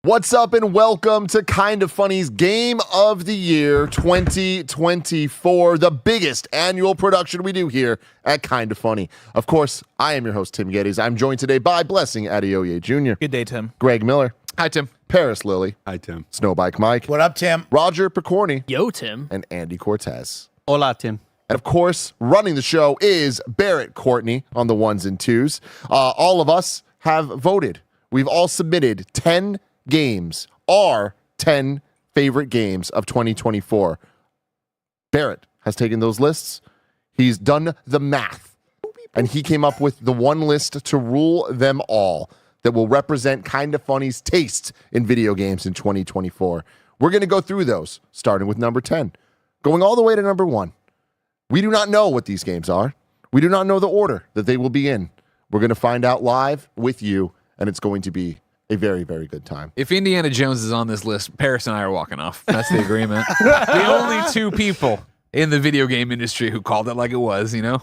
What's up and welcome to Kinda Funny's Game of the Year 2024, the biggest annual production we do here at Kinda Funny. Of course, I am your host, Tim Geddes. I'm joined today by Blessing Adeoye Jr. Good day, Tim. Greg Miller. Hi, Tim. Paris Lilly. Hi, Tim. Snowbike Mike. What up, Tim? Roger Picorni. Yo, Tim. And Andy Cortez. Hola, Tim. And of course, running the show is Barrett Courtney on the ones and twos. All of us have voted. We've all submitted 10 games, our 10 favorite games of 2024. Barrett has taken those lists. He's done the math, and he came up with the one list to rule them all that will represent Kinda Funny's taste in video games in 2024. We're going to go through those, starting with number 10, going all the way to number 1. We do not know what these games are. We do not know the order that they will be in. We're going to find out live with you, and it's going to be a very, very good time. If Indiana Jones is on this list, Paris and I are walking off. That's the agreement. The only two people in the video game industry who called it like it was, you know?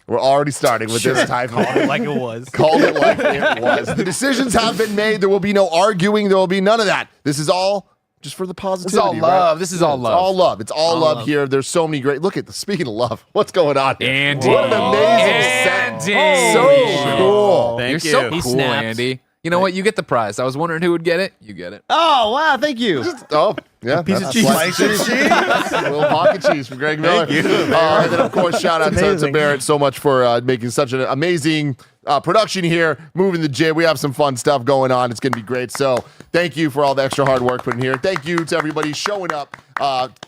We're already starting with this type of Called it like it was. Called it like it was. The decisions have been made. There will be no arguing. There will be none of that. This is all just for the positivity. It's all love. Right? This is all love. It's all love. It's all love here. There's so many great. Look at speaking of love. What's going on here? Andy. What an amazing set. Andy. So cool. You're so He cool, snapped. Andy. You know what? You get the prize. I was wondering who would get it. You get it. Oh, wow. Thank you. Oh, yeah. Piece of that's cheese. like- a little pocket cheese from Greg Miller. Thank you. And then, of course, shout out to Barrett so much for making such an amazing production here, moving the jib. We have some fun stuff going on. It's going to be great. So thank you for all the extra hard work put in here. Thank you to everybody showing up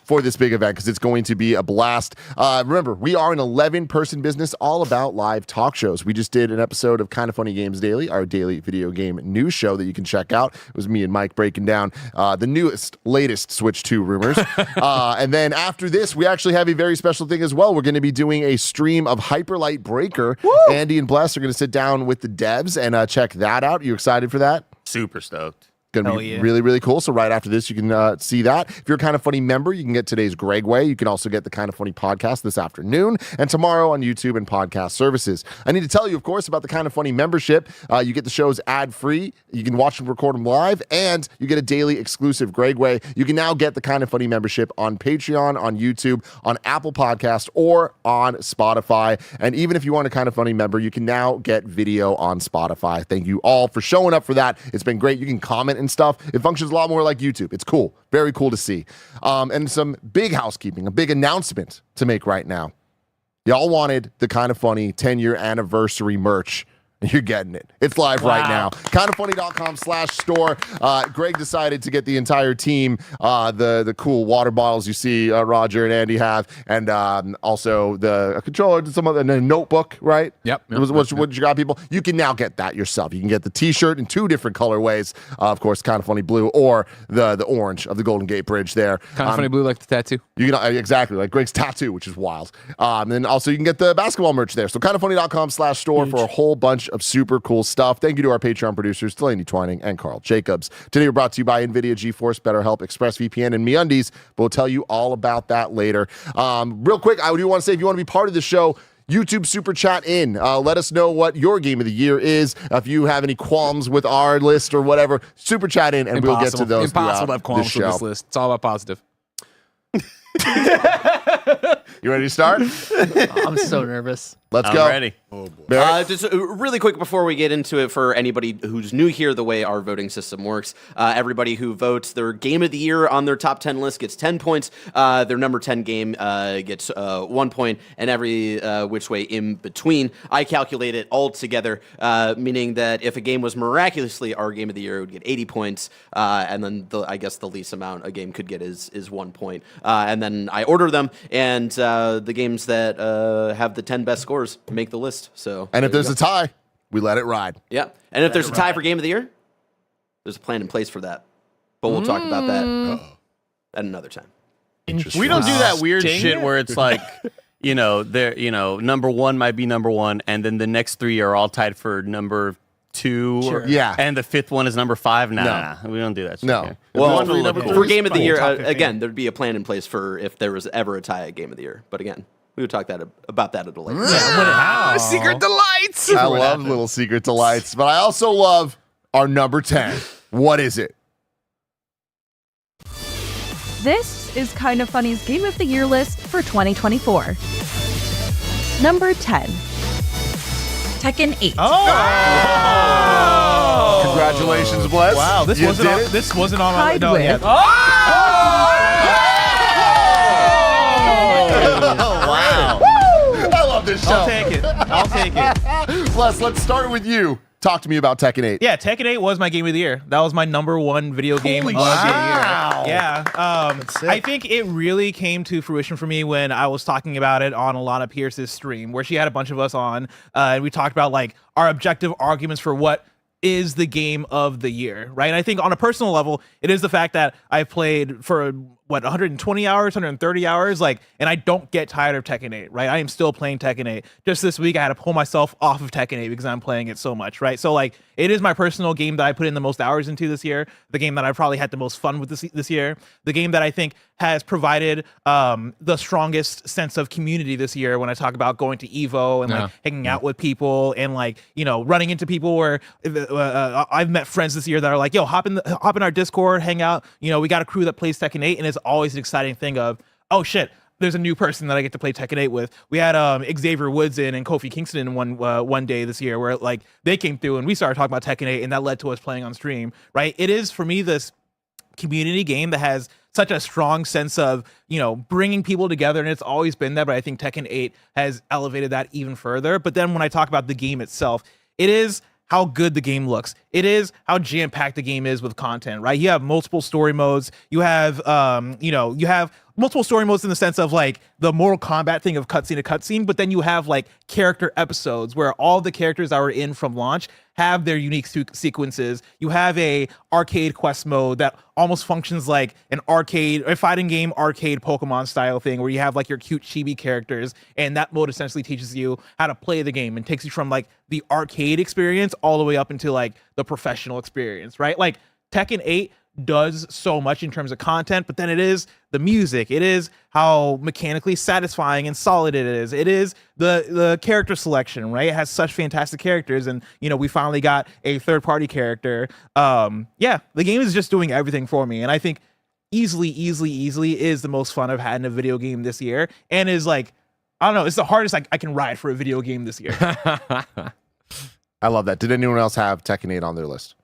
for this big event because it's going to be a blast. Remember, we are an 11-person business all about live talk shows. We just did an episode of Kinda Funny Games Daily, our daily video game news show that you can check out. It was me and Mike breaking down the latest Switch 2 rumors. And then after this, we actually have a very special thing as well. We're going to be doing a stream of Hyper Light Breaker. Woo! Andy and Bless are going to sit down with the devs and check that out. You excited for that? Super stoked. Going to be really, really cool. So right after this, you can see that. If you're a Kinda Funny member, you can get today's Greg Way. You can also get the Kinda Funny podcast this afternoon and tomorrow on YouTube and podcast services. I need to tell you, of course, about the Kinda Funny membership. You get the shows ad-free. You can watch and record them live, and you get a daily exclusive Greg Way. You can now get the Kinda Funny membership on Patreon, on YouTube, on Apple Podcasts, or on Spotify. And even if you aren't a Kinda Funny member, you can now get video on Spotify. Thank you all for showing up for that. It's been great. You can comment and stuff. It functions a lot more like YouTube. It's cool. Very cool to see. And some big housekeeping, a big announcement to make right now. Y'all wanted the Kinda Funny 10-year anniversary merch. You're getting it. It's live right now. KindaFunny.com/store. Greg decided to get the entire team the cool water bottles you see Roger and Andy have, and also a controller, and a notebook, right? Yep. What you got, people? You can now get that yourself. You can get the T-shirt in 2 different colorways. Of course, Kinda Funny blue or the orange of the Golden Gate Bridge there. Kinda Funny blue like the tattoo. You can exactly like Greg's tattoo, which is wild. And then also you can get the basketball merch there. So KindaFunny.com/store for a whole bunch of super cool stuff. Thank you to our Patreon producers, Delaney Twining and Carl Jacobs. Today we're brought to you by NVIDIA GeForce, BetterHelp, ExpressVPN, and MeUndies. But we'll tell you all about that later. Real quick, I do want to say if you want to be part of the show, YouTube super chat in. Let us know what your game of the year is. If you have any qualms with our list or whatever, super chat in and we'll get to those. Impossible to have qualms with this list. It's all about positive. You ready to start? I'm so nervous. Let's go. I'm ready. Oh, boy. Just really quick before we get into it, for anybody who's new here, the way our voting system works, everybody who votes their game of the year on their top 10 list gets 10 points. Their number 10 game gets 1 point, and every which way in between. I calculate it all together, meaning that if a game was miraculously our game of the year, it would get 80 points, and then I guess the least amount a game could get is 1 point. And then I order them, and the games that have the 10 best scores make the list. So, and if there's a tie, we let it ride. Yeah, and if there's a tie for game of the year, there's a plan in place for that. But we'll talk about that at another time. We don't do that weird shit where it's like, number 1 might be number 1, and then the next 3 are all tied for number 2. Sure. Yeah. And the 5th one is number 5. Nah, we don't do that shit. No. Here. Well, Cool. for game of the year, again, there'd be a plan in place for if there was ever a tie at game of the year. But again, we would talk about that at a later time. Secret delights. I love little secret delights, but I also love our number 10. What is it? This is Kind of Funny's Game of the Year list for 2024. Number 10. Tekken 8. Oh! Congratulations, Bless. Wow, this You wasn't did on, it. this wasn't on our Tied no, with- yeah. Wow. I love this show. I'll take it. I'll take it. Bless, let's start with you. Talk to me about Tekken 8. Yeah, Tekken 8 was my game of the year. That was my number one video game of the year. Yeah. I think it really came to fruition for me when I was talking about it on Alana Pierce's stream, where she had a bunch of us on, and we talked about like our objective arguments for what is the game of the year, right? And I think on a personal level, it is the fact that I've played for 120 hours, 130 hours, like, and I don't get tired of Tekken 8, right? I am still playing Tekken 8. Just this week, I had to pull myself off of Tekken 8 because I'm playing it so much, right? So, like, it is my personal game that I put in the most hours into this year, the game that I probably had the most fun with this year, the game that I think has provided the strongest sense of community this year when I talk about going to EVO and, like, hanging out with people and, like, you know, running into people where I've met friends this year that are like, yo, hop in our Discord, hang out. You know, we got a crew that plays Tekken 8, and it's always an exciting thing of, oh shit, there's a new person that I get to play Tekken 8 with. We had Xavier Woods in and Kofi Kingston one day this year where like they came through and we started talking about Tekken 8 and that led to us playing on stream, right? It is for me this community game that has such a strong sense of, you know, bringing people together, and it's always been there, but I think Tekken 8 has elevated that even further. But then when I talk about the game itself, it is how good the game looks. It is how jam-packed the game is with content, right? You have multiple story modes. You have, you have multiple story modes in the sense of like the Mortal Kombat thing of cutscene to cutscene, but then you have like character episodes where all the characters that were in from launch have their unique sequences. You have a arcade quest mode that almost functions like a fighting game arcade Pokemon style thing where you have like your cute chibi characters, and that mode essentially teaches you how to play the game and takes you from like the arcade experience all the way up into like the professional experience, right? Like Tekken 8 does so much in terms of content, but then it is the music, it is how mechanically satisfying and solid it is, it is the character selection, right? It has such fantastic characters, and you know, we finally got a third-party character. The game is just doing everything for me, and I think easily is the most fun I've had in a video game this year, and is like, I don't know, it's the hardest I can ride for a video game this year. I love that. Did anyone else have Tekken 8 on their list?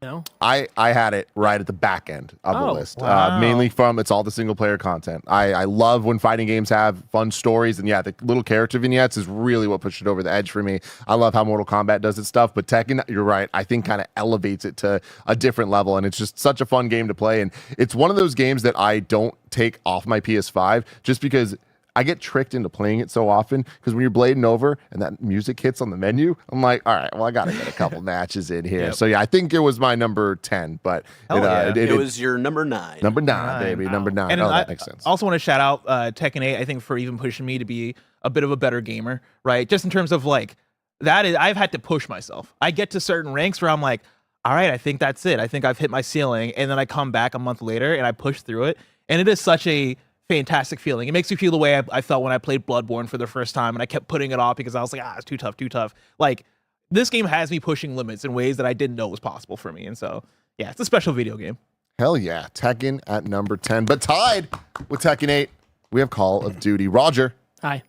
No. I had it right at the back end of the list, wow. mainly from it's all the single player content. I love when fighting games have fun stories, and yeah, the little character vignettes is really what pushed it over the edge for me. I love how Mortal Kombat does its stuff, but Tekken, you're right, I think kind of elevates it to a different level, and it's just such a fun game to play. And it's one of those games that I don't take off my PS5 just because I get tricked into playing it so often, because when you're blading over and that music hits on the menu, I'm like, all right, well, I got to get a couple matches in here. So yeah, I think it was my number 10, but It was your number 9. Number 9, baby. Number 9. And that makes sense. I also want to shout out Tekken 8, I think, for even pushing me to be a bit of a better gamer, right? Just in terms of like, I've had to push myself. I get to certain ranks where I'm like, all right, I think that's it. I think I've hit my ceiling. And then I come back a month later and I push through it. And it is such a fantastic feeling. It makes me feel the way I felt when I played Bloodborne for the first time and I kept putting it off because I was like, it's too tough. Like, this game has me pushing limits in ways that I didn't know was possible for me. And so, yeah, it's a special video game. Hell yeah. Tekken at number 10. But tied with Tekken 8, we have Call of Duty. Roger. Hi.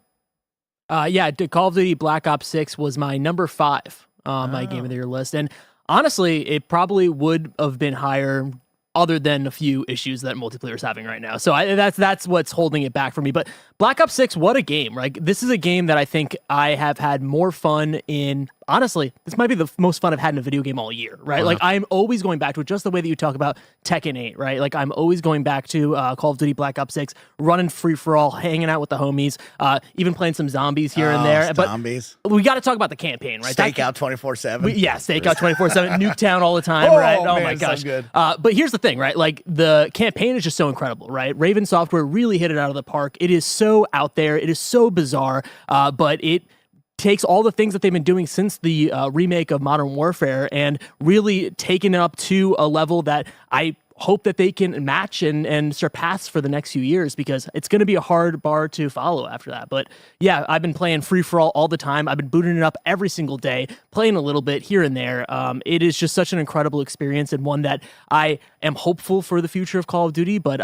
Call of Duty Black Ops 6 was my number 5 on my Game of the Year list. And honestly, it probably would have been higher other than a few issues that multiplayer is having right now. So that's what's holding it back for me. But Black Ops 6, what a game. Like, this is a game that I think I have had more fun in. Honestly, this might be the most fun I've had in a video game all year, right? Like, I'm always going back to it, just the way that you talk about Tekken 8, right? Like, I'm always going back to Call of Duty Black Ops 6, running free-for-all, hanging out with the homies, even playing some zombies here and there. Zombies. But we got to talk about the campaign, right? Stakeout 24/7. Stakeout 24/7, Nuketown all the time, right? Oh man, my gosh. so good. But here's the thing, right? Like, the campaign is just so incredible, right? Raven Software really hit it out of the park. It is so out there. It is so bizarre, but it takes all the things that they've been doing since the remake of Modern Warfare and really taken it up to a level that I hope that they can match and surpass for the next few years, because it's going to be a hard bar to follow after that. But yeah, I've been playing free-for-all all the time. I've been booting it up every single day, playing a little bit here and there. It is just such an incredible experience, and one that I am hopeful for the future of Call of Duty, but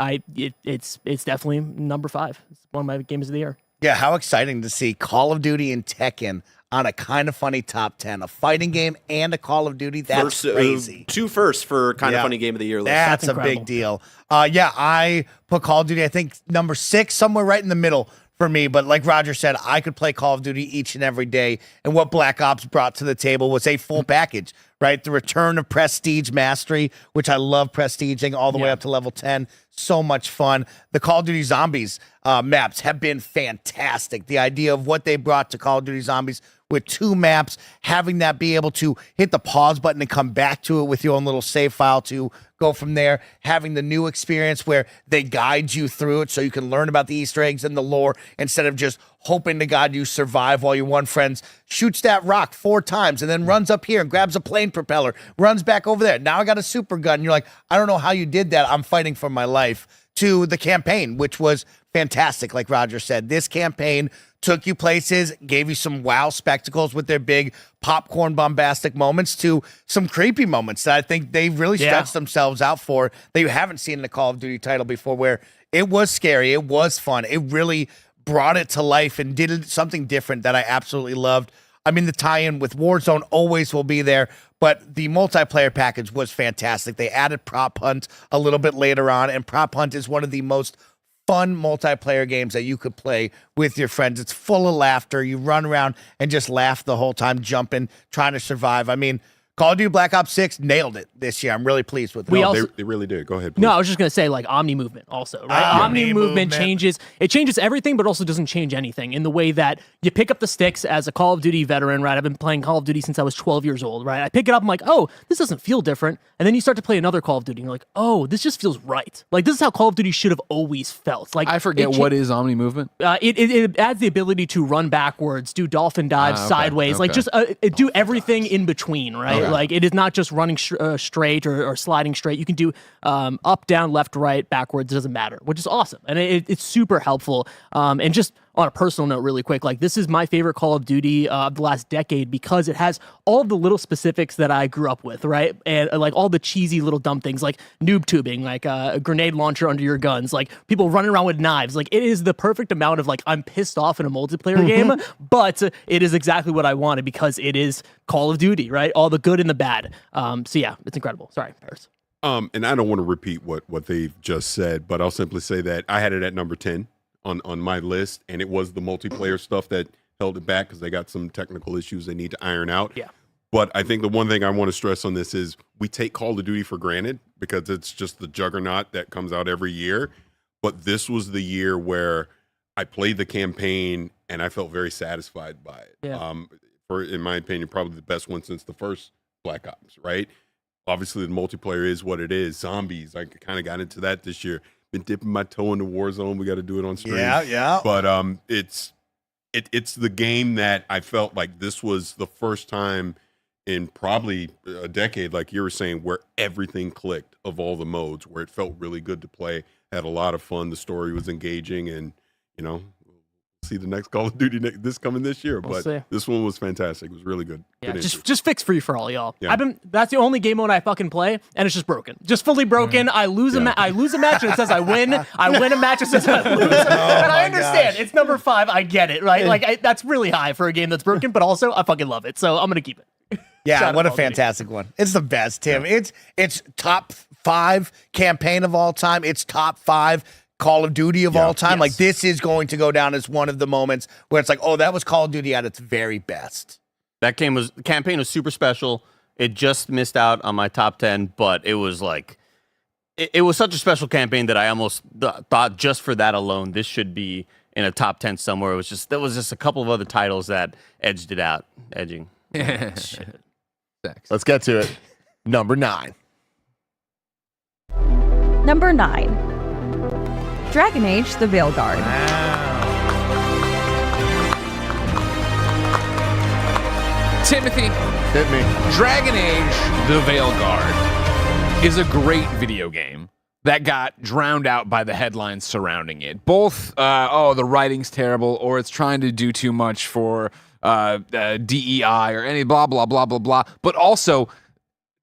it's definitely number 5. It's one of my games of the year. Yeah, how exciting to see Call of Duty and Tekken on a Kind of Funny top 10, a fighting game and a Call of Duty. That's crazy. 2 firsts for Kind of Funny Game of the Year list. That's a big deal. I put Call of Duty, I think, number 6, somewhere right in the middle for me. But like Roger said, I could play Call of Duty each and every day. And what Black Ops brought to the table was a full package, right? The return of Prestige Mastery, which I love prestiging all the way up to level 10. So much fun. The Call of Duty Zombies maps have been fantastic. The idea of what they brought to Call of Duty Zombies with 2 maps, having that be able to hit the pause button and come back to it with your own little save file to go from there, having the new experience where they guide you through it so you can learn about the Easter eggs and the lore instead of just hoping to God you survive while your one friend shoots that rock 4 times and then runs up here and grabs a plane propeller, runs back over there. Now I got a super gun. You're like, I don't know how you did that. I'm fighting for my life. To the campaign, which was fantastic, like Roger said. This campaign took you places, gave you some wow spectacles with their big popcorn bombastic moments to some creepy moments that I think they really stretched themselves out for that you haven't seen in a Call of Duty title before, where it was scary, it was fun, it really brought it to life and did something different that I absolutely loved. I mean, the tie-in with Warzone always will be there, but the multiplayer package was fantastic. They added Prop Hunt a little bit later on, and Prop Hunt is one of the most fun multiplayer games that you could play with your friends. It's full of laughter. You run around and just laugh the whole time, jumping, trying to survive. I mean, Call of Duty Black Ops 6 nailed it this year. I'm really pleased with it. They really did. Go ahead, please. No, I was just going to say, like, Omni movement also, right? Omni movement changes everything, but also doesn't change anything in the way that you pick up the sticks as a Call of Duty veteran, right? I've been playing Call of Duty since I was 12 years old, right? I pick it up, I'm like, oh, this doesn't feel different. And then you start to play another Call of Duty, and you're like, oh, this just feels right. Like, this is how Call of Duty should have always felt. Like, I forget what is Omni movement. It adds the ability to run backwards, do dolphin dives sideways, like just do everything in between, right? Like, it is not just running straight or sliding straight. You can do up, down, left, right, backwards. It doesn't matter, which is awesome. And it's super helpful. And just on a personal note, really quick, like, this is my favorite Call of Duty of the last decade because it has all of the little specifics that I grew up with, right? And like all the cheesy little dumb things like noob tubing, like a grenade launcher under your guns, like people running around with knives. Like, it is the perfect amount of, like, I'm pissed off in a multiplayer game, but it is exactly what I wanted because it is Call of Duty, right? All the good and the bad. So yeah, it's incredible. Sorry, Paris. And I don't want to repeat what they've just said, but I'll simply say that I had it at number 10 on my list, and it was the multiplayer stuff that held it back because they got some technical issues they need to iron out. Yeah. But I think the one thing I want to stress on this is we take Call of Duty for granted because it's just the juggernaut that comes out every year. But this was the year where I played the campaign and I felt very satisfied by it. Yeah. In my opinion, probably the best one since the first Black Ops, right? Obviously, the multiplayer is what it is. Zombies, I kind of got into that this year. Been dipping my toe into Warzone. We got to do it on stream. Yeah. But it's the game that I felt like this was the first time in probably a decade, like you were saying, where everything clicked of all the modes, where it felt really good to play. Had a lot of fun. The story was engaging, and see the next Call of Duty this year. But this one was fantastic. It was really good. Yeah, just fix free for all, y'all. Yeah. That's the only game mode I fucking play, and it's just broken, just fully broken. I lose a match and it says I win. I win a match and it says I lose. And I understand it's number 5. I get it, right? Like, that's really high for a game that's broken, but also I fucking love it, so I'm gonna keep it. Yeah, what a fantastic one. It's the best, Tim. Yeah. It's top 5 campaign of all time. It's top 5 Call of Duty of all time. Yes. Like, this is going to go down as one of the moments where it's like, oh, that was Call of Duty at its very best. That campaign was super special. It just missed out on my top 10, but it was like, it was such a special campaign that I almost thought just for that alone, this should be in a top 10 somewhere. There was just a couple of other titles that edged it out. Edging. Let's get to it. Number 9. Number 9. Dragon Age: The Veilguard. Timothy, Hit me. Dragon Age: The Veilguard. is a great video game that got drowned out by the headlines surrounding it. Both, the writing's terrible, or it's trying to do too much for DEI or any blah, blah, blah, blah, blah. But also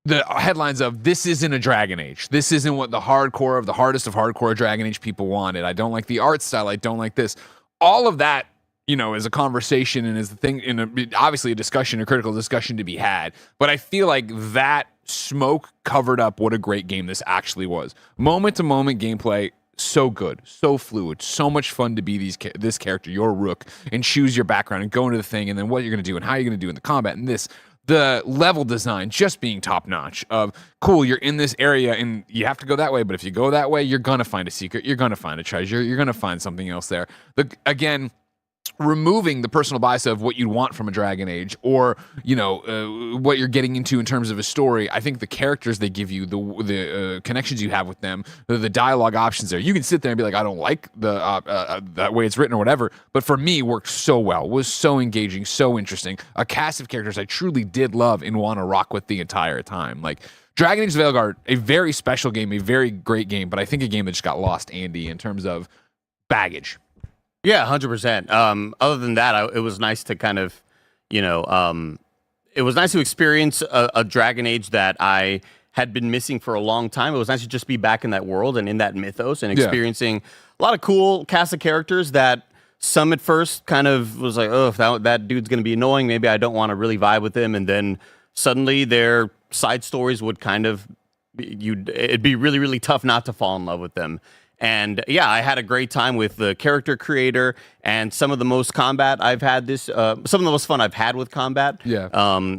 the headlines of this isn't a Dragon Age. This isn't what the hardcore of the hardest of hardcore Dragon Age people wanted. I don't like the art style. I don't like this. All of that, is a conversation and is the thing, obviously a discussion, a critical discussion to be had. But I feel like that smoke covered up what a great game this actually was. Moment to moment gameplay, so good, so fluid, so much fun to be this character, your Rook, and choose your background and go into the thing, and then what you're going to do and how you're going to do in the combat and this. The level design just being top notch of cool, you're in this area and you have to go that way, but if you go that way, you're going to find a secret, you're going to find a treasure, you're going to find something else there. Again, removing the personal bias of what you'd want from a Dragon Age or, what you're getting into in terms of a story. I think the characters they give you, the connections you have with them, the dialogue options there, you can sit there and be like, I don't like that way it's written or whatever. But for me, worked so well, was so engaging, so interesting. A cast of characters I truly did love and want to rock with the entire time. Like Dragon Age: The Veilguard, a very special game, a very great game, but I think a game that just got lost, Andy, in terms of baggage. Yeah, 100%. Other than that, it was nice to kind of, it was nice to experience a Dragon Age that I had been missing for a long time. It was nice to just be back in that world and in that mythos and experiencing a lot of cool cast of characters that some at first kind of was like, oh, if that dude's going to be annoying, maybe I don't want to really vibe with him. And then suddenly their side stories would kind of, it'd be really, really tough not to fall in love with them. And yeah, I had a great time with the character creator and some of the most combat I've had some of the most fun I've had with combat. Yeah.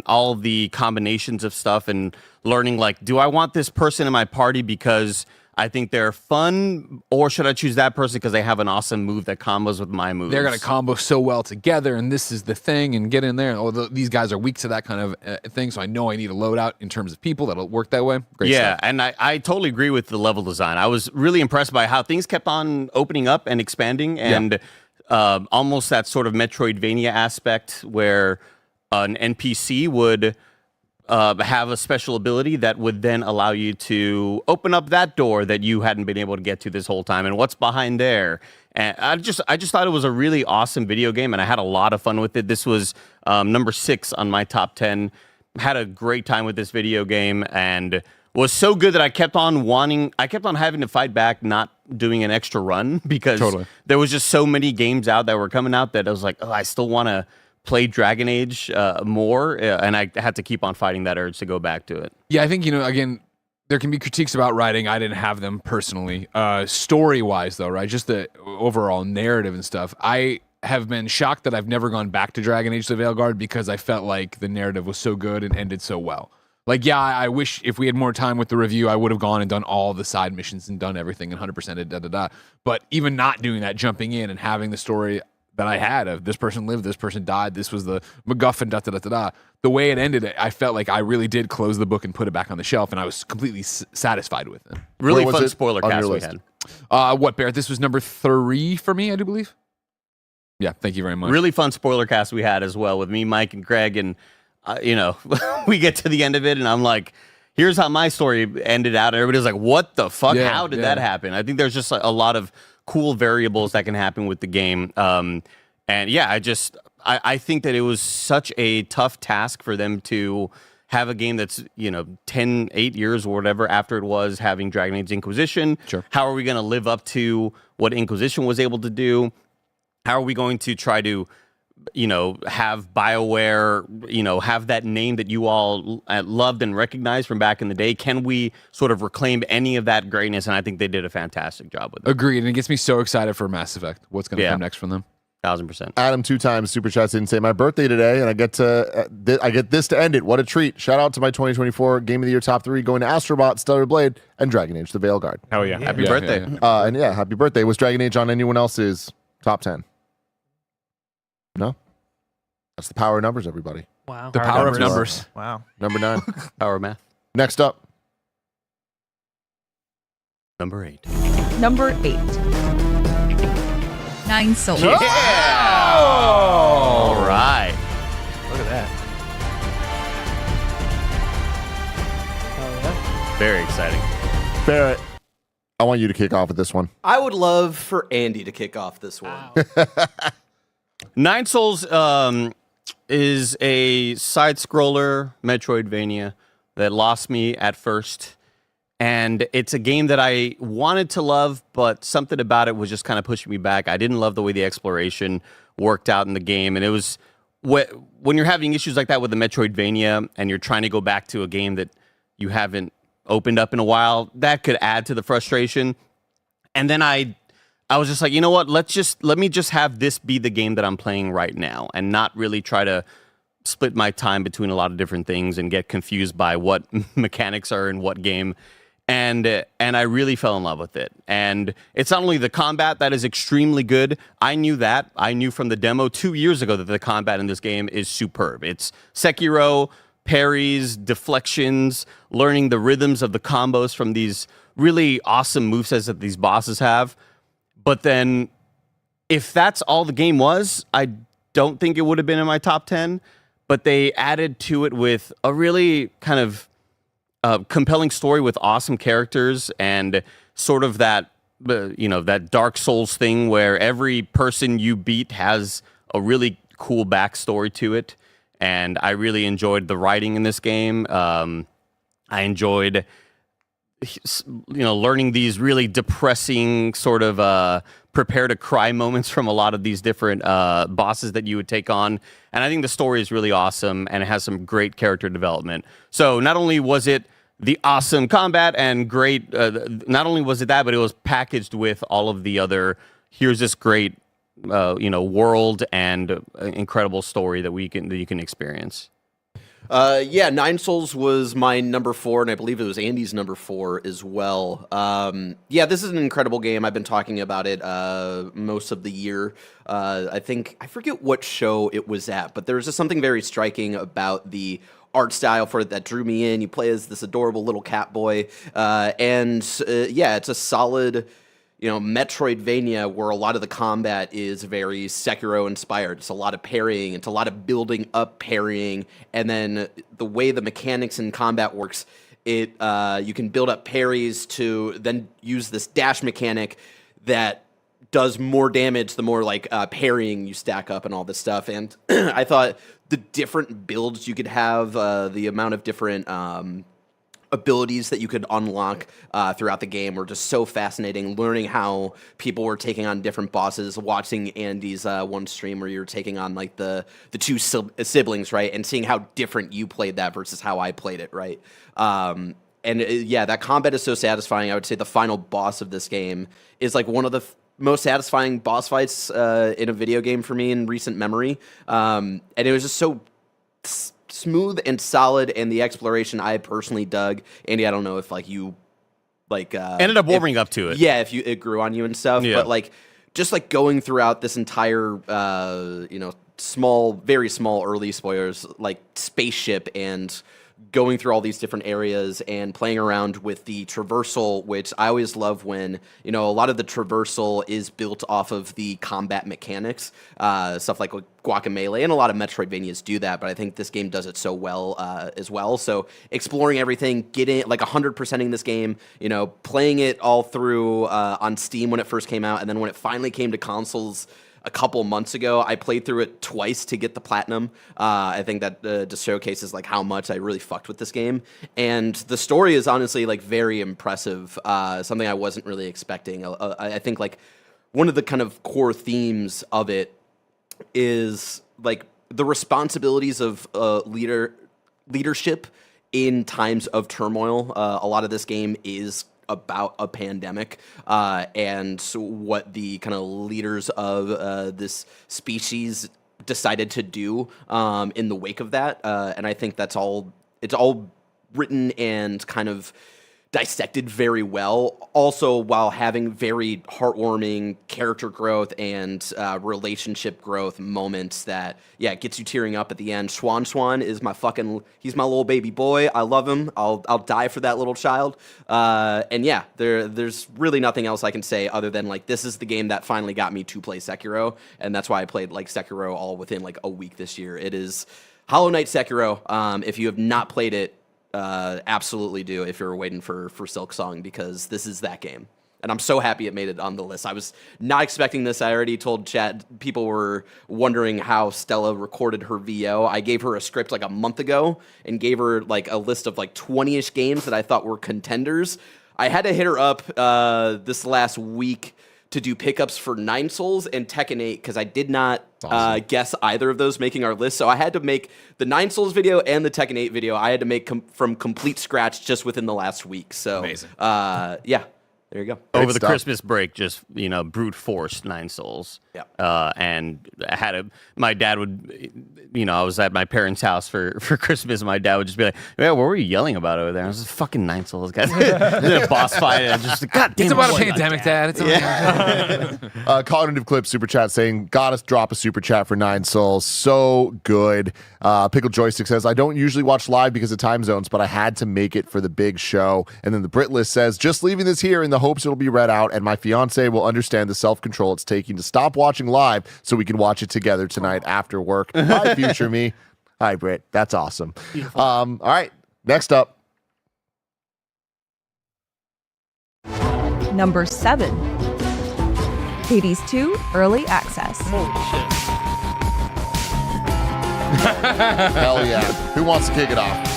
All the combinations of stuff and learning, like, do I want this person in my party because I think they're fun, or should I choose that person because they have an awesome move that combos with my moves? They're going to combo so well together, and this is the thing, and get in there. Although these guys are weak to that kind of thing, so I know I need a loadout in terms of people that'll work that way. Great stuff. And I totally agree with the level design. I was really impressed by how things kept on opening up and expanding, and almost that sort of Metroidvania aspect where an NPC would have a special ability that would then allow you to open up that door that you hadn't been able to get to this whole time, and what's behind there. And I just thought it was a really awesome video game, and I had a lot of fun with it. This was number 6 on my top 10. Had a great time with this video game, and was so good that I kept on having to fight back, not doing an extra run, because there was just so many games out that were coming out that I was like, oh, I still want to play Dragon Age more, and I had to keep on fighting that urge to go back to it. Yeah, I think, again, there can be critiques about writing. I didn't have them personally. Story-wise, though, right? Just the overall narrative and stuff. I have been shocked that I've never gone back to Dragon Age: The Veilguard because I felt like the narrative was so good and ended so well. Like, yeah, I wish if we had more time with the review, I would have gone and done all the side missions and done everything and 100%ed da-da-da. But even not doing that, jumping in and having the story that I had of this person lived, this person died, this was the MacGuffin, da-da-da-da-da. The way it ended, I felt like I really did close the book and put it back on the shelf, and I was completely satisfied with it. Really fun spoiler cast we had. What, Barrett? This was number 3 for me, I do believe. Yeah, thank you very much. Really fun spoiler cast we had as well with me, Mike, and Greg, and we get to the end of it, and I'm like, here's how my story ended out. And everybody's like, what the fuck? How did that happen? I think there's just a lot of cool variables that can happen with the game. And yeah, I think that it was such a tough task for them to have a game that's, 8 years or whatever after it was having Dragon Age Inquisition. Sure. How are we going to live up to what Inquisition was able to do? How are we going to try to, have BioWare, have that name that you all loved and recognized from back in the day? Can we sort of reclaim any of that greatness? And I think they did a fantastic job with it. Agreed. And it gets me so excited for Mass Effect. What's going to come next from them? 1,000%. Adam 2 times super chats didn't say my birthday today, and I get this to end it. What a treat! Shout out to my 2024 Game of the Year top 3 going to Astrobot, Stellar Blade, and Dragon Age: The Veilguard. Oh yeah, Happy birthday! And happy birthday. Was Dragon Age on anyone else's top 10? No. That's the power of numbers, everybody. Wow. The power of numbers. Wow. Number 9. Power of math. Next up, Number 8. Number 8. 9 souls. Yeah! All right. Look at that. Oh, yeah. Very exciting. Barrett, I want you to kick off with this one. I would love for Andy to kick off this one. Nine Souls is a side-scroller Metroidvania that lost me at first. And it's a game that I wanted to love, but something about it was just kind of pushing me back. I didn't love the way the exploration worked out in the game. And it was when you're having issues like that with the Metroidvania and you're trying to go back to a game that you haven't opened up in a while, that could add to the frustration. And then I was just like, you know what? Let me just have this be the game that I'm playing right now and not really try to split my time between a lot of different things and get confused by what mechanics are in what game. And I really fell in love with it. And it's not only the combat that is extremely good. I knew that. I knew from the demo 2 years ago that the combat in this game is superb. It's Sekiro, parries, deflections, learning the rhythms of the combos from these really awesome movesets that these bosses have. But then if that's all the game was, I don't think it would have been in my top 10. But they added to it with a really kind of compelling story with awesome characters and sort of that, that Dark Souls thing where every person you beat has a really cool backstory to it. And I really enjoyed the writing in this game. I enjoyed, learning these really depressing sort of prepare to cry moments from a lot of these different bosses that you would take on. And I think the story is really awesome and it has some great character development. So not only was it the awesome combat and great, not only was it that, but it was packaged with all of the other, here's this great, world and incredible story that you can experience. Nine Souls was my number 4, and I believe it was Andy's number 4 as well. This is an incredible game. I've been talking about it most of the year. I forget what show it was at, but there was just something very striking about the art style for it that drew me in. You play as this adorable little cat boy, it's a solid, Metroidvania where a lot of the combat is very Sekiro inspired. It's a lot of parrying. It's a lot of building up parrying. And then the way the mechanics in combat works, you can build up parries to then use this dash mechanic that does more damage the more parrying you stack up and all this stuff. And I thought the different builds you could have, the amount of different abilities that you could unlock throughout the game were just so fascinating. Learning how people were taking on different bosses, watching Andy's one stream where you're taking on the two siblings, right, and seeing how different you played that versus how I played it, right. That combat is so satisfying. I would say the final boss of this game is one of the most satisfying boss fights in a video game for me in recent memory, and it was just so smooth and solid, and the exploration I personally dug. Andy, I don't know if you ended up warming up to it. Yeah, if it grew on you and stuff. Yeah. But just going throughout this entire small, very small early spoilers, spaceship and going through all these different areas and playing around with the traversal, which I always love when, a lot of the traversal is built off of the combat mechanics, stuff like Guacamelee, and a lot of Metroidvanias do that, but I think this game does it so well as well. So exploring everything, getting 100%ing this game, playing it all through on Steam when it first came out, and then when it finally came to consoles a couple months ago, I played through it twice to get the platinum. I think that just showcases how much I really fucked with this game. And the story is honestly very impressive. Something I wasn't really expecting. I think one of the kind of core themes of it is the responsibilities of leadership in times of turmoil. A lot of this game is about a pandemic and what the kind of leaders of this species decided to do in the wake of that. And I think it's all written and kind of dissected very well, also while having very heartwarming character growth and relationship growth moments that, gets you tearing up at the end. Swan is he's my little baby boy. I love him. I'll die for that little child. There's really nothing else I can say other than this is the game that finally got me to play Sekiro, and that's why I played Sekiro all within a week this year. It is Hollow Knight Sekiro. If you have not played it, absolutely do if you're waiting for Silk Song, because this is that game. And I'm so happy it made it on the list. I was not expecting this. I already told chat, people were wondering how Stella recorded her VO. I gave her a script like a month ago and gave her like a list of like 20-ish games that I thought were contenders. I had to hit her up this last week to do pickups for Nine Souls and Tekken 8 because I did not guess either of those making our list. So I had to make the Nine Souls video and the Tekken 8 video. I had to make from complete scratch just within the last week. So, amazing. Yeah. There you go. Over the Christmas break, just brute force Nine Souls. Yeah. And my dad would, I was at my parents' house for Christmas, and my dad would just be like, "Yeah, what were you yelling about over there?" I was just fucking Nine Souls, guys. Did a boss fight, and just God damn. It's about a pandemic, Dad. It's Cognitive Clip super chat saying, "Gotta drop a super chat for Nine Souls. So good." Pickle Joystick says, "I don't usually watch live because of time zones, but I had to make it for the big show." And then the Brit List says, "Just leaving this here in the hopes it'll be read out, and my fiance will understand the self-control it's taking to stop watching live so we can watch it together tonight after work." Hi, future me. Hi, Britt. That's awesome. All right, next up. Number 7. Hades 2 Early Access. Hell yeah. Who wants to kick it off?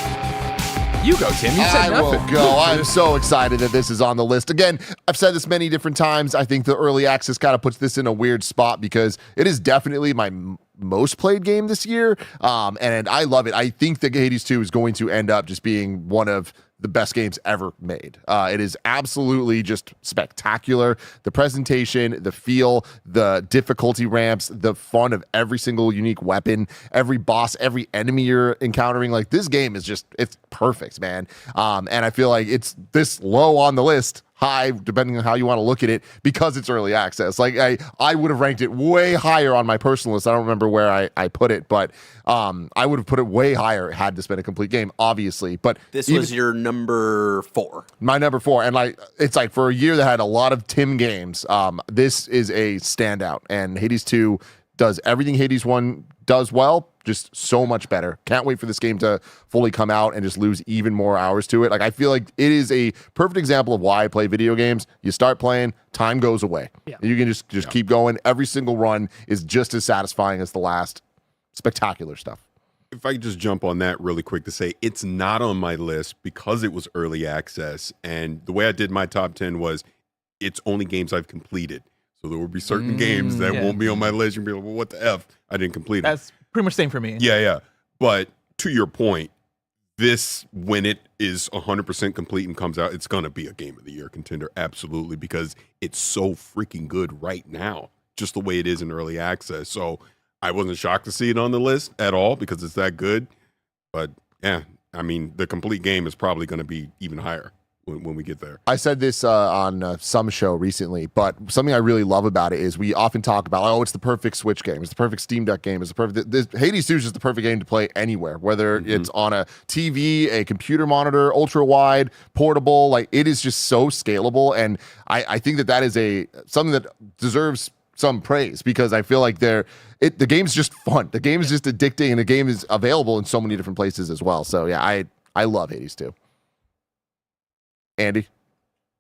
You go, Tim. You said I will nothing. go. I'm so excited that this is on the list. Again, I've said this many different times. I think the early access kind of puts this in a weird spot because it is definitely my most played game this year. And I love it. I think that Hades 2 is going to end up just being one of the best games ever made. It is absolutely just spectacular. The presentation, the feel, the difficulty ramps, the fun of every single unique weapon, every boss, every enemy you're encountering. Like, this game is just, it's perfect, man. And I feel like it's this low on the list, high, depending on how you want to look at it, because it's early access. Like, I would have ranked it way higher on my personal list. I don't remember where I put it, but I would have put it way higher had this been a complete game, obviously. But this was your number 4. My number 4. And like, it's like for a year that had a lot of Tim games, this is a standout. And Hades 2 does everything Hades 1 does well, just so much better. Can't wait for this game to fully come out and just lose even more hours to it. Like, I feel like it is a perfect example of why I play video games. You start playing, time goes away. Yeah. You can just keep going. Every single run is just as satisfying as the last. Spectacular stuff. If I could just jump on that really quick to say it's not on my list because it was early access. And the way I did my top 10 was it's only games I've completed. So there will be certain games that won't be on my list. You'll be like, well, what the F? I didn't complete it. That's pretty much the same for me. Yeah. But to your point, this, when it is 100% complete and comes out, it's going to be a Game of the Year contender. Absolutely. Because it's so freaking good right now, just the way it is in early access. So I wasn't shocked to see it on the list at all because it's that good. But yeah, I mean, the complete game is probably going to be even higher when we get there. I said this on some show recently, but something I really love about it is we often talk about, it's the perfect Switch game, it's the perfect Steam Deck game, it's the perfect. Hades 2 is just the perfect game to play anywhere, whether it's on a TV, a computer monitor, ultra wide, portable. Like, it is just so scalable, and I think that is something that deserves some praise because I feel like the game's just fun. The game is just addicting, and the game is available in so many different places as well. So yeah, I love Hades 2. Andy?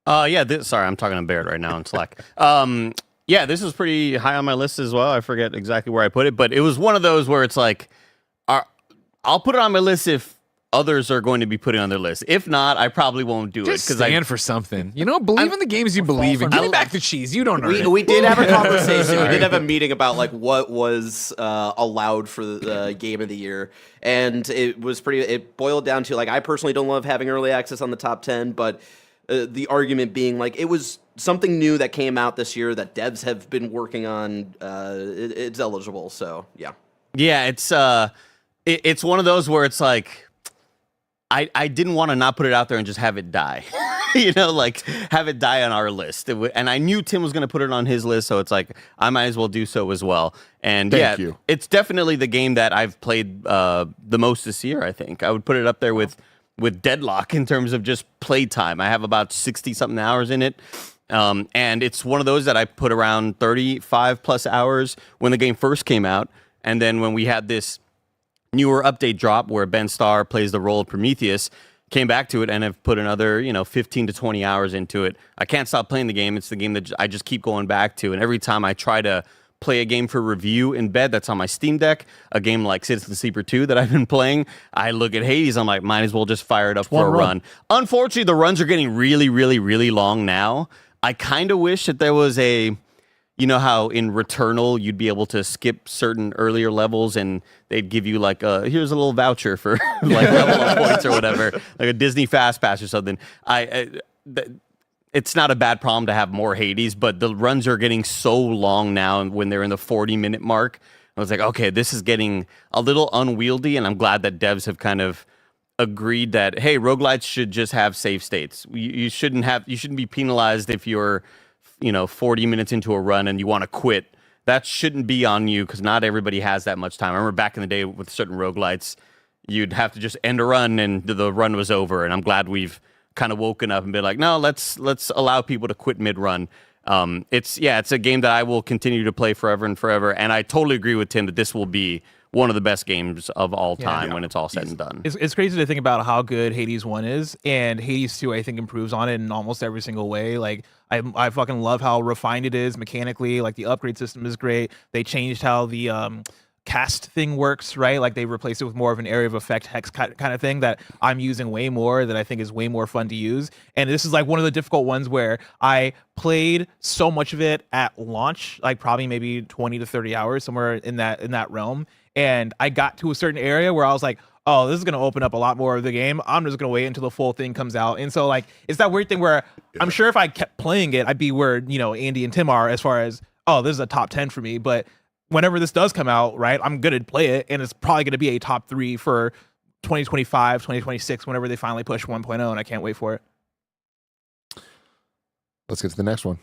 Sorry, I'm talking to Barrett right now in Slack. This was pretty high on my list as well. I forget exactly where I put it, but it was one of those where it's like, I'll put it on my list if others are going to be putting on their list. If not, I probably won't do Just it. Stand for something. Believe in the games you believe in. Give me back the cheese. You don't earn it. We did have a conversation. We did have a meeting about like what was allowed for the Game of the Year, and it was it boiled down to like, I personally don't love having early access on the top 10, but the argument being like, it was something new that came out this year that devs have been working on. It's eligible. So yeah. Yeah, it's one of those where it's like, I didn't want to not put it out there and just have it die, like have it die on our list. And I knew Tim was going to put it on his list, so it's like, I might as well do so as well. And Thank you. It's definitely the game that I've played the most this year, I think. I would put it up there with Deadlock in terms of just play time. I have about 60-something hours in it. And it's one of those that I put around 35 plus hours when the game first came out. And then when we had this newer update drop where Ben Starr plays the role of Prometheus, came back to it and have put another, 15 to 20 hours into it. I can't stop playing the game. It's the game that I just keep going back to. And every time I try to play a game for review in bed that's on my Steam Deck, a game like Citizen Sleeper 2 that I've been playing, I look at Hades, I'm like, might as well just fire it up for a run. Unfortunately, the runs are getting really, really, really long now. I kind of wish that there was how in Returnal you'd be able to skip certain earlier levels and they'd give you like here's a little voucher for like level up points or whatever, like a Disney Fast Pass or something. It's not a bad problem to have more Hades, but the runs are getting so long now, and when they're in the 40-minute mark, I was like, okay, this is getting a little unwieldy, and I'm glad that devs have kind of agreed that, hey, roguelites should just have save states. You shouldn't be penalized if you're 40 minutes into a run and you want to quit. That shouldn't be on you because not everybody has that much time. I remember back in the day with certain roguelites, you'd have to just end a run and the run was over. And I'm glad we've kind of woken up and been like, no, let's allow people to quit mid-run. It's a game that I will continue to play forever and forever. And I totally agree with Tim that this will be one of the best games of all time when it's all said and done. It's crazy to think about how good Hades 1 is, and Hades 2 I think improves on it in almost every single way. Like I fucking love how refined it is mechanically. Like the upgrade system is great. They changed how the cast thing works, right? Like they replaced it with more of an area of effect hex kind of thing that I'm using way more, that I think is way more fun to use. And this is like one of the difficult ones where I played so much of it at launch, like probably maybe 20 to 30 hours, somewhere in that realm. And I got to a certain area where I was like, oh, this is going to open up a lot more of the game. I'm just going to wait until the full thing comes out. And so like, it's that weird thing where I'm sure if I kept playing it, I'd be where, Andy and Tim are as far as, oh, this is a top 10 for me. But whenever this does come out, right, I'm going to play it. And it's probably going to be a top 3 for 2025, 2026, whenever they finally push 1.0. And I can't wait for it. Let's get to the next one.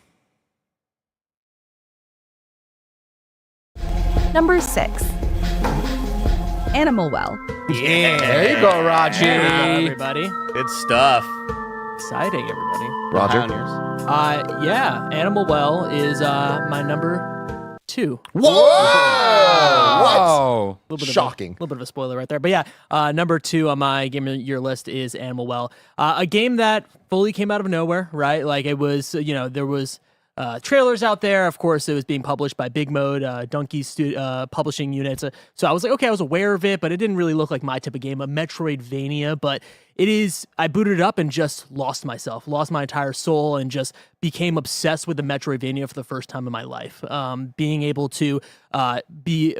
Number 6. Animal Well. Yeah. There you go, Raji. Everybody. Good stuff. Exciting, everybody. Roger. Animal Well is my number 2. Whoa! What? Shocking. A little bit of a spoiler right there. But yeah, number 2 on my Game of the Year list is Animal Well. A game that fully came out of nowhere, right? Like it was, there was trailers out there. Of course, it was being published by Big Mode, Donkey's publishing unit. So I was like, okay, I was aware of it, but it didn't really look like my type of game, a Metroidvania. But it is, I booted it up and just lost my entire soul, and just became obsessed with the Metroidvania for the first time in my life. Being able to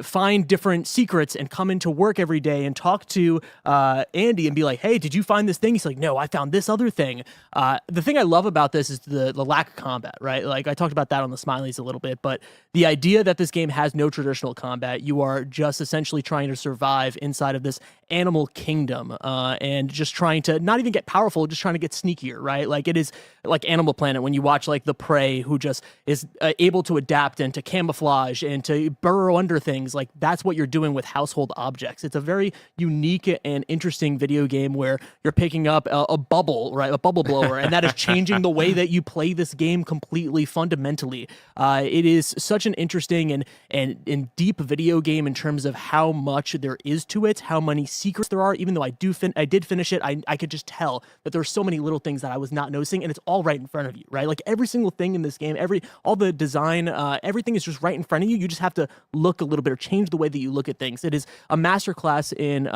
find different secrets and come into work every day and talk to Andy and be like, hey, did you find this thing? He's like, no, I found this other thing. The thing I love about this is the lack of combat, right? Like I talked about that on the Smileys a little bit, but the idea that this game has no traditional combat, you are just essentially trying to survive inside of this animal kingdom, and just trying to not even get powerful, just trying to get sneakier, right? Like it is like Animal Planet when you watch like the prey who just is able to adapt and to camouflage and to burrow under things. Like that's what you're doing with household objects. It's a very unique and interesting video game where you're picking up a bubble, right? A bubble blower, and that is changing the way that you play this game completely fundamentally. It is such an interesting and deep video game in terms of how much there is to it, how many secrets there are. Even though I did finish it, I could just tell that there's so many little things that I was not noticing, and it's all right in front of you, right? Like every single thing in this game, all the design, everything is just right in front of you. You just have to look a little bit or change the way that you look at things. It is a masterclass in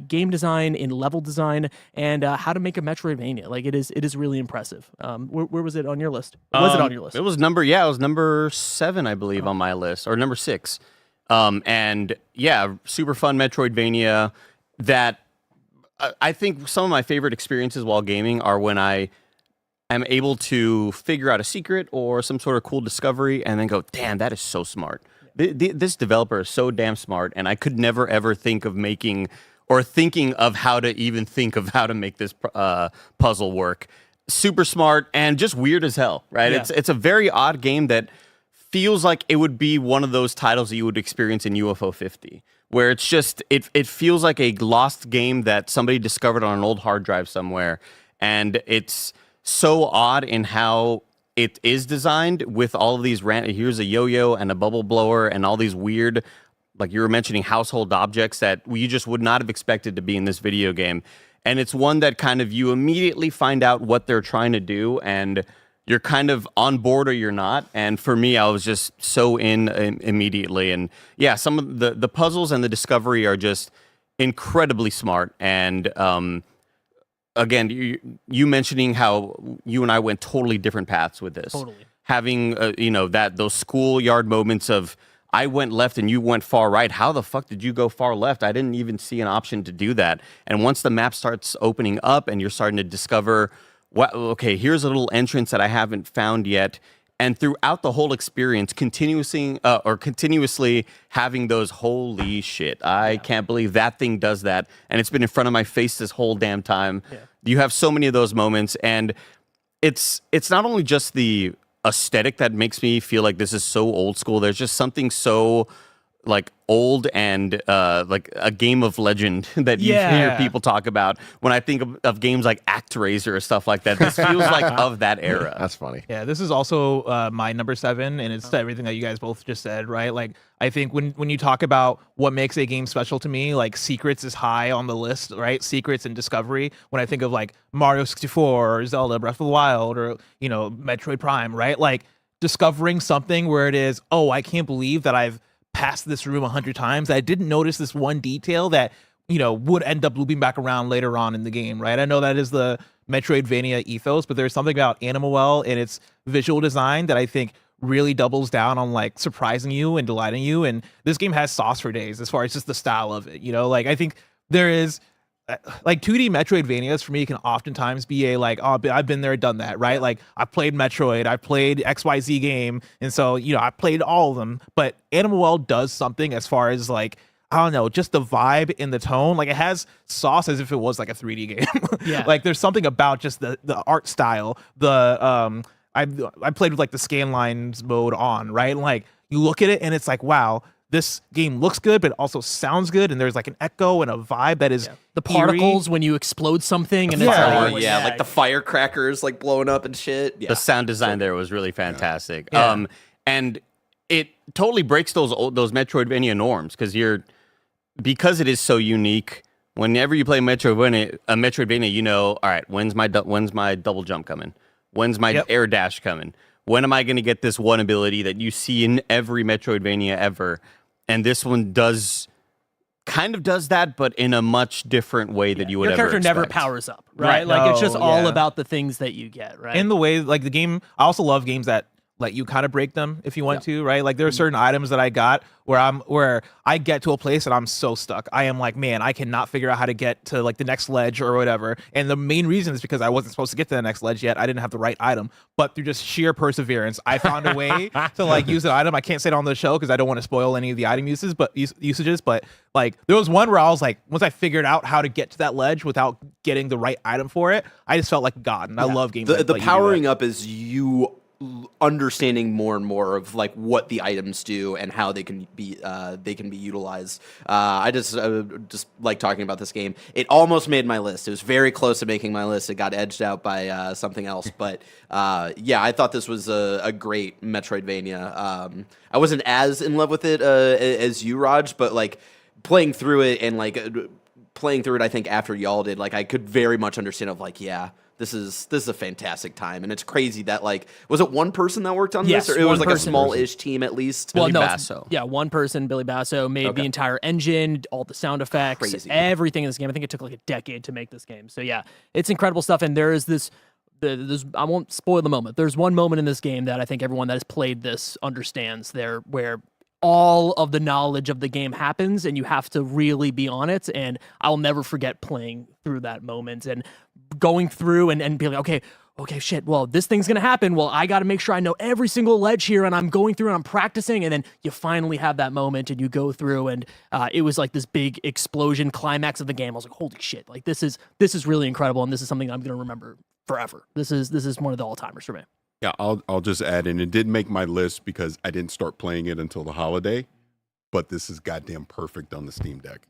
game design, in level design, and how to make a Metroidvania. Like it is really impressive. Where was it on your list? Was it on your list? It was number 7, I believe, on my list, or number 6. And yeah, super fun Metroidvania that I think some of my favorite experiences while gaming are when I am able to figure out a secret or some sort of cool discovery and then go, damn, that is so smart. This developer is so damn smart, and I could never, ever think of making or thinking of how to even think of how to make this puzzle work. Super smart and just weird as hell, right? Yeah. It's a very odd game that feels like it would be one of those titles that you would experience in UFO 50, where it's just, it feels like a lost game that somebody discovered on an old hard drive somewhere. And it's so odd in how it is designed with all of these here's a yo-yo and a bubble blower and all these weird, like you were mentioning, household objects that you just would not have expected to be in this video game. And it's one that kind of you immediately find out what they're trying to do, and you're kind of on board or you're not. And for me, I was just so in immediately. And yeah, some of the puzzles and the discovery are just incredibly smart. And again, you mentioning how you and I went totally different paths with this. Totally. Having those schoolyard moments of I went left and you went far right. How the fuck did you go far left? I didn't even see an option to do that. And once the map starts opening up and you're starting to discover, here's a little entrance that I haven't found yet. And throughout the whole experience, continuously having those holy shit, I can't believe that thing does that. And it's been in front of my face this whole damn time. Yeah. You have so many of those moments. And it's not only just the aesthetic that makes me feel like this is so old school. There's just something so like old and like a game of legend that you hear people talk about when I think of games like ActRaiser or stuff like that. This feels like of that era. That's funny. Yeah, this is also my number 7, and it's everything that you guys both just said, right? Like, I think when you talk about what makes a game special to me, like secrets is high on the list, right? Secrets and discovery. When I think of like Mario 64 or Zelda Breath of the Wild or, Metroid Prime, right? Like discovering something where it is, oh, I can't believe that I've passed this room 100 times. I didn't notice this one detail that, would end up looping back around later on in the game, right? I know that is the Metroidvania ethos, but there's something about Animal and its visual design that I think really doubles down on like surprising you and delighting you. And this game has sauce for days as far as just the style of it, like I think there is like 2D Metroidvanias for me can oftentimes be a like, oh, I've been there, done that, right? Like I played Metroid, I played XYZ game, and so I played all of them. But Animal does something as far as like, I don't know, just the vibe and the tone. Like it has sauce as if it was like a 3D game. Yeah. Like there's something about just the art style. I played with like the scan lines mode on, right? And like you look at it and it's like, wow, this game looks good, but it also sounds good, and there's like an echo and a vibe that is the particles when you explode something, and like the firecrackers like blowing up and shit. Yeah. The sound design there was really fantastic. Yeah. And it totally breaks those Metroidvania norms because it is so unique. Whenever you play Metroidvania, all right, when's my double jump coming? When's my air dash coming? When am I going to get this one ability that you see in every Metroidvania ever? And this one kind of does that, but in a much different way that you would ever expect. Your character never powers up, right? Like it's just all about the things that you get, right? In the way, like the game, I also love games that let you kind of break them if you want to, right? Like there are certain items that I got where I get to a place and I'm so stuck. I am like, man, I cannot figure out how to get to like the next ledge or whatever. And the main reason is because I wasn't supposed to get to the next ledge yet. I didn't have the right item. But through just sheer perseverance, I found a way to like use an item. I can't say it on the show because I don't want to spoil any of the item usages, but like there was one where I was like, once I figured out how to get to that ledge without getting the right item for it, I just felt like God. And I love games the powering up is you understanding more and more of like what the items do and how they can be utilized. I just like talking about this game. It almost made my list. It was very close to making my list. It got edged out by something else. But I thought this was a great Metroidvania. I wasn't as in love with it as you, Raj, but like playing through it, I think after y'all did, like I could very much understand of like, this is a fantastic time, and it's crazy that like, was it one person that worked on this, or it was like a small-ish team at least? Well, Basso. One person, Billy Basso, made the entire engine, all the sound effects, everything in this game. I think it took like a decade to make this game. So it's incredible stuff. And there is this. I won't spoil the moment. There's one moment in this game that I think everyone that has played this understands. Where all of the knowledge of the game happens, and you have to really be on it. And I'll never forget playing through that moment and going through and being like, okay, shit, well, this thing's gonna happen. Well, I gotta make sure I know every single ledge here, and I'm going through and I'm practicing, and then you finally have that moment and you go through, and it was like this big explosion climax of the game. I was like, holy shit, like this is really incredible, and this is something I'm gonna remember forever. This is one of the all-timers for me. Yeah, I'll just add in, it didn't make my list because I didn't start playing it until the holiday, but this is goddamn perfect on the Steam Deck.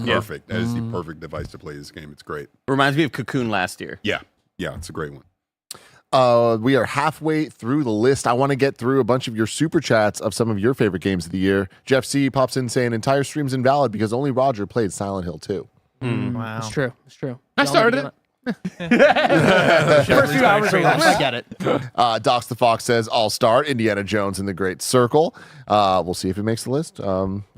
Perfect. That is the perfect device to play this game. It's great. Reminds me of Cocoon last year. Yeah, it's a great one. We are halfway through the list. I want to get through a bunch of your super chats of some of your favorite games of the year. Jeff C pops in saying entire stream's invalid because only Roger played Silent Hill 2. Wow. It's true. It's true. I Y'all started never it. First few hours are rough. I get it. Docs the Fox says All Star, Indiana Jones in the Great Circle. We'll see if it makes the list.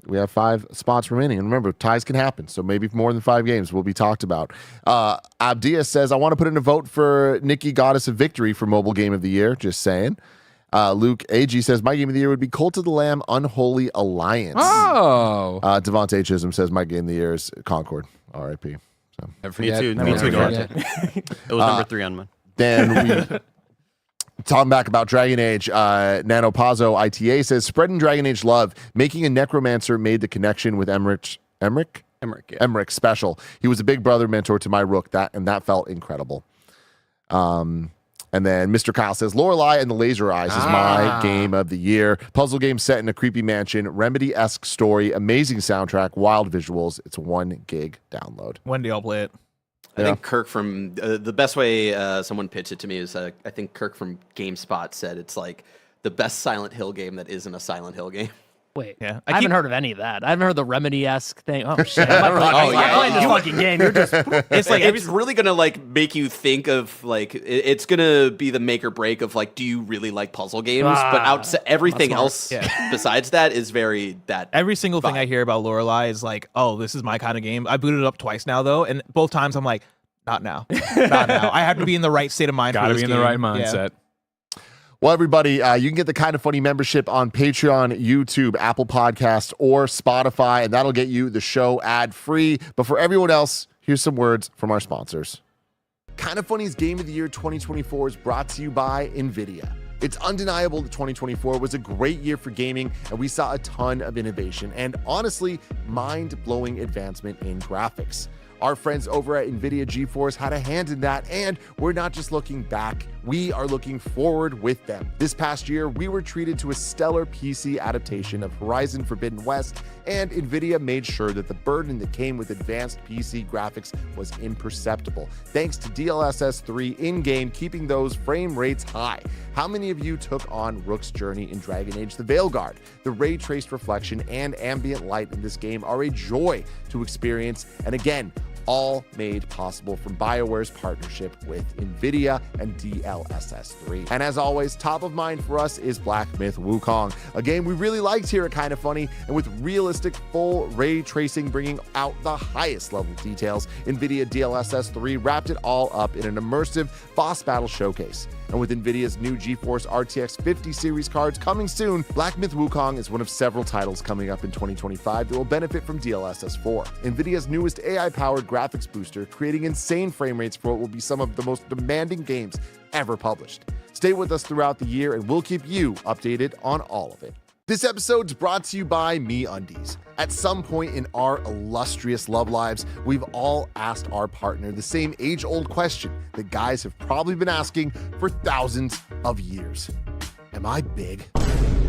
We have 5 spots remaining. And remember, ties can happen. So maybe more than 5 games will be talked about. Abdia says, I want to put in a vote for Nikki Goddess of Victory for Mobile Game of the Year. Just saying. Luke AG says, my game of the year would be Cult of the Lamb Unholy Alliance. Oh. Devontae Chisholm says, my game of the year is Concord. RIP. So. Me too. Me too. It was number 3 on mine. Then we talking back about Dragon Age. Nanopazzo ITA says, spreading Dragon Age love, making a necromancer made the connection with Emmerich, Yeah. Emmerich special. He was a big brother mentor to my rook, that felt incredible. And then Mr. Kyle says, Lorelei and the Laser Eyes is my game of the year. Puzzle game set in a creepy mansion, Remedy-esque story, amazing soundtrack, wild visuals. It's a 1 gig download. When do y'all play it? I think Kirk from the best way someone pitched it to me is I think Kirk from GameSpot said it's like the best Silent Hill game that isn't a Silent Hill game. Wait, Yeah. I haven't heard of any of that. I haven't heard the Remedy-esque thing. Oh shit! I'm playing this fucking game. You're just It's like It's really gonna like make you think of like it's gonna be the make or break of like, do you really like puzzle games? But outside everything else besides that is very that. every single thing vibe. I hear about Lorelei is like, oh, this is my kind of game. I booted it up twice now though, and both times I'm like, not now, not now. I have to be in the right state of mind. Gotta for be this in the right game. Yeah. mindset. Well, everybody, you can get the Kind of Funny membership on Patreon, YouTube, Apple Podcasts, or Spotify, and that'll get you the show ad-free. But for everyone else, here's some words from our sponsors. Kind of Funny's Game of the Year 2024 is brought to you by NVIDIA. It's undeniable that 2024 was a great year for gaming, and we saw a ton of innovation and, honestly, mind-blowing advancement in graphics. Our friends over at NVIDIA GeForce had a hand in that, and we're not just looking back, we are looking forward with them. This past year, we were treated to a stellar PC adaptation of Horizon Forbidden West, and NVIDIA made sure that the burden that came with advanced PC graphics was imperceptible, thanks to DLSS 3 in-game keeping those frame rates high. How many of you took on Rook's journey in Dragon Age the Veilguard? The ray-traced reflection and ambient light in this game are a joy to experience, and again, all made possible from BioWare's partnership with NVIDIA and DLSS 3. And as always, top of mind for us is Black Myth Wukong, a game we really liked here at Kind of Funny, and with realistic full ray tracing bringing out the highest level details, NVIDIA DLSS 3 wrapped it all up in an immersive boss battle showcase. And with NVIDIA's new GeForce RTX 50 series cards coming soon, Black Myth Wukong is one of several titles coming up in 2025 that will benefit from DLSS 4. NVIDIA's newest AI-powered graphics booster, creating insane frame rates for what will be some of the most demanding games ever published. Stay with us throughout the year and we'll keep you updated on all of it. This episode's brought to you by MeUndies. At some point in our illustrious love lives, we've all asked our partner the same age-old question that guys have probably been asking for thousands of years. Am I big?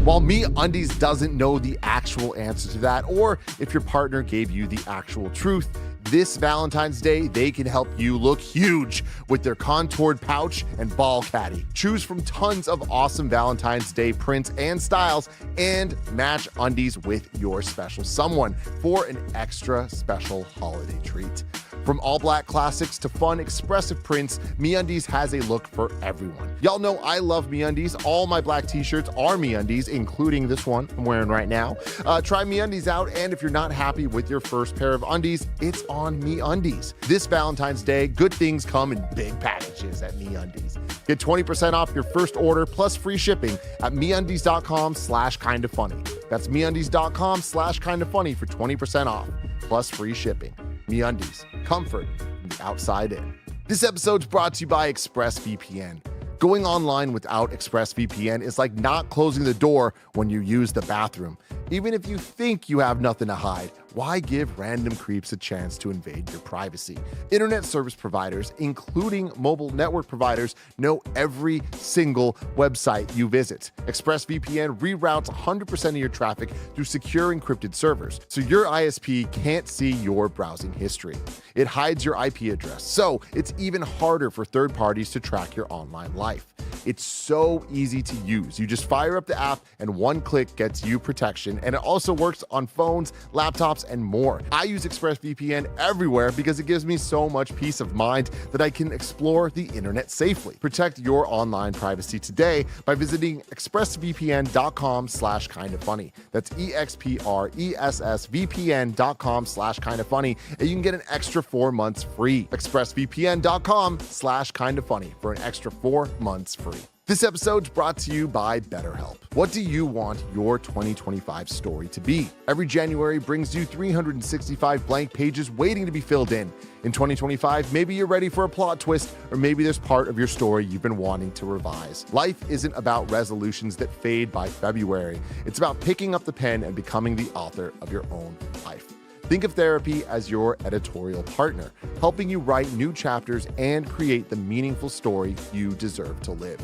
While MeUndies doesn't know the actual answer to that, or if your partner gave you the actual truth, this Valentine's Day, they can help you look huge with their contoured pouch and ball caddy. Choose from tons of awesome Valentine's Day prints and styles and match undies with your special someone for an extra special holiday treat. From all black classics to fun, expressive prints, MeUndies has a look for everyone. Y'all know I love MeUndies. All my black t-shirts are MeUndies, including this one I'm wearing right now. Try MeUndies out, and if you're not happy with your first pair of undies, it's on MeUndies. This Valentine's Day, good things come in big packages at MeUndies. Get 20% off your first order plus free shipping at MeUndies.com/kindafunny. That's MeUndies.com/kindafunny for 20% off plus free shipping. MeUndies, comfort from the outside in. This episode's brought to you by ExpressVPN. Going online without ExpressVPN is like not closing the door when you use the bathroom. Even if you think you have nothing to hide, why give random creeps a chance to invade your privacy? Internet service providers, including mobile network providers, know every single website you visit. ExpressVPN reroutes 100% of your traffic through secure encrypted servers, so your ISP can't see your browsing history. It hides your IP address, so it's even harder for third parties to track your online life. It's so easy to use. You just fire up the app and one click gets you protection, and it also works on phones, laptops, and more. I use ExpressVPN everywhere because it gives me so much peace of mind that I can explore the internet safely. Protect your online privacy today by visiting expressvpn.com/kindafunny. That's expressvpn.com/kindafunny, and you can get an extra 4 months free. expressvpn.com/kindafunny for an extra 4 months free. This episode's brought to you by BetterHelp. What do you want your 2025 story to be? Every January brings you 365 blank pages waiting to be filled in. In 2025, maybe you're ready for a plot twist, or maybe there's part of your story you've been wanting to revise. Life isn't about resolutions that fade by February. It's about picking up the pen and becoming the author of your own life. Think of therapy as your editorial partner, helping you write new chapters and create the meaningful story you deserve to live.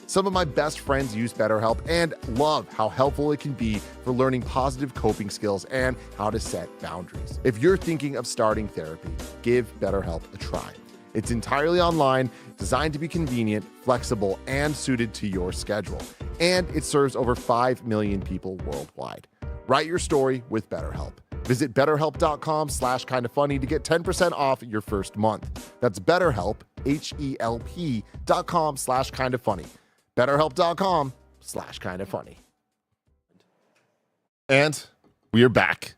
Some of my best friends use BetterHelp and love how helpful it can be for learning positive coping skills and how to set boundaries. If you're thinking of starting therapy, give BetterHelp a try. It's entirely online, designed to be convenient, flexible, and suited to your schedule. And it serves over 5 million people worldwide. Write your story with BetterHelp. Visit betterhelp.com/kindafunny to get 10% off your first month. That's BetterHelp, HELP.com/kindafunny. BetterHelp.com/kindafunny. And we are back.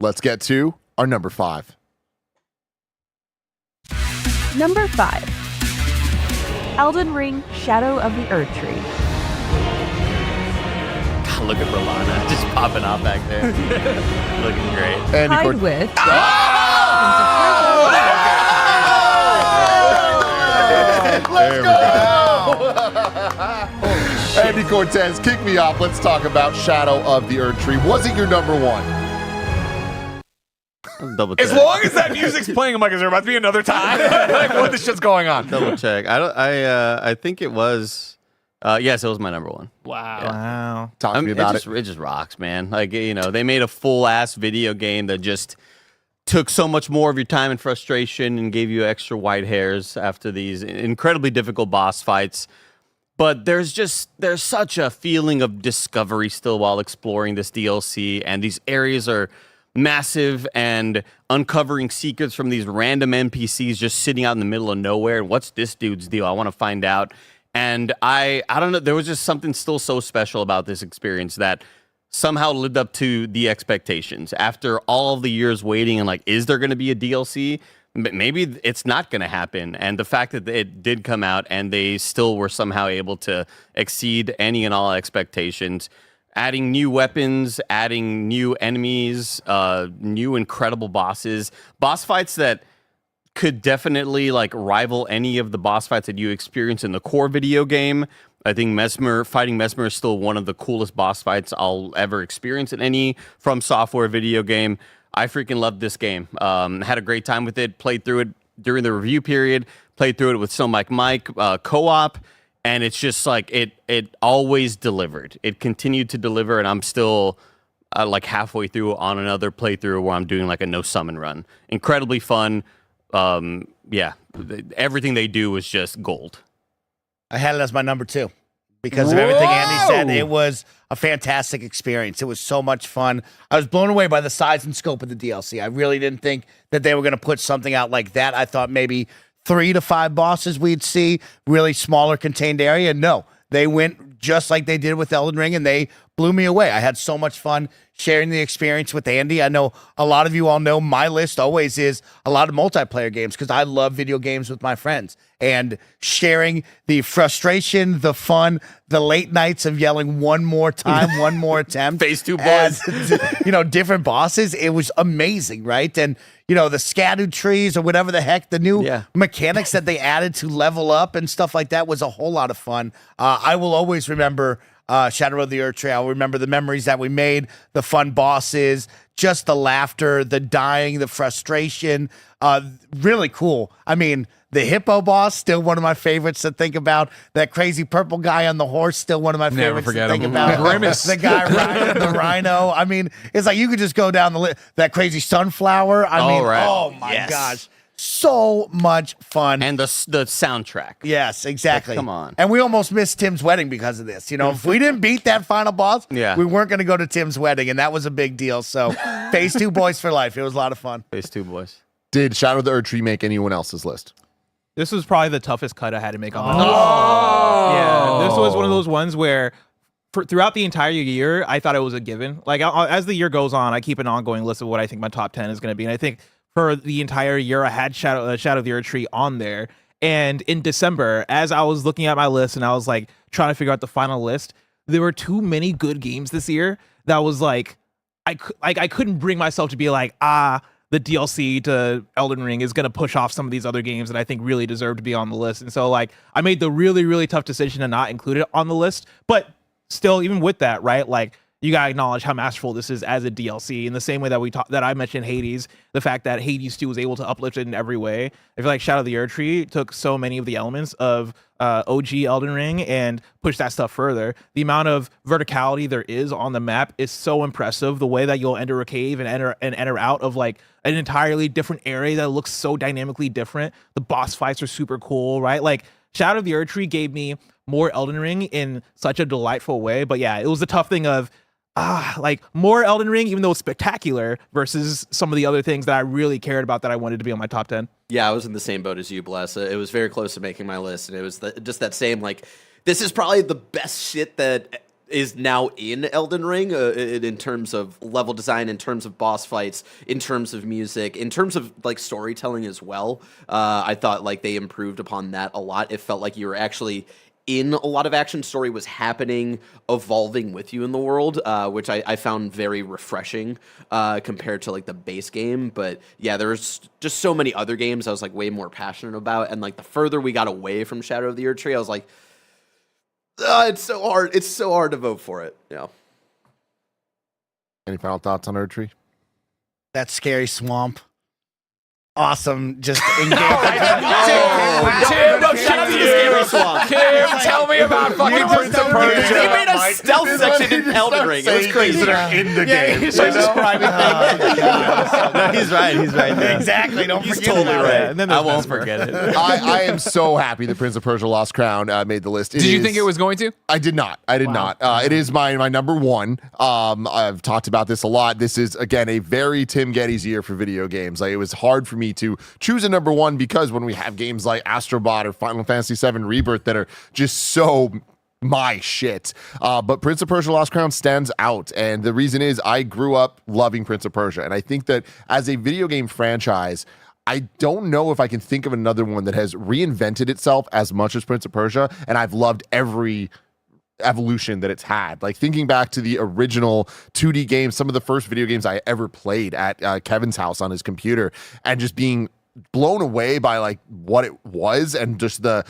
Let's get to our number 5. Number 5. Elden Ring Shadow of the Earth Tree. God, look at Rolana just popping off back there. Looking great. And Tied with... Let's go! Andy Cortez, kick me off. Let's talk about Shadow of the Earth Tree. Was it your number 1? Double check. As long as that music's playing, I'm like, is there about to be another time? Like, what the shit's going on? Double check. I think it was. Yes, it was my number 1. Wow. Wow. Talk to me about it. It just rocks, man. Like, they made a full ass video game that just took so much more of your time and frustration and gave you extra white hairs after these incredibly difficult boss fights. But there's such a feeling of discovery still while exploring this DLC, and these areas are massive and uncovering secrets from these random NPCs just sitting out in the middle of nowhere. And what's this dude's deal? I want to find out. And I don't know, there was just something still so special about this experience that somehow lived up to the expectations. After all of the years waiting and like, is there going to be a DLC? Maybe it's not going to happen. And the fact that it did come out and they still were somehow able to exceed any and all expectations, adding new weapons, adding new enemies, new incredible bosses, boss fights that could definitely like rival any of the boss fights that you experience in the core video game. I think fighting Mesmer is still one of the coolest boss fights I'll ever experience in any From Software video game. I freaking loved this game. Had a great time with it. Played through it during the review period. Played through it with Still Mike co-op, and it's just like it always delivered. It continued to deliver, and I'm still like halfway through on another playthrough where I'm doing like a no summon run. Incredibly fun. Yeah, everything they do is just gold. I had it as my number 2 because of everything Andy said. It was a fantastic experience. It was so much fun. I was blown away by the size and scope of the DLC. I really didn't think that they were going to put something out like that. I thought maybe 3 to 5 bosses we'd see, really smaller contained area. No, they went just like they did with Elden Ring, and they blew me away. I had so much fun sharing the experience with Andy. I know a lot of you all know my list always is a lot of multiplayer games because I love video games with my friends. And sharing the frustration, the fun, the late nights of yelling one more time, one more attempt. Phase 2 boys. Different bosses. It was amazing, right? And, the scattered trees or whatever the heck, the new mechanics that they added to level up and stuff like that was a whole lot of fun. I will always remember Shadow of the Earth Tree. I'll remember the memories that we made, the fun bosses, just the laughter, the dying, the frustration. Really cool. I mean, the hippo boss, still one of my favorites to think about. That crazy purple guy on the horse, still one of my favorites to think about. Grimace. The guy riding the rhino. I mean, it's like you could just go down the list. That crazy sunflower. Oh my gosh. so much fun. And the soundtrack. Yes, exactly. Like, come on. And we almost missed Tim's wedding because of this. You know, if we didn't beat that final boss, we weren't going to go to Tim's wedding, and that was a big deal. So, Phase 2 boys for life. It was a lot of fun. Phase 2 boys. Did Shadow of the Erdtree make anyone else's list? This was probably the toughest cut I had to make on my list. Yeah, this was one of those ones where throughout the entire year, I thought it was a given. Like, as the year goes on, I keep an ongoing list of what I think my top 10 is going to be. And I think for the entire year, I had Shadow of the Erdtree on there. And in December, as I was looking at my list and I was like trying to figure out the final list, there were too many good games this year that was like, I couldn't bring myself to be like, the DLC to Elden Ring is going to push off some of these other games that I think really deserve to be on the list. And so, like, I made the really, really tough decision to not include it on the list. But still, even with that, right, like, you got to acknowledge how masterful this is as a DLC. In the same way that that I mentioned Hades, the fact that Hades 2 was able to uplift it in every way. I feel like Shadow of the Erdtree took so many of the elements of OG Elden Ring and pushed that stuff further. The amount of verticality there is on the map is so impressive. The way that you'll enter a cave and enter out of like an entirely different area that looks so dynamically different. The boss fights are super cool, right? Like, Shadow of the Erdtree gave me more Elden Ring in such a delightful way. But yeah, it was the tough thing of like more Elden Ring, even though it's spectacular, versus some of the other things that I really cared about that I wanted to be on my top 10. Yeah, I was in the same boat as you, Bless. It was very close to making my list, and it was just that same, like, this is probably the best shit that is now in Elden Ring in terms of level design, in terms of boss fights, in terms of music, in terms of, like, storytelling as well. I thought, like, they improved upon that a lot. It felt like you were actually in a lot of action. Story was happening, evolving with you in the world, which I found very refreshing compared to like the base game. But yeah, there's just so many other games I was like way more passionate about, and like the further we got away from Shadow of the Erdtree, I was like, it's so hard. It's so hard to vote for it. Yeah. Any final thoughts on Erdtree? That scary swamp. Awesome, just engaging. Tim, no, shut up, you scary swamp. Tim, tell me about fucking Prince of Persia. He made a stealth section in Elden Ring. It was crazy. That are in the game. He's describing things. No, he's right. He's right. There. Exactly. Don't forget totally about right. it. And then I won't forget it. I am so happy that Prince of Persia Lost Crown made the list. Did you think it was going to? I did not. I did not. It is my number one. I've talked about this a lot. This is, again, a very Tim Geddes year for video games. Like, it was hard for me to choose a number one because when we have games like Astrobot or Final Fantasy VII Rebirth that are just so my shit. But Prince of Persia Lost Crown stands out. And the reason is I grew up loving Prince of Persia. And I think that as a video game franchise, I don't know if I can think of another one that has reinvented itself as much as Prince of Persia. And I've loved every evolution that it's had. Like, thinking back to the original 2D games, some of the first video games I ever played at Kevin's house on his computer, and just being blown away by like what it was, and just the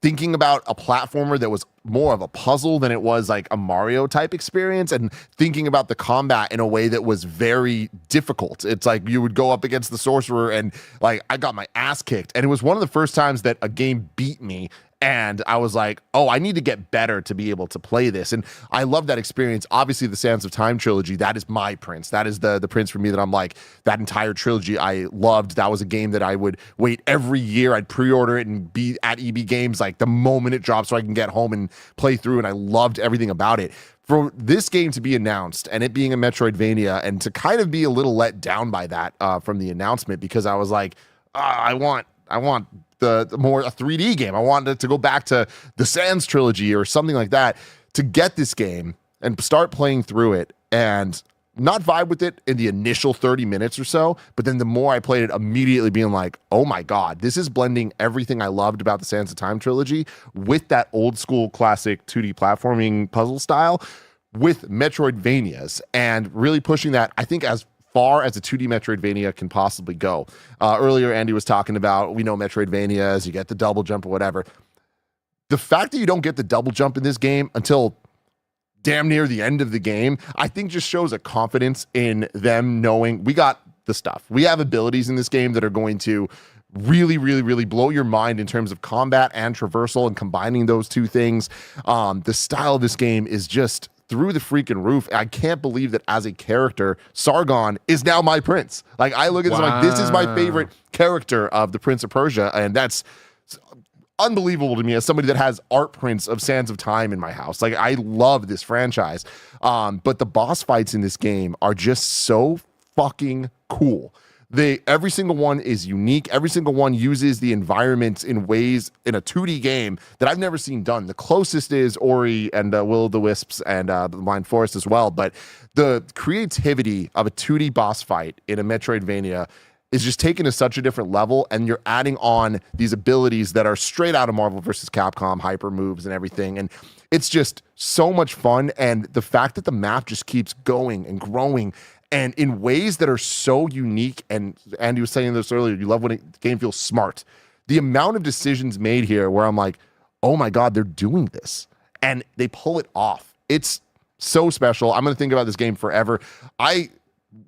thinking about a platformer that was more of a puzzle than it was like a Mario type experience, and thinking about the combat in a way that was very difficult. It's like you would go up against the sorcerer and like I got my ass kicked, and it was one of the first times that a game beat me. And I was like, oh, I need to get better to be able to play this. And I love that experience. Obviously, the Sands of Time trilogy, that is my Prince. That is the Prince for me that I'm like, that entire trilogy I loved. That was a game that I would wait every year. I'd pre-order it and be at EB Games like the moment it drops so I can get home and play through. And I loved everything about it. For this game to be announced and it being a Metroidvania, and to kind of be a little let down by that from the announcement, because I was like, I want the more a 3D game. I wanted to go back to the Sands trilogy or something like that, to get this game and start playing through it and not vibe with it in the initial 30 minutes or so. But then the more I played it, immediately being like, oh my God, this is blending everything I loved about the Sands of Time trilogy with that old school classic 2D platforming puzzle style with Metroidvanias, and really pushing that, I think, as far as a 2D Metroidvania can possibly go. Earlier, Andy was talking about, we know Metroidvanias, you get the double jump or whatever. The fact that you don't get the double jump in this game until damn near the end of the game, I think just shows a confidence in them knowing we got the stuff. We have abilities in this game that are going to really, really, really blow your mind in terms of combat and traversal, and combining those two things. The style of this game is just through the freaking roof. I can't believe that as a character, Sargon is now my prince. Like, I look at this, I'm like, this is my favorite character of the Prince of Persia, and that's unbelievable to me as somebody that has art prints of Sands of Time in my house. Like, I love this franchise. But the boss fights in this game are just so fucking cool. Every single one is unique. Every single one uses the environment in ways in a 2D game that I've never seen done. The closest is Ori and Will o' the Wisps and the Blind Forest as well. But the creativity of a 2D boss fight in a Metroidvania is just taken to such a different level, and you're adding on these abilities that are straight out of Marvel vs. Capcom, hyper moves and everything. And it's just so much fun. And the fact that the map just keeps going and growing and in ways that are so unique, and Andy was saying this earlier, you love when the game feels smart. The amount of decisions made here where I'm like, oh my God, they're doing this. And they pull it off. It's so special. I'm going to think about this game forever. I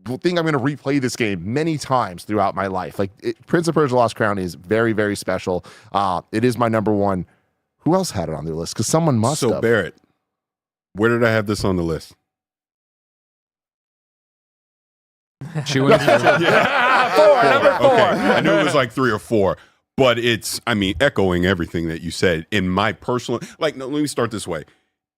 think I'm going to replay this game many times throughout my life. Like, Prince of Persia Lost Crown is very, very special. It is my number one. Who else had it on their list? Because someone must have. So, Barrett, where did I have this on the list? Number 4. Okay. I knew it was like 3 or 4, but it's, I mean, echoing everything that you said. In my personal, like, no, let me start this way.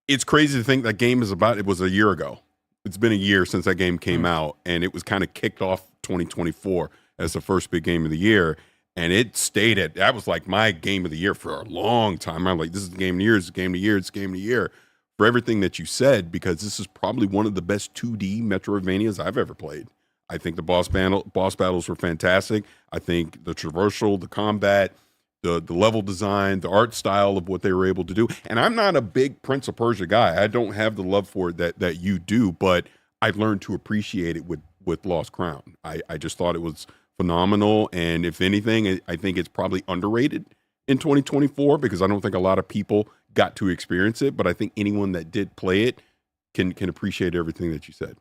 It's crazy to think that game is about, it was a year ago. It's been a year since that game came out, and it was kind of kicked off 2024 as the first big game of the year. And it stayed at, that was like my game of the year for a long time. I'm like, this is the game of the year, it's the game of the year, it's the game of the year. For everything that you said, because this is probably one of the best 2D Metroidvanias I've ever played. I think the boss battles were fantastic. I think the traversal, the combat, the level design, the art style of what they were able to do. And I'm not a big Prince of Persia guy. I don't have the love for it that you do, but I've learned to appreciate it with Lost Crown. I just thought it was phenomenal. And if anything, I think it's probably underrated in 2024 because I don't think a lot of people got to experience it. But I think anyone that did play it can appreciate everything that you said.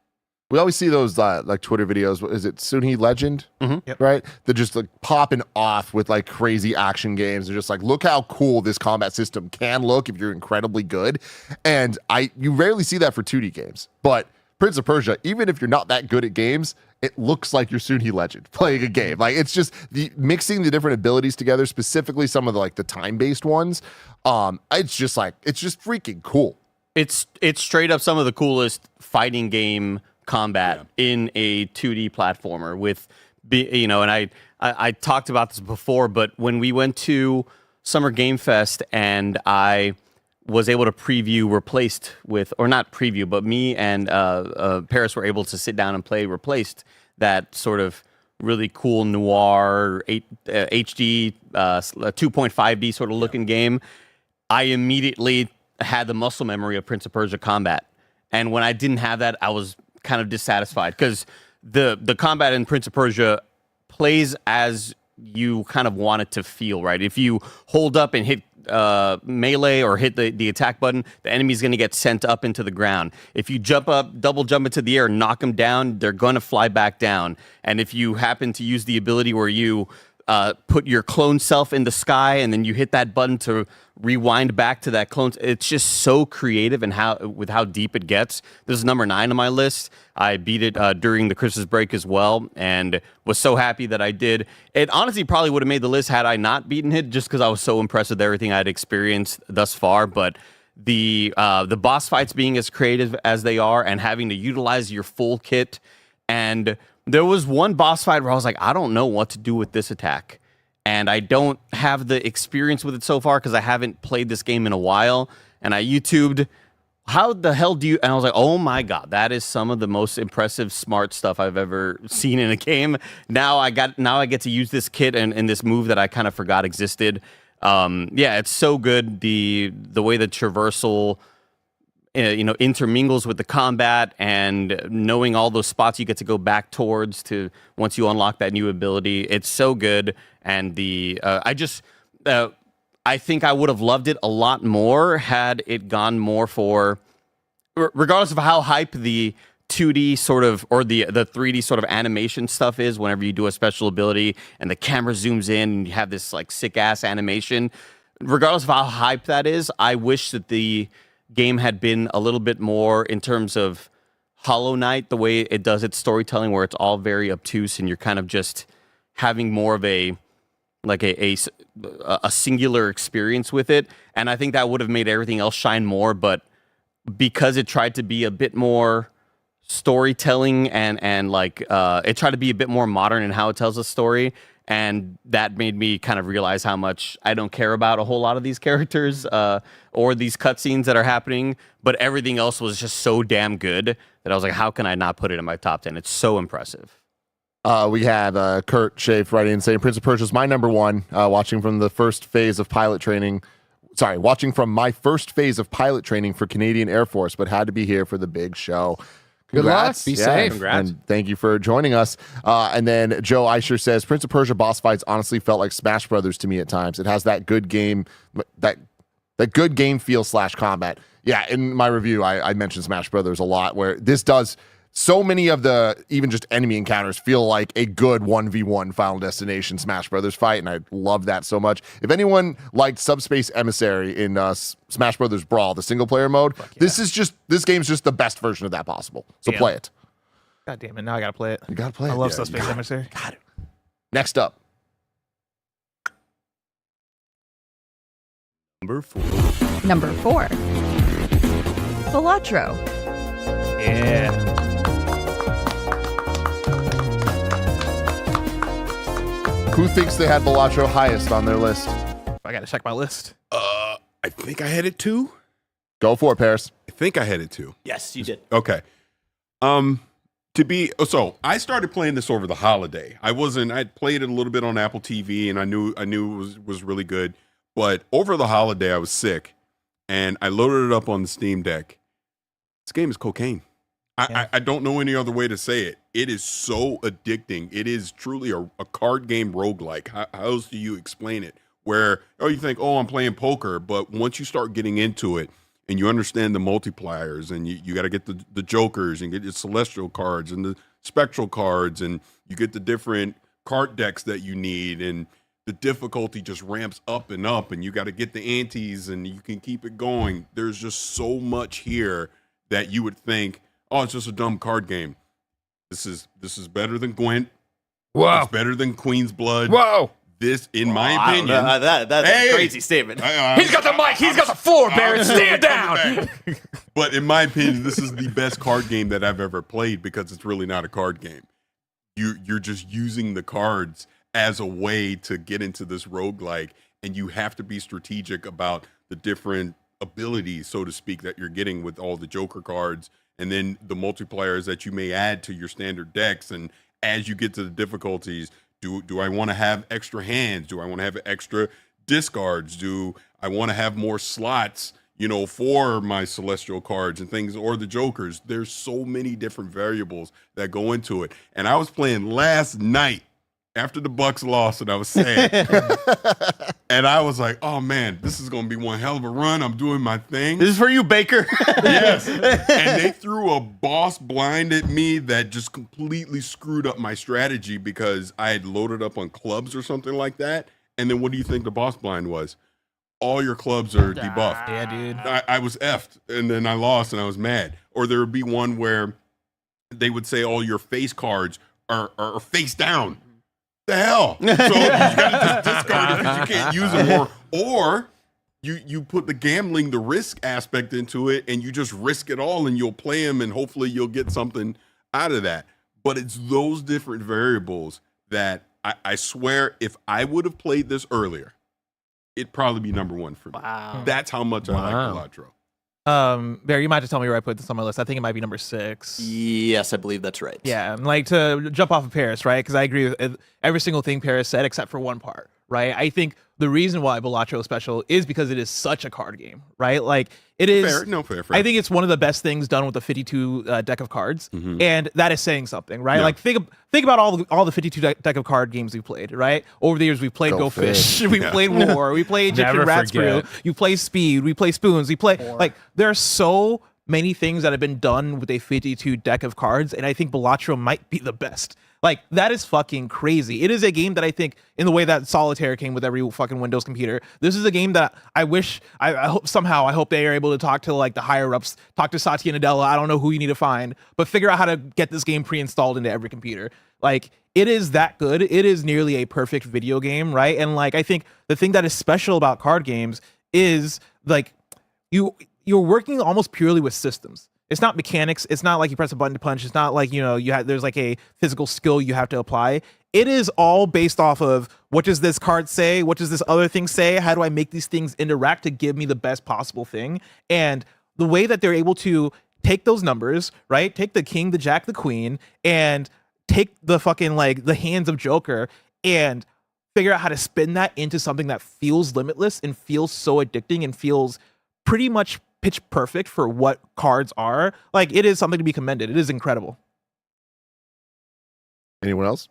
We always see those like Twitter videos. Is it Sunhi Legend? Mm-hmm. Yep. Right? They're just like popping off with like crazy action games. They're just like, look how cool this combat system can look if you're incredibly good. And you rarely see that for 2D games. But Prince of Persia, even if you're not that good at games, it looks like you're Sunhi Legend playing a game. Like, it's just mixing the different abilities together, specifically some of the time-based ones. It's just freaking cool. It's straight up some of the coolest fighting game combat in a 2D platformer with, and I talked about this before, but when we went to Summer Game Fest and I was able to preview Replaced with, or not preview, but me and Paris were able to sit down and play Replaced, that sort of really cool noir HD 2.5D sort of looking game. I immediately had the muscle memory of Prince of Persia combat. And when I didn't have that, I was kind of dissatisfied because the combat in Prince of Persia plays as you kind of want it to feel, right? If you hold up and hit melee or hit the attack button, the enemy's going to get sent up into the ground. If you jump up, double jump into the air, knock them down, they're going to fly back down. And if you happen to use the ability where you put your clone self in the sky and then you hit that button to rewind back to that clone, it's just so creative and with how deep it gets. This is number 9 on my list. I beat it during the Christmas break as well and was so happy that I did. It honestly probably would have made the list had I not beaten it, just because I was so impressed with everything I'd experienced thus far. But the boss fights being as creative as they are and having to utilize your full kit, and there was one boss fight where I was like, I don't know what to do with this attack. And I don't have the experience with it so far because I haven't played this game in a while. And I YouTubed, how the hell do you... And I was like, oh my God, that is some of the most impressive, smart stuff I've ever seen in a game. Now I get to use this kit and this move that I kind of forgot existed. Yeah, it's so good. The way the traversal... intermingles with the combat and knowing all those spots you get to go back towards to once you unlock that new ability. It's so good. And I think I would have loved it a lot more had it gone more for, regardless of how hype the 2D sort of, or the 3D sort of animation stuff is whenever you do a special ability and the camera zooms in and you have this like sick ass animation. Regardless of how hype that is, I wish that the game had been a little bit more in terms of Hollow Knight, the way it does its storytelling, where it's all very obtuse and you're kind of just having more of a singular experience with it. And I think that would have made everything else shine more. But because it tried to be a bit more storytelling and it tried to be a bit more modern in how it tells a story, and that made me kind of realize how much I don't care about a whole lot of these characters or these cutscenes that are happening. But everything else was just so damn good that I was like, how can I not put it in my top 10? It's so impressive. We have Kurt Schaaf writing and saying Prince of Persia is my number one. Watching from my first phase of pilot training for Canadian Air Force, but had to be here for the big show. Good luck. Congrats. Be safe. Congrats. And thank you for joining us. And then Joe Eicher says Prince of Persia boss fights honestly felt like Smash Brothers to me at times. It has that good game, that good game feel / combat. Yeah, in my review, I mentioned Smash Brothers a lot, where this does so many of the even just enemy encounters feel like a good 1v1 Final Destination Smash Brothers fight, and I love that so much. If anyone liked Subspace Emissary in Smash Brothers Brawl, the single player mode, this game's just the best version of that possible. So play it. God damn it! Now I gotta play it. You gotta play it. I love Yeah, Suspect Emissary. Got it. Next up, Number 4. Balatro. Yeah. who thinks they had Balatro highest on their list? I gotta check my list. I think I had it 2. Go for it, Paris. I think I had it 2. Yes, you did. Okay. So I started playing this over the holiday. I'd played it a little bit on Apple TV, and I knew it was really good. But over the holiday, I was sick, and I loaded it up on the Steam Deck. This game is cocaine. I don't know any other way to say it. It is so addicting. It is truly a card game roguelike. How else do you explain it? Where, you think, I'm playing poker, but once you start getting into it and you understand the multipliers and you got to get the jokers and get your celestial cards and the spectral cards and you get the different card decks that you need, and the difficulty just ramps up and you got to get the antes and you can keep it going. There's just so much here that you would think, it's just a dumb card game. This is better than Gwent. Wow. It's better than Queen's Blood. Whoa. This, in my opinion, That's a crazy statement. He's got the mic. He's got the floor, Barrett. Stand down. But in my opinion, this is the best card game that I've ever played because it's really not a card game. You're just using the cards as a way to get into this roguelike, and you have to be strategic about the different abilities, so to speak, that you're getting with all the Joker cards and then the multipliers that you may add to your standard decks. And as you get to the difficulties, do I want to have extra hands? Do I want to have extra discards? Do I want to have more slots, for my celestial cards and things, or the jokers? There's so many different variables that go into it. And I was playing last night after the Bucks lost, and I was sad. And I was like, oh man, this is going to be one hell of a run. I'm doing my thing. This is for you, Baker. Yes. And they threw a boss blind at me that just completely screwed up my strategy because I had loaded up on clubs or something like that. And then what do you think the boss blind was? All your clubs are debuffed. Yeah, dude. I was effed, and then I lost, and I was mad. Or there would be one where they would say all your face cards are face down. The hell? So you got to just discard it because you can't use them, or you put the gambling, the risk aspect into it, and you just risk it all, and you'll play them, and hopefully you'll get something out of that. But it's those different variables that I swear, if I would have played this earlier, it'd probably be number 1 for me. Wow. That's how much I like Balatro. Barry, you might have to tell me where I put this on my list. I think it might be number 6. Yes, I believe that's right. Yeah, and like to jump off of Paris, right? Because I agree with every single thing Paris said except for one part, right? I think the reason why Balatro is special is because it is such a card game, right? Like it is. Fair. I think it's one of the best things done with the 52 deck of cards, and that is saying something, right? Yeah. Like think about all the 52 deck of card games we've played, right? Over the years, we've played Go Fish, we played War, we played Egyptian Never Rat Brew, forget. you play Speed, we play Spoons, we play like there are so many things that have been done with a 52 deck of cards, and I think Balatro might be the best. Like, that is fucking crazy. It is a game that I think, in the way that Solitaire came with every fucking Windows computer, this is a game that I wish, I hope they are able to talk to like the higher ups, talk to Satya Nadella. I don't know who you need to find, but figure out how to get this game pre-installed into every computer. Like, it is that good. It is nearly a perfect video game, right? And like, I think the thing that is special about card games is like, you're working almost purely with systems. It's not mechanics. It's not like you press a button to punch. It's not like, there's like a physical skill you have to apply. It is all based off of, what does this card say? What does this other thing say? How do I make these things interact to give me the best possible thing? And the way that they're able to take those numbers, right? Take the king, the jack, the queen, and take the fucking like the hands of Joker and figure out how to spin that into something that feels limitless and feels so addicting and feels pretty much pitch perfect for what cards are. Like, it is something to be commended. It is incredible. Anyone else?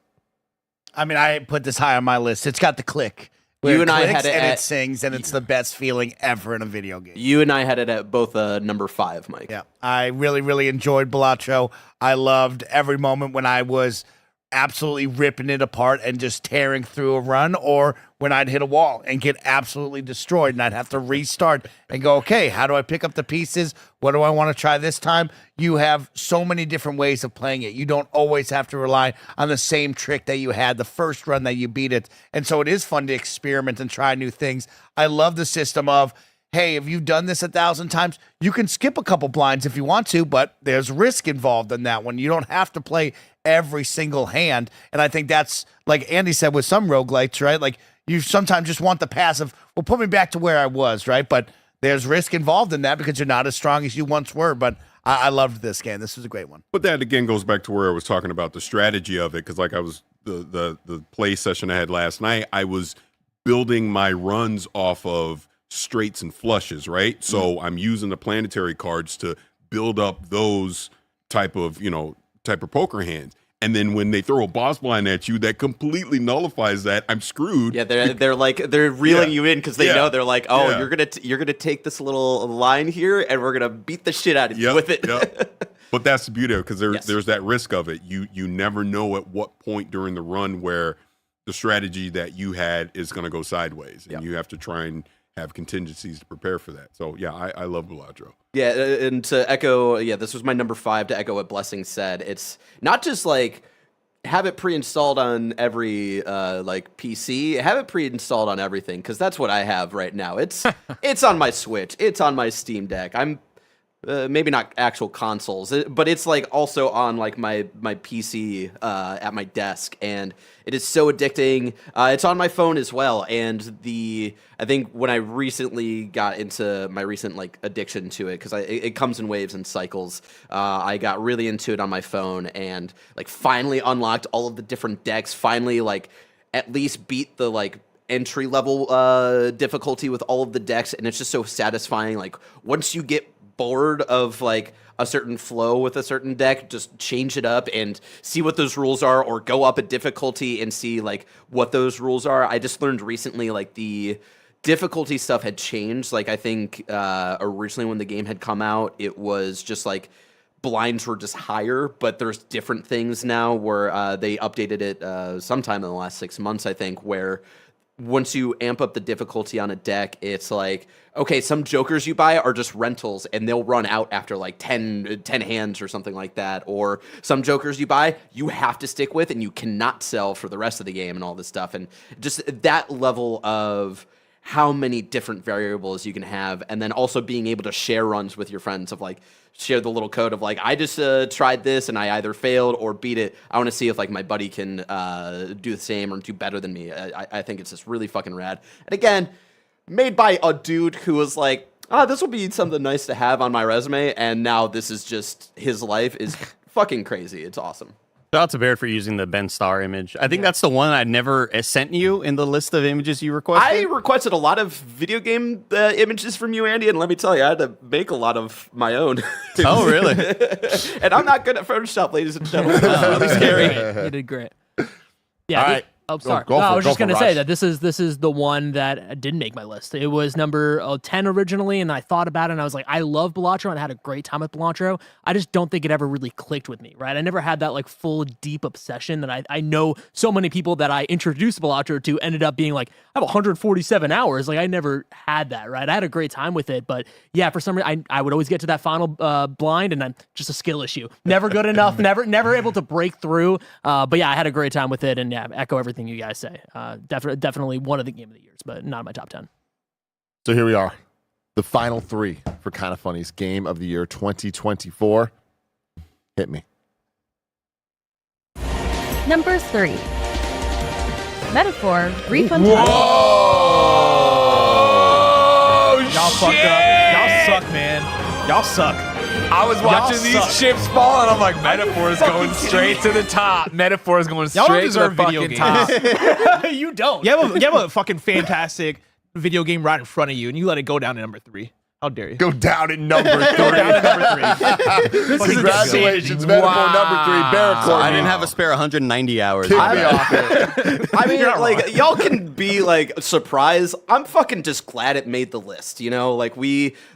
I mean, I put this high on my list. It's got the click. Where You and I clicks had it and at- it sings, and it's the best feeling ever in a video game. You and I had it at both number 5, Mike. Yeah, I really, really enjoyed Balatro. I loved every moment when I was absolutely ripping it apart and just tearing through a run, or when I'd hit a wall and get absolutely destroyed and I'd have to restart and go, okay, how do I pick up the pieces? What do I want to try this time? You have so many different ways of playing it. You don't always have to rely on the same trick that you had the first run that you beat it. And so it is fun to experiment and try new things. I love the system of, hey, if you've done this 1,000 times, you can skip a couple blinds if you want to, but there's risk involved in that one. You don't have to play every single hand. And I think that's, like Andy said, with some roguelites, right? Like, you sometimes just want the passive, well, put me back to where I was, right? But there's risk involved in that because you're not as strong as you once were. But I loved this game. This was a great one. But that again goes back to where I was talking about the strategy of it, because like I was the play session I had last night, I was building my runs off of straights and flushes, right? So I'm using the planetary cards to build up those type of poker hands. And then when they throw a boss blind at you, that completely nullifies that. I'm screwed. Yeah, they're reeling you in because they know they're like, oh, Yeah. you're gonna take this little line here, and we're gonna beat the shit out of you with it. But that's the beauty of it, because Yes. there's that risk of it. You never know at what point during the run where the strategy that you had is going to go sideways, and you have to try and have contingencies to prepare for that. So yeah, I love Balatro. Yeah, and to echo, this was my number 5. To echo what Blessing said, it's not just like have it pre-installed on every like PC. Have it pre-installed on everything, because that's what I have right now. It's on my Switch. It's on my Steam Deck. I'm maybe not actual consoles, but it's like also on like my PC at my desk, and it is so addicting. It's on my phone as well, and I think when I recently got into my recent like addiction to it, because it comes in waves and cycles, I got really into it on my phone, and like finally unlocked all of the different decks. Finally, like at least beat the like entry level difficulty with all of the decks, and it's just so satisfying. Like once you get bored of like a certain flow with a certain deck, just change it up and see what those rules are, or go up a difficulty and see like what those rules are. I just learned recently like the difficulty stuff had changed. Like I think originally when the game had come out, it was just like blinds were just higher, but there's different things now where they updated it sometime in the last 6 months, I think, where once you amp up the difficulty on a deck, it's like, okay, some jokers you buy are just rentals and they'll run out after like 10 hands or something like that. Or some jokers you buy, you have to stick with and you cannot sell for the rest of the game and all this stuff. And just that level of how many different variables you can have, and then also being able to share runs with your friends, of like share the little code of like, I just tried this and I either failed or beat it. I want to see if like my buddy can do the same or do better than me. I think it's just really fucking rad. And again, made by a dude who was like, this will be something nice to have on my resume, and now this is just his life. Is fucking crazy. It's awesome. Shout out to Barrett for using the Ben Starr image. I think that's the one I never sent you in the list of images you requested. I requested a lot of video game images from you, Andy, and let me tell you, I had to make a lot of my own. Oh, really? And I'm not good at Photoshop, ladies and gentlemen. It's really scary. You did great. Yeah. All right. Oh, sorry. go for I it. was Go just for it, going to say Raj. that this is the one that didn't make my list. It was number 10 originally, and I thought about it, and I was like, I love Balatro, and I had a great time with Balatro. I just don't think it ever really clicked with me, right? I never had that like full deep obsession that I know so many people that I introduced Balatro to ended up being like, I have 147 hours. Like I never had that, right? I had a great time with it, but yeah, for some reason, I would always get to that final blind, and I'm just a skill issue. Never good enough. Never able to break through. But yeah, I had a great time with it, and yeah, echo everything you guys say. Definitely one of the game of the years, but not in my top 10. So here we are, the final 3 for Kinda Funny's Game of the Year 2024. Hit me. Number 3. Metaphor Refund. Y'all fucked up. Y'all suck, man. Y'all suck. I was watching these suck. chips fall, and I'm like, Metaphor's going straight to the top. Metaphor's going Y'all don't straight to the deserve video fucking games. top. You don't. You have a fucking fantastic video game right in front of you, and you let it go down to number 3. How dare you? Go down at number 3. Go down to number 3. Congratulations, Metaphor number 3, Barrack. So I didn't have a spare 190 hours. Kick me off it. I mean, like, y'all can be like surprised. I'm fucking just glad it made the list. You know, like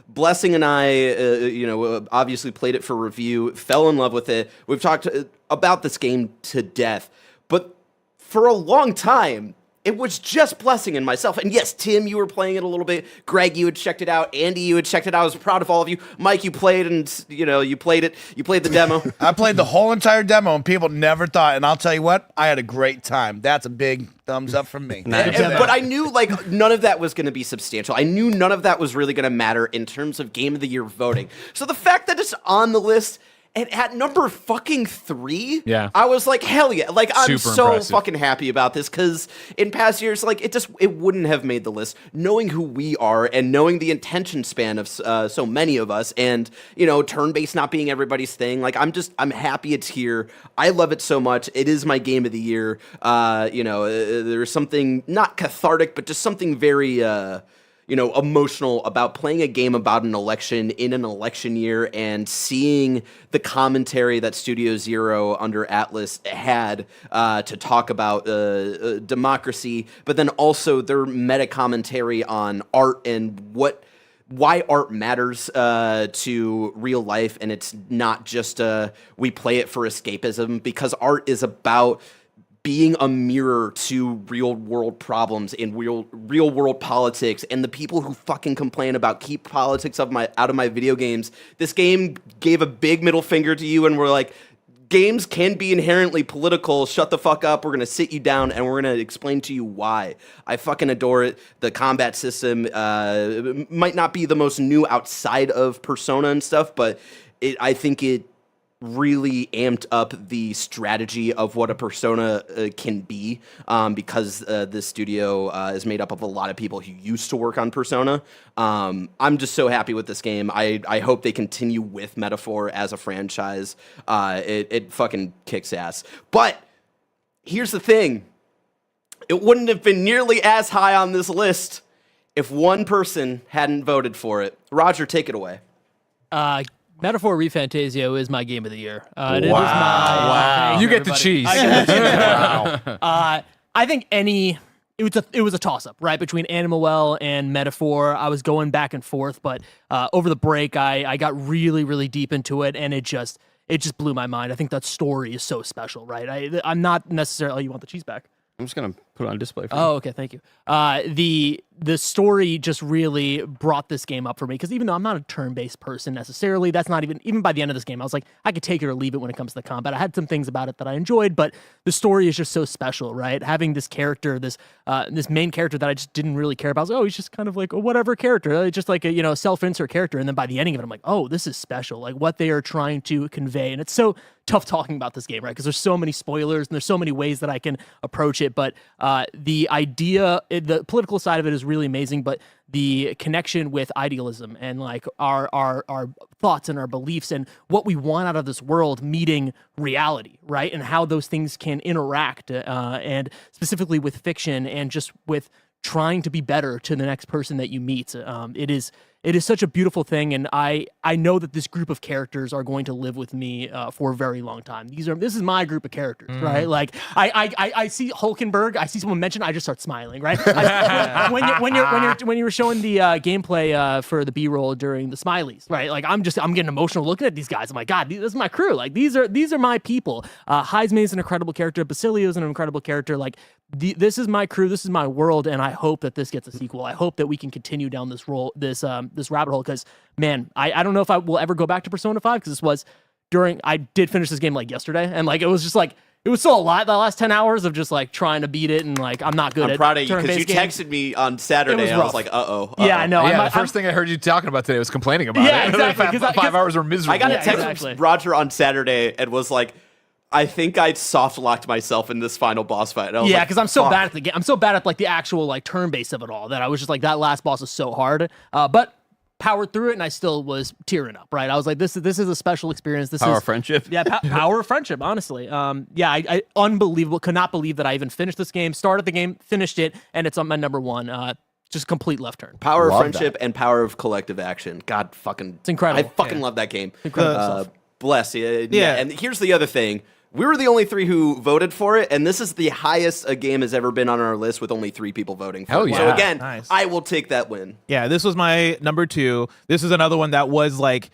Blessing and I, obviously played it for review, fell in love with it. We've talked about this game to death, but for a long time, it was just Blessing and myself. And yes, Tim, you were playing it a little bit. Greg, you had checked it out. Andy, you had checked it out. I was proud of all of you. Mike, you played, and you played it. You played the demo. I played the whole entire demo, and people never thought. And I'll tell you what, I had a great time. That's a big thumbs up from me. But I knew like none of that was going to be substantial. I knew none of that was really going to matter in terms of Game of the Year voting. So the fact that it's on the list and at number fucking 3, Yeah. I was like, hell yeah. Like, I'm Super so impressive. fucking happy about this because in past years, like, it wouldn't have made the list. Knowing who we are and knowing the attention span of so many of us and, turn-based not being everybody's thing, like, I'm happy it's here. I love it so much. It is my game of the year. There's something not cathartic, but just something very, emotional about playing a game about an election in an election year and seeing the commentary that Studio Zero under Atlas had to talk about democracy, but then also their meta commentary on art and why art matters to real life, and it's not just we play it for escapism, because art is about being a mirror to real world problems in real world politics, and the people who fucking complain about keep politics out of my video games. This game gave a big middle finger to you, and we're like, games can be inherently political. Shut the fuck up. We're going to sit you down and we're going to explain to you why. I fucking adore it. The combat system might not be the most new outside of Persona and stuff, but I think it really amped up the strategy of what a Persona can be, because this studio is made up of a lot of people who used to work on Persona. I'm just so happy with this game. I hope they continue with Metaphor as a franchise. It fucking kicks ass. But here's the thing. It wouldn't have been nearly as high on this list if one person hadn't voted for it. Roger, take it away. Metaphor ReFantasio is my game of the year. It is Wow. You get the cheese. I think it was a toss up, right, between Animal Well and Metaphor. I was going back and forth, but over the break, I got really, really deep into it, and it just blew my mind. I think that story is so special, right? I'm not necessarily. Oh, you want the cheese back? I'm just gonna put it on display for you. Oh, okay, thank you. The story just really brought this game up for me, because even though I'm not a turn-based person necessarily, that's not even by the end of this game, I was like, I could take it or leave it when it comes to the combat. I had some things about it that I enjoyed, but the story is just so special, right? Having this character, this main character that I just didn't really care about. I was like, oh, he's just kind of like a whatever character, just like a self-insert character. And then by the ending of it, I'm like, oh, this is special, like what they are trying to convey. And it's so tough talking about this game, right? Because there's so many spoilers and there's so many ways that I can approach it. But the idea, the political side of it is really amazing, but the connection with idealism and like our thoughts and our beliefs and what we want out of this world meeting reality, right? And how those things can interact, and specifically with fiction and just with trying to be better to the next person that you meet. It is such a beautiful thing, and I know that this group of characters are going to live with me for a very long time. This is my group of characters, right? Like I see Hulkenberg, I see someone mention, I just start smiling, right? When you were showing the gameplay for the B-roll during the Smileys, right? Like I'm getting emotional looking at these guys. I'm like, God, this is my crew. Like these are my people. Heisman is an incredible character. Basilio is an incredible character. Like this is my crew. This is my world, and I hope that this gets a sequel. I hope that we can continue down this rabbit hole, because man, I don't know if I will ever go back to Persona 5, because this was I did finish this game like yesterday, and like it was just like it was so a lot the last 10 hours of just like trying to beat it, and like I'm not good at I'm proud of you, turn-based because you games. texted me on Saturday and I was like, uh-oh. Yeah, I know. Yeah, I'm- the first thing I heard you talking about today was complaining about Yeah, it. exactly, 'cause 5 hours were miserable. I got a text exactly. from Roger on Saturday and was like, I think I soft locked myself in this final boss fight. And I was Yeah, like, because I'm so fuck. bad at the game. I'm so bad at like the actual like turn base of it all that I was just like, that last boss is so hard. But powered through it, and I still was tearing up. Right, I was like, this is a special experience. This Power is of friendship. Yeah, power of friendship. Honestly, yeah, I unbelievable. Could not believe that I even finished this game. Started the game, finished it, and it's on my number one. Just complete left turn. Power of Love friendship and power of collective action. God fucking. It's incredible. I fucking love that game. Incredible stuff. Bless you. Yeah. And here's the other thing. We were the only three who voted for it, and this is the highest a game has ever been on our list with only 3 people voting for Hell it. yeah. So again, Nice. I will take that win. Yeah, this was my number 2. This is another one that was like,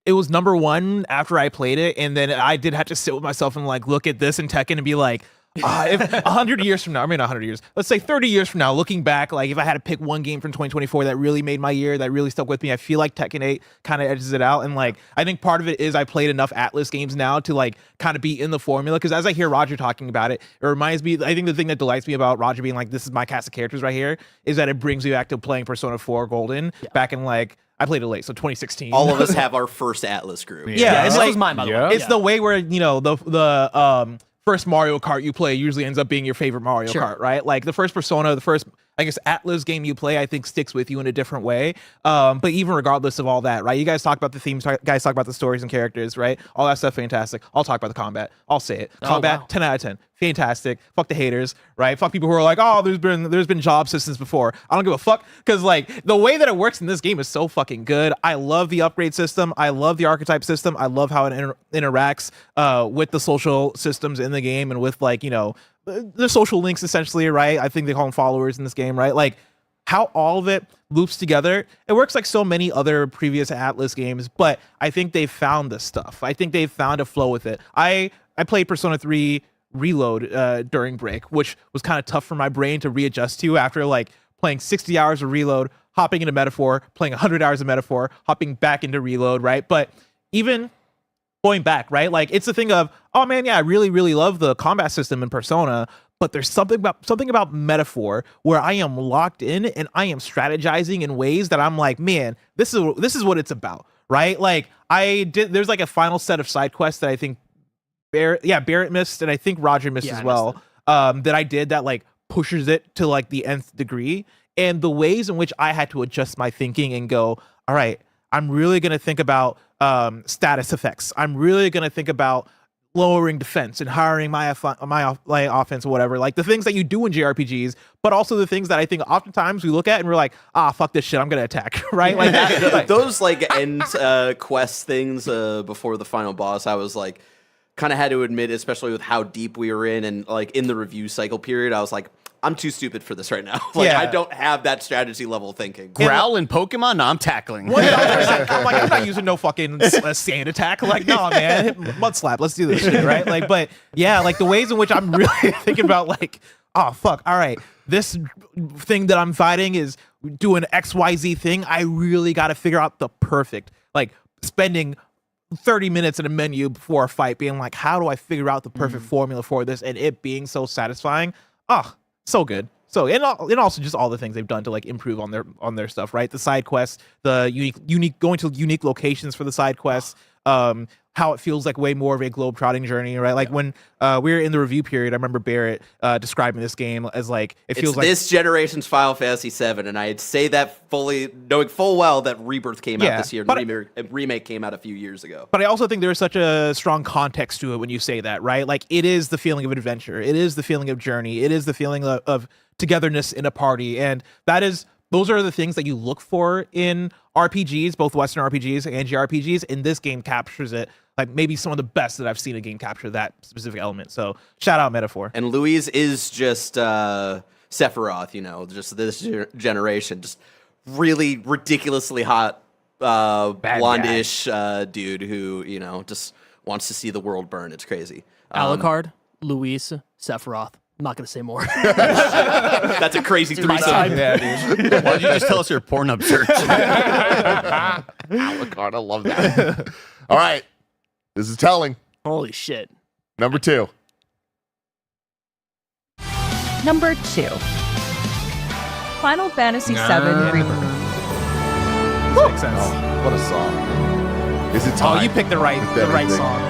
it was number 1 after I played it, and then I did have to sit with myself and like look at this in Tekken and be like, if 100 years from now, I mean, not 100 years, let's say 30 years from now, looking back, like if I had to pick one game from 2024 that really made my year, that really stuck with me, I feel like Tekken 8 kind of edges it out. And like, I think part of it is I played enough Atlas games now to like kind of be in the formula. Because as I hear Roger talking about it, it reminds me, I think the thing that delights me about Roger being like, this is my cast of characters right here, is that it brings me back to playing Persona 4 Golden back in like, I played it late, so 2016. All of us have our first Atlas group. Yeah, and it's this like, was mine, by the yeah. way. it's the way where, you know, the first Mario Kart you play usually ends up being your favorite Mario Sure. Kart, right? Like the first Persona, the first, I guess, Atlas game you play, I think sticks with you in a different way. But even regardless of all that, right? You guys talk about the themes, guys talk about the stories and characters, right? All that stuff, fantastic. I'll talk about the combat. I'll say it. Combat, wow. 10 out of 10. Fantastic. Fuck the haters, right? Fuck people who are like, oh, there's been job systems before. I don't give a fuck, because like the way that it works in this game is so fucking good. I love the upgrade system. I love the archetype system. I love how it interacts with the social systems in the game and with like, you know, the social links essentially, right? I think they call them followers in this game, right? Like how all of it loops together. It works like so many other previous Atlas games, but I think they've found this stuff. I think they've found a flow with it. I played Persona 3 Reload during break, which was kind of tough for my brain to readjust to after like playing 60 hours of Reload, hopping into Metaphor, playing 100 hours of Metaphor, hopping back into Reload, right? But even going back, right? Like it's the thing of, oh man, yeah, I really, really love the combat system in Persona, but there's something about Metaphor where I am locked in and I am strategizing in ways that I'm like, man, this is what it's about, right? Like there's like a final set of side quests that I think Barrett missed, and I think Roger missed as well. That I did that like pushes it to like the nth degree, and the ways in which I had to adjust my thinking and go, all right, I'm really gonna think about status effects. I'm really gonna think about lowering defense and hiring my offense or whatever, like the things that you do in JRPGs, but also the things that I think oftentimes we look at and we're like, fuck this shit, I'm gonna attack, right? Like that. Those like end quest things before the final boss, I was like, kind of had to admit, especially with how deep we were in and like in the review cycle period, I was like, I'm too stupid for this right now. Like Yeah. I don't have that strategy level thinking. Growl in Pokemon? No, I'm tackling. 100%. I'm like, I'm not using no fucking sand attack. Like, no, man, hit mud slap. Let's do this shit, right? Like, but yeah, like the ways in which I'm really thinking about, like, oh fuck, all right, this thing that I'm fighting is doing XYZ thing. I really got to figure out the perfect, like, spending 30 minutes in a menu before a fight, being like, how do I figure out the perfect formula for this, and it being so satisfying. So good. So and also just all the things they've done to like improve on their stuff, right? The side quests, the unique going to unique locations for the side quests, how it feels like way more of a globe-trotting journey, right? Like when we were in the review period, I remember Barrett describing this game as like it feels like this generation's Final Fantasy VII, and I'd say that fully knowing full well that Rebirth came out this year and remake came out a few years ago. But I also think there's such a strong context to it when you say that, right? Like it is the feeling of adventure, it is the feeling of journey, it is the feeling of togetherness in a party. And those are the things that you look for in RPGs, both Western RPGs and JRPGs, and this game captures it. Like maybe some of the best that I've seen a game capture that specific element. So shout out Metaphor. And Louise is just Sephiroth, just this generation, just really ridiculously hot, blondish dude who, just wants to see the world burn. It's crazy. Alucard, Luis, Sephiroth. I'm not going to say more. That's a crazy threesome. Why don't you just tell us your Pornhub search? Alucard, I love that. All right. This is telling. Holy shit. Number 2. Number 2. Final Fantasy VII Rebirth. Makes sense. Oh, what a song. Is it time? Oh, you picked the right anything? song.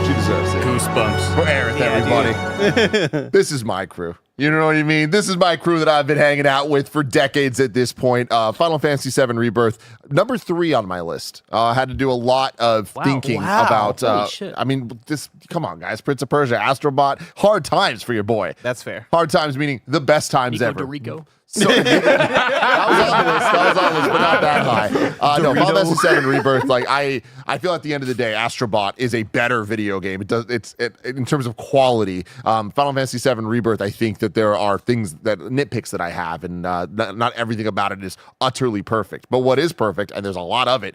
She deserves it. Goosebumps. For Aerith, everybody. This is my crew. You know what I mean? This is my crew that I've been hanging out with for decades at this point. Final Fantasy VII Rebirth, number 3 on my list. Had to do a lot of thinking about. Holy shit. I mean, come on, guys. Prince of Persia, Astrobot, hard times for your boy. That's fair. Hard times meaning the best times Nico ever. Dorico. So, that was on the list, but not that high. No, Final Fantasy VII Rebirth. Like I feel at the end of the day, Astrobot is a better video game. It's in terms of quality. Final Fantasy VII Rebirth. I think that there are nitpicks that I have, and not everything about it is utterly perfect. But what is perfect, and there's a lot of it,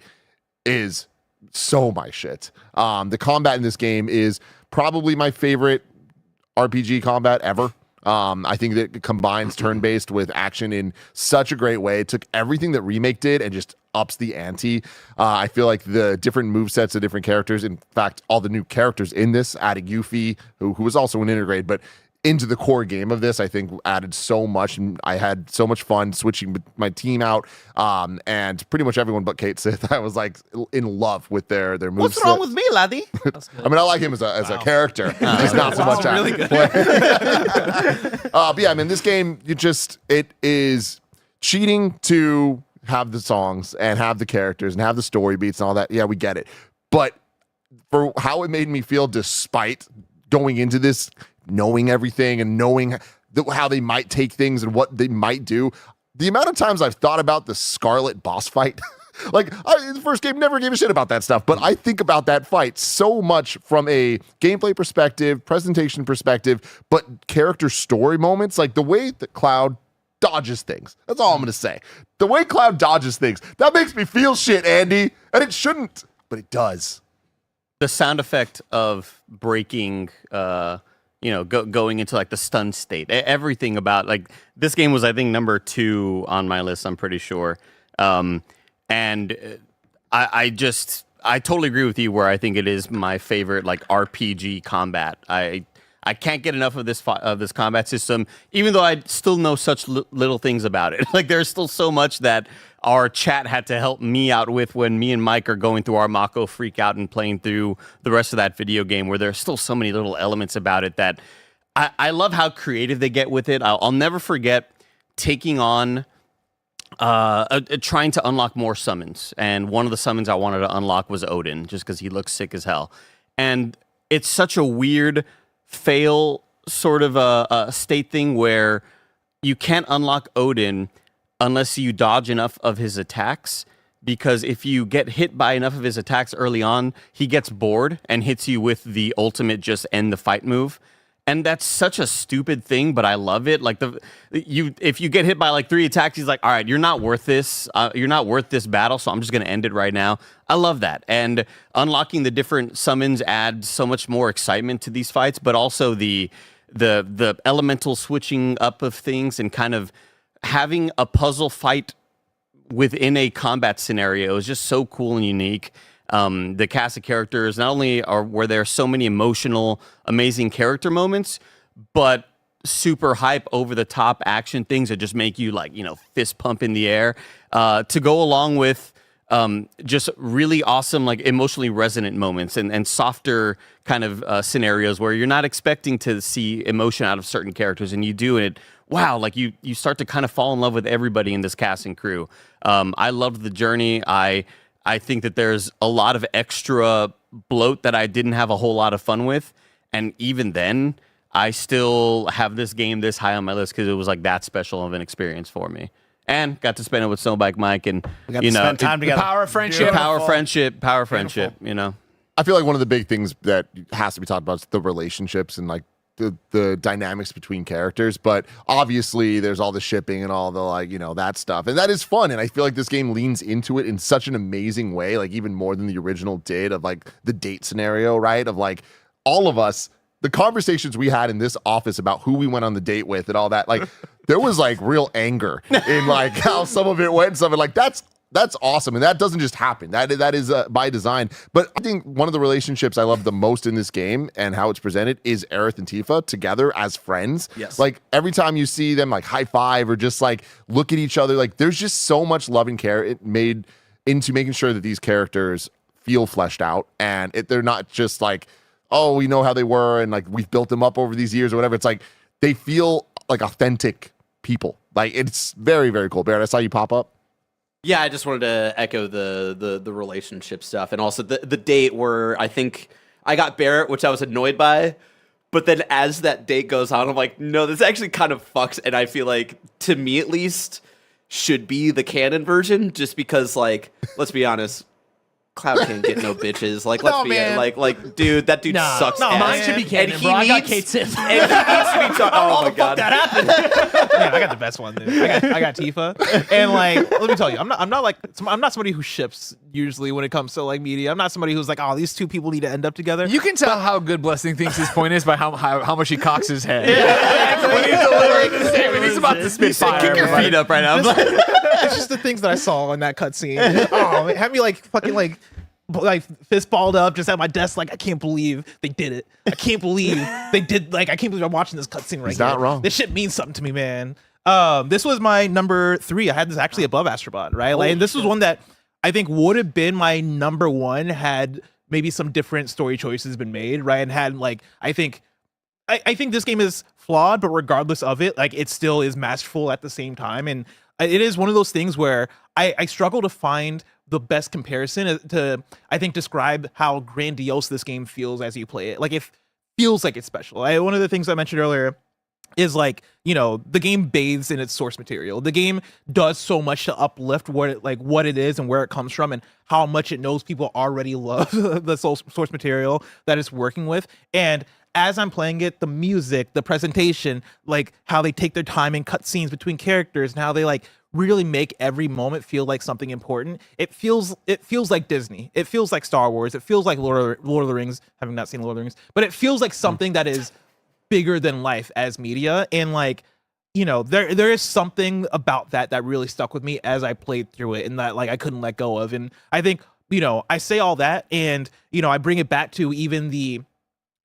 is so my shit. The combat in this game is probably my favorite RPG combat ever. I think that it combines turn-based with action in such a great way. It took everything that Remake did and just ups the ante. I feel like the different movesets of different characters, in fact, all the new characters in this, adding Yuffie, who was also an integrate, but into the core game of this, I think added so much, and I had so much fun switching my team out, and pretty much everyone but Kate Sith, I was like in love with their moveset. What's wrong with me, laddie? I mean, I like him as a character, just not so much. Really good. But yeah, I mean, this game, it is cheating to have the songs and have the characters and have the story beats and all that. Yeah, we get it. But for how it made me feel, despite going into this knowing everything and knowing how they might take things and what they might do, the amount of times I've thought about the Scarlet boss fight, like the first game never gave a shit about that stuff, but I think about that fight so much from a gameplay perspective, presentation perspective, but character story moments, like the way that Cloud dodges things. That's all I'm going to say. The way Cloud dodges things, that makes me feel shit, Andy, and it shouldn't, but it does. The sound effect of breaking, going into like the stun state, everything about like this game was, I think, number 2 on my list. I'm pretty sure. And I totally agree with you where I think it is my favorite like RPG combat. I can't get enough of this combat system, even though I still know such little things about it. Like there's still so much that our chat had to help me out with when me and Mike are going through our Mako freak out and playing through the rest of that video game, where there's still so many little elements about it that I love how creative they get with it. I'll never forget taking on trying to unlock more summons, and one of the summons I wanted to unlock was Odin, just because he looks sick as hell. And it's such a weird fail sort of a state thing where you can't unlock Odin unless you dodge enough of his attacks, because if you get hit by enough of his attacks early on, he gets bored and hits you with the ultimate just end the fight move. And that's such a stupid thing, but I love it. Like if you get hit by like 3 attacks, he's like, all right, you're not worth this. You're not worth this battle, so I'm just going to end it right now. I love that. And unlocking the different summons adds so much more excitement to these fights, but also the elemental switching up of things and kind of having a puzzle fight within a combat scenario is just so cool and unique. The cast of characters, not only were there so many emotional, amazing character moments, but super hype, over the top action things that just make you fist pump in the air, to go along with just really awesome, like emotionally resonant moments and softer kind of scenarios where you're not expecting to see emotion out of certain characters, and you do, and you start to kind of fall in love with everybody in this cast and crew. I loved the journey. I think that there's a lot of extra bloat that I didn't have a whole lot of fun with. And even then, I still have this game this high on my list because it was like that special of an experience for me. And got to spend it with Snowbike Mike, and We got to spend time together. Power of friendship. power friendship. You know, I feel like one of the big things that has to be talked about is the relationships and like the dynamics between characters. But obviously there's all the shipping and all the like, you know, that stuff. And that is fun. And I feel like this game leans into it in such an amazing way, like even more than the original did, of like the date scenario, right? Of like all of us, the conversations we had in this office about who we went on the date with and all that, like there was like real anger in like how some of it went and something like that's awesome. And that doesn't just happen. That is by design. But I think one of the relationships I love the most in this game and how it's presented is Aerith and Tifa together as friends. Yes. Like every time you see them like high five or just like look at each other, like there's just so much love and care it made into making sure that these characters feel fleshed out and they're not just like, oh, we know how they were and like we've built them up over these years or whatever. It's like they feel like authentic people. Like it's very, very cool. Barrett, I saw you pop up. Yeah, I just wanted to echo the relationship stuff, and also the date where I think I got Barrett, which I was annoyed by, but then as that date goes on, I'm like, no, this actually kind of fucks, and I feel like, to me at least, should be the canon version, just because, like, let's be honest, Cloud can't get no bitches. Like, let's be like, dude, that dude sucks. No, ass. mine should be canon, And bro. I got needs- Kate Sith. and he needs to be oh my god, Man, I got the best one, dude. I got Tifa, and like, let me tell you, I'm not somebody who ships usually when it comes to like media. I'm not somebody who's like, oh, these two people need to end up together. You can tell how good Blessing thinks his point is by how much he cocks his head. when he's delivering the statement, he's about to spit fire. kick your feet up right now. It's just the things that I saw in that cutscene. Oh, it had me like fucking like fist balled up just at my desk. Like, I can't believe they did it. I can't believe they did. Like, I can't believe I'm watching this cutscene right He's not here. wrong. This shit means something to me, man. This was my number 3. I had this actually above Astrobot, right? Like, and this was one that I think would have been my number 1 had maybe some different story choices been made, right? And had like, I think this game is flawed, but regardless of it, like it still is masterful at the same time. And it is one of those things where I struggle to find the best comparison to, I think, describe how grandiose this game feels as you play it. Like, it feels like it's special. One of the things I mentioned earlier is like, you know, the game bathes in its source material. The game does so much to uplift what it is and where it comes from and how much it knows people already love the source material that it's working with. And as I'm playing it, the music, the presentation, like how they take their time and cut scenes between characters and how they like really make every moment feel like something important. It feels like Disney. It feels like Star Wars. It feels like Lord of the Rings, having not seen Lord of the Rings, but it feels like something that is bigger than life as media. And like, you know, there is something about that really stuck with me as I played through it and that like I couldn't let go of. And I think, you know, I say all that and, you know, I bring it back to even the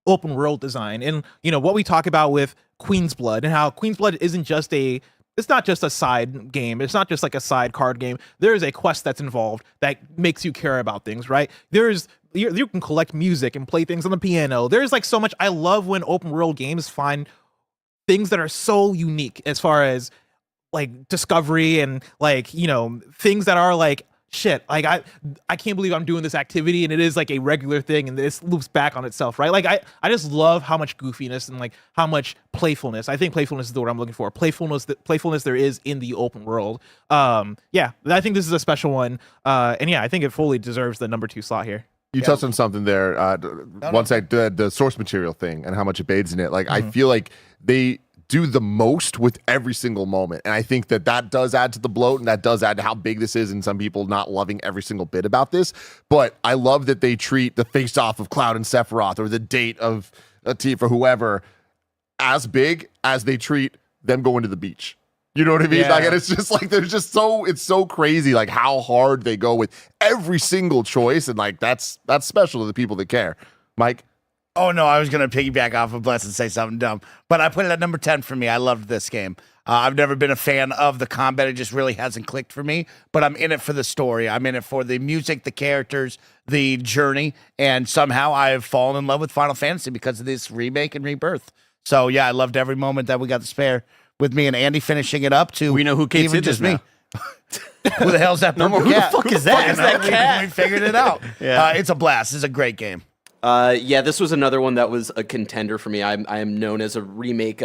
open world design and, you know, what we talk about with Queen's Blood and how Queen's Blood it's not just a side game. It's not just like a side card game. There is a quest that's involved that makes you care about things, right? You can collect music and play things on the piano. There's like so much. I love when open world games find things that are so unique as far as like discovery and like, you know, things that are like, shit, like I can't believe I'm doing this activity and it is like a regular thing and this loops back on itself, right? Like I just love how much goofiness and like how much playfulness. I think playfulness is the word I'm looking for. Playfulness there is in the open world. Yeah, I think this is a special one. And yeah, I think it fully deserves the number 2 slot here. You touched on something there. Once I did the source material thing and how much it bathes in it. Like I feel like they do the most with every single moment. And I think that does add to the bloat and that does add to how big this is and some people not loving every single bit about this. But I love that they treat the face-off of Cloud and Sephiroth or the date of Tifa, whoever, as big as they treat them going to the beach. You know what I mean? Yeah. Like, and it's just like, it's so crazy, like how hard they go with every single choice. And like, that's special to the people that care. Mike? Oh, no, I was going to piggyback off of Bless and say something dumb. But I put it at number 10 for me. I loved this game. I've never been a fan of the combat. It just really hasn't clicked for me. But I'm in it for the story. I'm in it for the music, the characters, the journey. And somehow I have fallen in love with Final Fantasy because of this remake and rebirth. So, yeah, I loved every moment that we got to spare with me and Andy finishing it up to We know who Kate even Sid just is me. now. Who the hell's that purple Who the cat? fuck is that? Fucking hell, we figured it out. Yeah. It's a blast. It's a great game. Yeah, this was another one that was a contender for me. I am known as a remake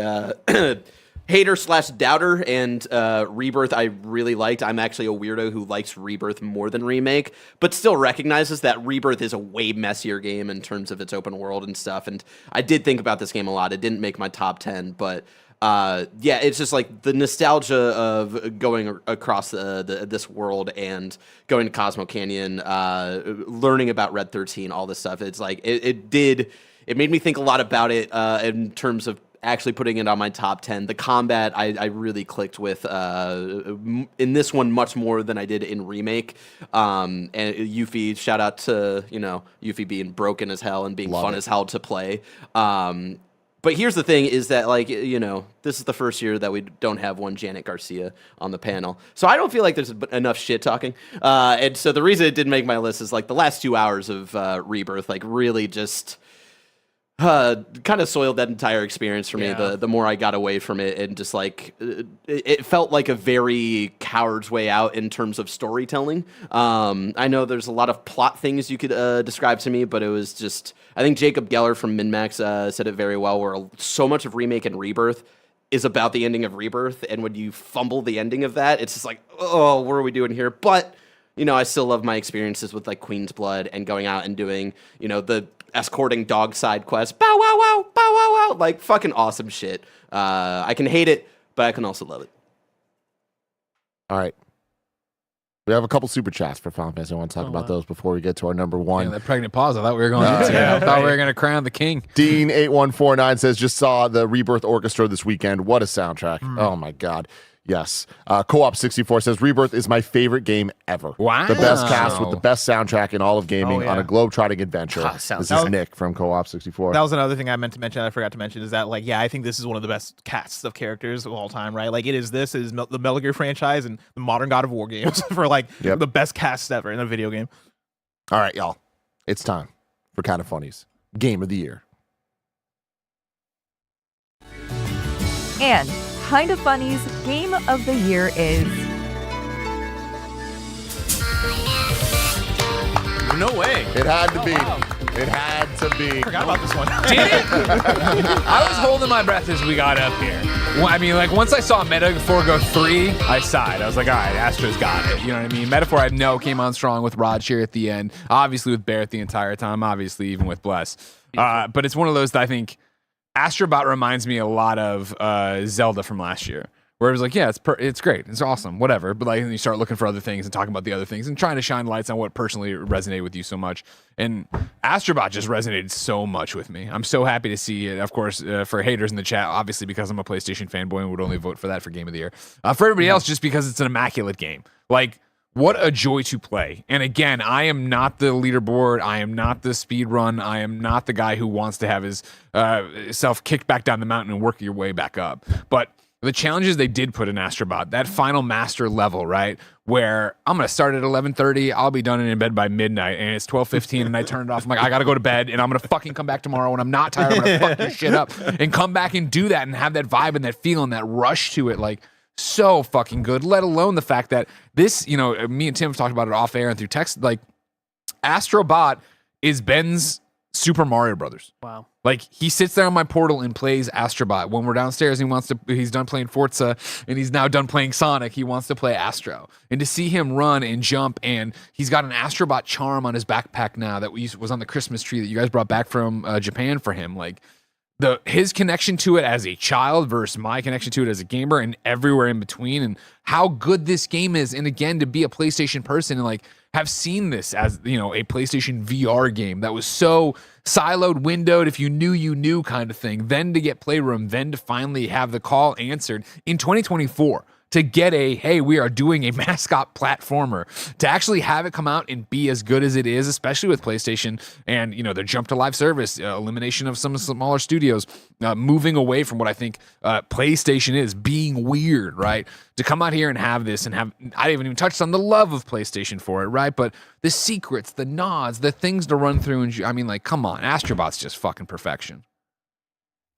hater / doubter, and Rebirth I really liked. I'm actually a weirdo who likes Rebirth more than Remake, but still recognizes that Rebirth is a way messier game in terms of its open world and stuff. And I did think about this game a lot. It didn't make my top 10, but yeah, it's just like the nostalgia of going across this world and going to Cosmo Canyon, learning about Red 13, all this stuff. It's like it made me think a lot about it in terms of actually putting it on my top 10. The combat I really clicked with in this one much more than I did in Remake. And Yuffie, shout out to Yuffie being broken as hell and being fun as hell to play. But here's the thing is that, like, this is the first year that we don't have one Janet Garcia on the panel. So I don't feel like there's enough shit talking. And so the reason it didn't make my list is, like, the last 2 hours of Rebirth, like, really just kind of soiled that entire experience for me. The more I got away from it, and just, like, it felt like a very Coward's Way Out in terms of storytelling. I know there's a lot of plot things you could describe to me, but it was just... I think Jacob Geller from MinMax said it very well, where so much of Remake and Rebirth is about the ending of Rebirth, and when you fumble the ending of that, it's just like, oh, what are we doing here? But, I still love my experiences with, like, Queen's Blood and going out and doing, the escorting dog side quest. Bow, wow, wow, bow, wow, wow. Like, fucking awesome shit. I can hate it, but I can also love it. All right. We have a couple super chats for Final Fantasy. I want to talk about those before we get to our number one. Yeah, that pregnant pause. I thought we were going into. I thought we were going to crown the king. Dean8149 says, just saw the Rebirth Orchestra this weekend. What a soundtrack. Oh, my God. Yes. Co-op64 says, Rebirth is my favorite game ever. Wow. The best cast with the best soundtrack in all of gaming on a globe-trotting adventure. This is Nick from Co-op64. That was another thing I meant to mention I forgot to mention, is that, like, yeah, I think this is one of the best casts of characters of all time, right? Like, it is the Metal Gear franchise and the modern God of War games for, like, the best cast ever in a video game. All right, y'all. It's time for Kind of Funny's Game of the Year. And Kind of Funny's Game of the Year is... No way. It had to be. It had to be. Forgot about this one. Did it? I was holding my breath as we got up here. Well, I mean, like, once I saw Metaphor go 3, I sighed. I was like, all right, Astro's got it. You know what I mean? Metaphor, I know, came on strong with Rod here at the end. Obviously with Barrett the entire time. Obviously even with Bless. But it's one of those that I think Astrobot reminds me a lot of Zelda from last year. Where it was like, yeah, it's great, it's awesome, whatever. But like, then you start looking for other things and talking about the other things and trying to shine lights on what personally resonated with you so much. And Astrobot just resonated so much with me. I'm so happy to see it. Of course, for haters in the chat, obviously because I'm a PlayStation fanboy and would only vote for that for Game of the Year. For everybody else, just because it's an immaculate game. Like, what a joy to play. And again, I am not the leaderboard. I am not the speed run. I am not the guy who wants to have his self kicked back down the mountain and work your way back up. But the challenges they did put in Astrobot, that final master level, right, where I'm going to start at 11:30, I'll be done and in bed by midnight, and it's 12:15, and I turn it off. I'm like, I got to go to bed, and I'm going to fucking come back tomorrow when I'm not tired. I'm going to fuck this shit up and come back and do that and have that vibe and that feeling, that rush to it, like, so fucking good, let alone the fact that this, me and Tim have talked about it off air and through text, like, Astrobot is Ben's Super Mario Brothers. Wow. Like, he sits there on my portal and plays Astrobot. When we're downstairs, he's done playing Forza, and he's now done playing Sonic. He wants to play Astro. And to see him run and jump, and he's got an Astrobot charm on his backpack now that was on the Christmas tree that you guys brought back from Japan for him. Like, his connection to it as a child versus my connection to it as a gamer and everywhere in between, and how good this game is. And again, to be a PlayStation person and, like, have seen this as, a PlayStation VR game that was so siloed, windowed, if you knew, you knew kind of thing. Then to get Playroom, then to finally have the call answered in 2024. To get hey, we are doing a mascot platformer, to actually have it come out and be as good as it is, especially with PlayStation and, their jump to live service, elimination of some smaller studios, moving away from what I think PlayStation is, being weird, right? To come out here and have this and I haven't even touched on the love of PlayStation for it, right? But the secrets, the nods, the things to run through. And I mean, like, come on, Astrobot's just fucking perfection.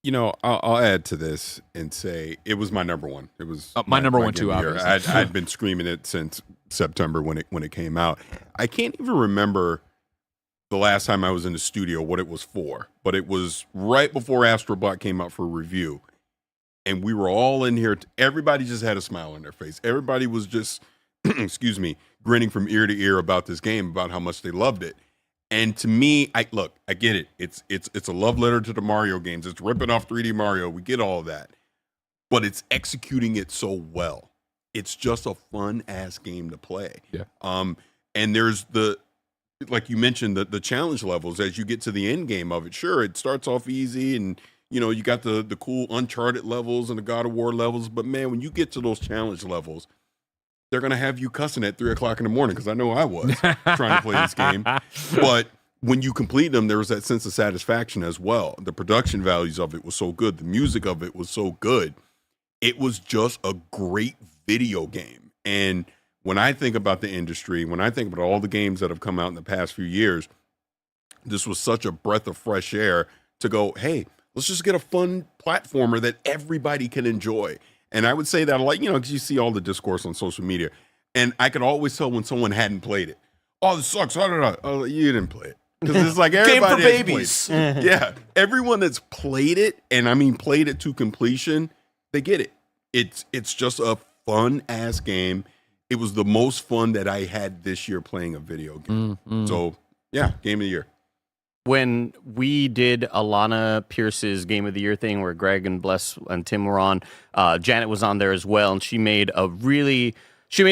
I'll add to this and say it was my number one. It was my number one too. Obviously, I'd been screaming it since September when it came out. I can't even remember the last time I was in the studio what it was for, but it was right before Astrobot came out for review. And we were all in here. Everybody just had a smile on their face. Everybody was just, excuse me, grinning from ear to ear about this game, about how much they loved it. And to me, I get it. It's a love letter to the Mario games. It's ripping off 3D Mario. We get all of that. But it's executing it so well. It's just a fun ass game to play. Yeah. And there's like you mentioned, the challenge levels as you get to the end game of it. Sure, it starts off easy and you got the cool Uncharted levels and the God of War levels, but man, when you get to those challenge levels, they're gonna have you cussing at 3:00 in the morning, because I know I was trying to play this game. But when you complete them, there was that sense of satisfaction as well. The production values of it was so good. The music of it was so good. It was just a great video game. And when I think about the industry, when I think about all the games that have come out in the past few years, this was such a breath of fresh air to go, hey, let's just get a fun platformer that everybody can enjoy. And I would say that, like, because you see all the discourse on social media, and I could always tell when someone hadn't played it. Oh, this sucks. I don't know. Oh, you didn't play it. Because it's like everybody Game for babies. Yeah. Everyone that's played it, and I mean played it to completion, they get it. It's just a fun ass game. It was the most fun that I had this year playing a video game. So, yeah, game of the year. When we did Alana Pierce's Game of the Year thing, where Greg and Bless and Tim were on, Janet was on there as well, and she made a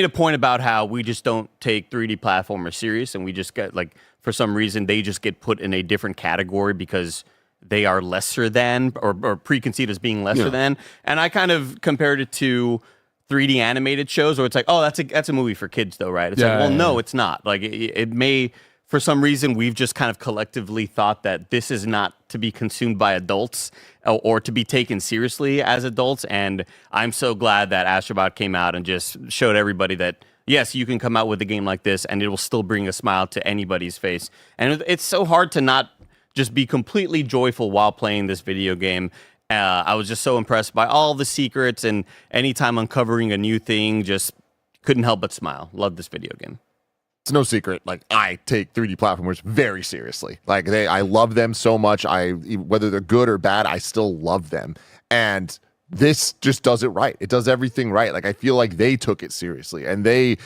point about how we just don't take 3D platformers serious, and we just get, like, for some reason, they just get put in a different category because they are lesser than, or preconceived as being lesser than. And I kind of compared it to 3D animated shows, where it's like, oh, that's a movie for kids, though, right? It's like, well, no, it's not. Like, it may. For some reason, we've just kind of collectively thought that this is not to be consumed by adults or to be taken seriously as adults. And I'm so glad that Astrobot came out and just showed everybody that, yes, you can come out with a game like this and it will still bring a smile to anybody's face. And it's so hard to not just be completely joyful while playing this video game. I was just so impressed by all the secrets, and anytime uncovering a new thing, just couldn't help but smile. Love this video game. It's no secret, like, I take 3D platformers very seriously. Like, I love them so much. Whether they're good or bad, I still love them. And this just does it right. It does everything right. Like, I feel like they took it seriously, and they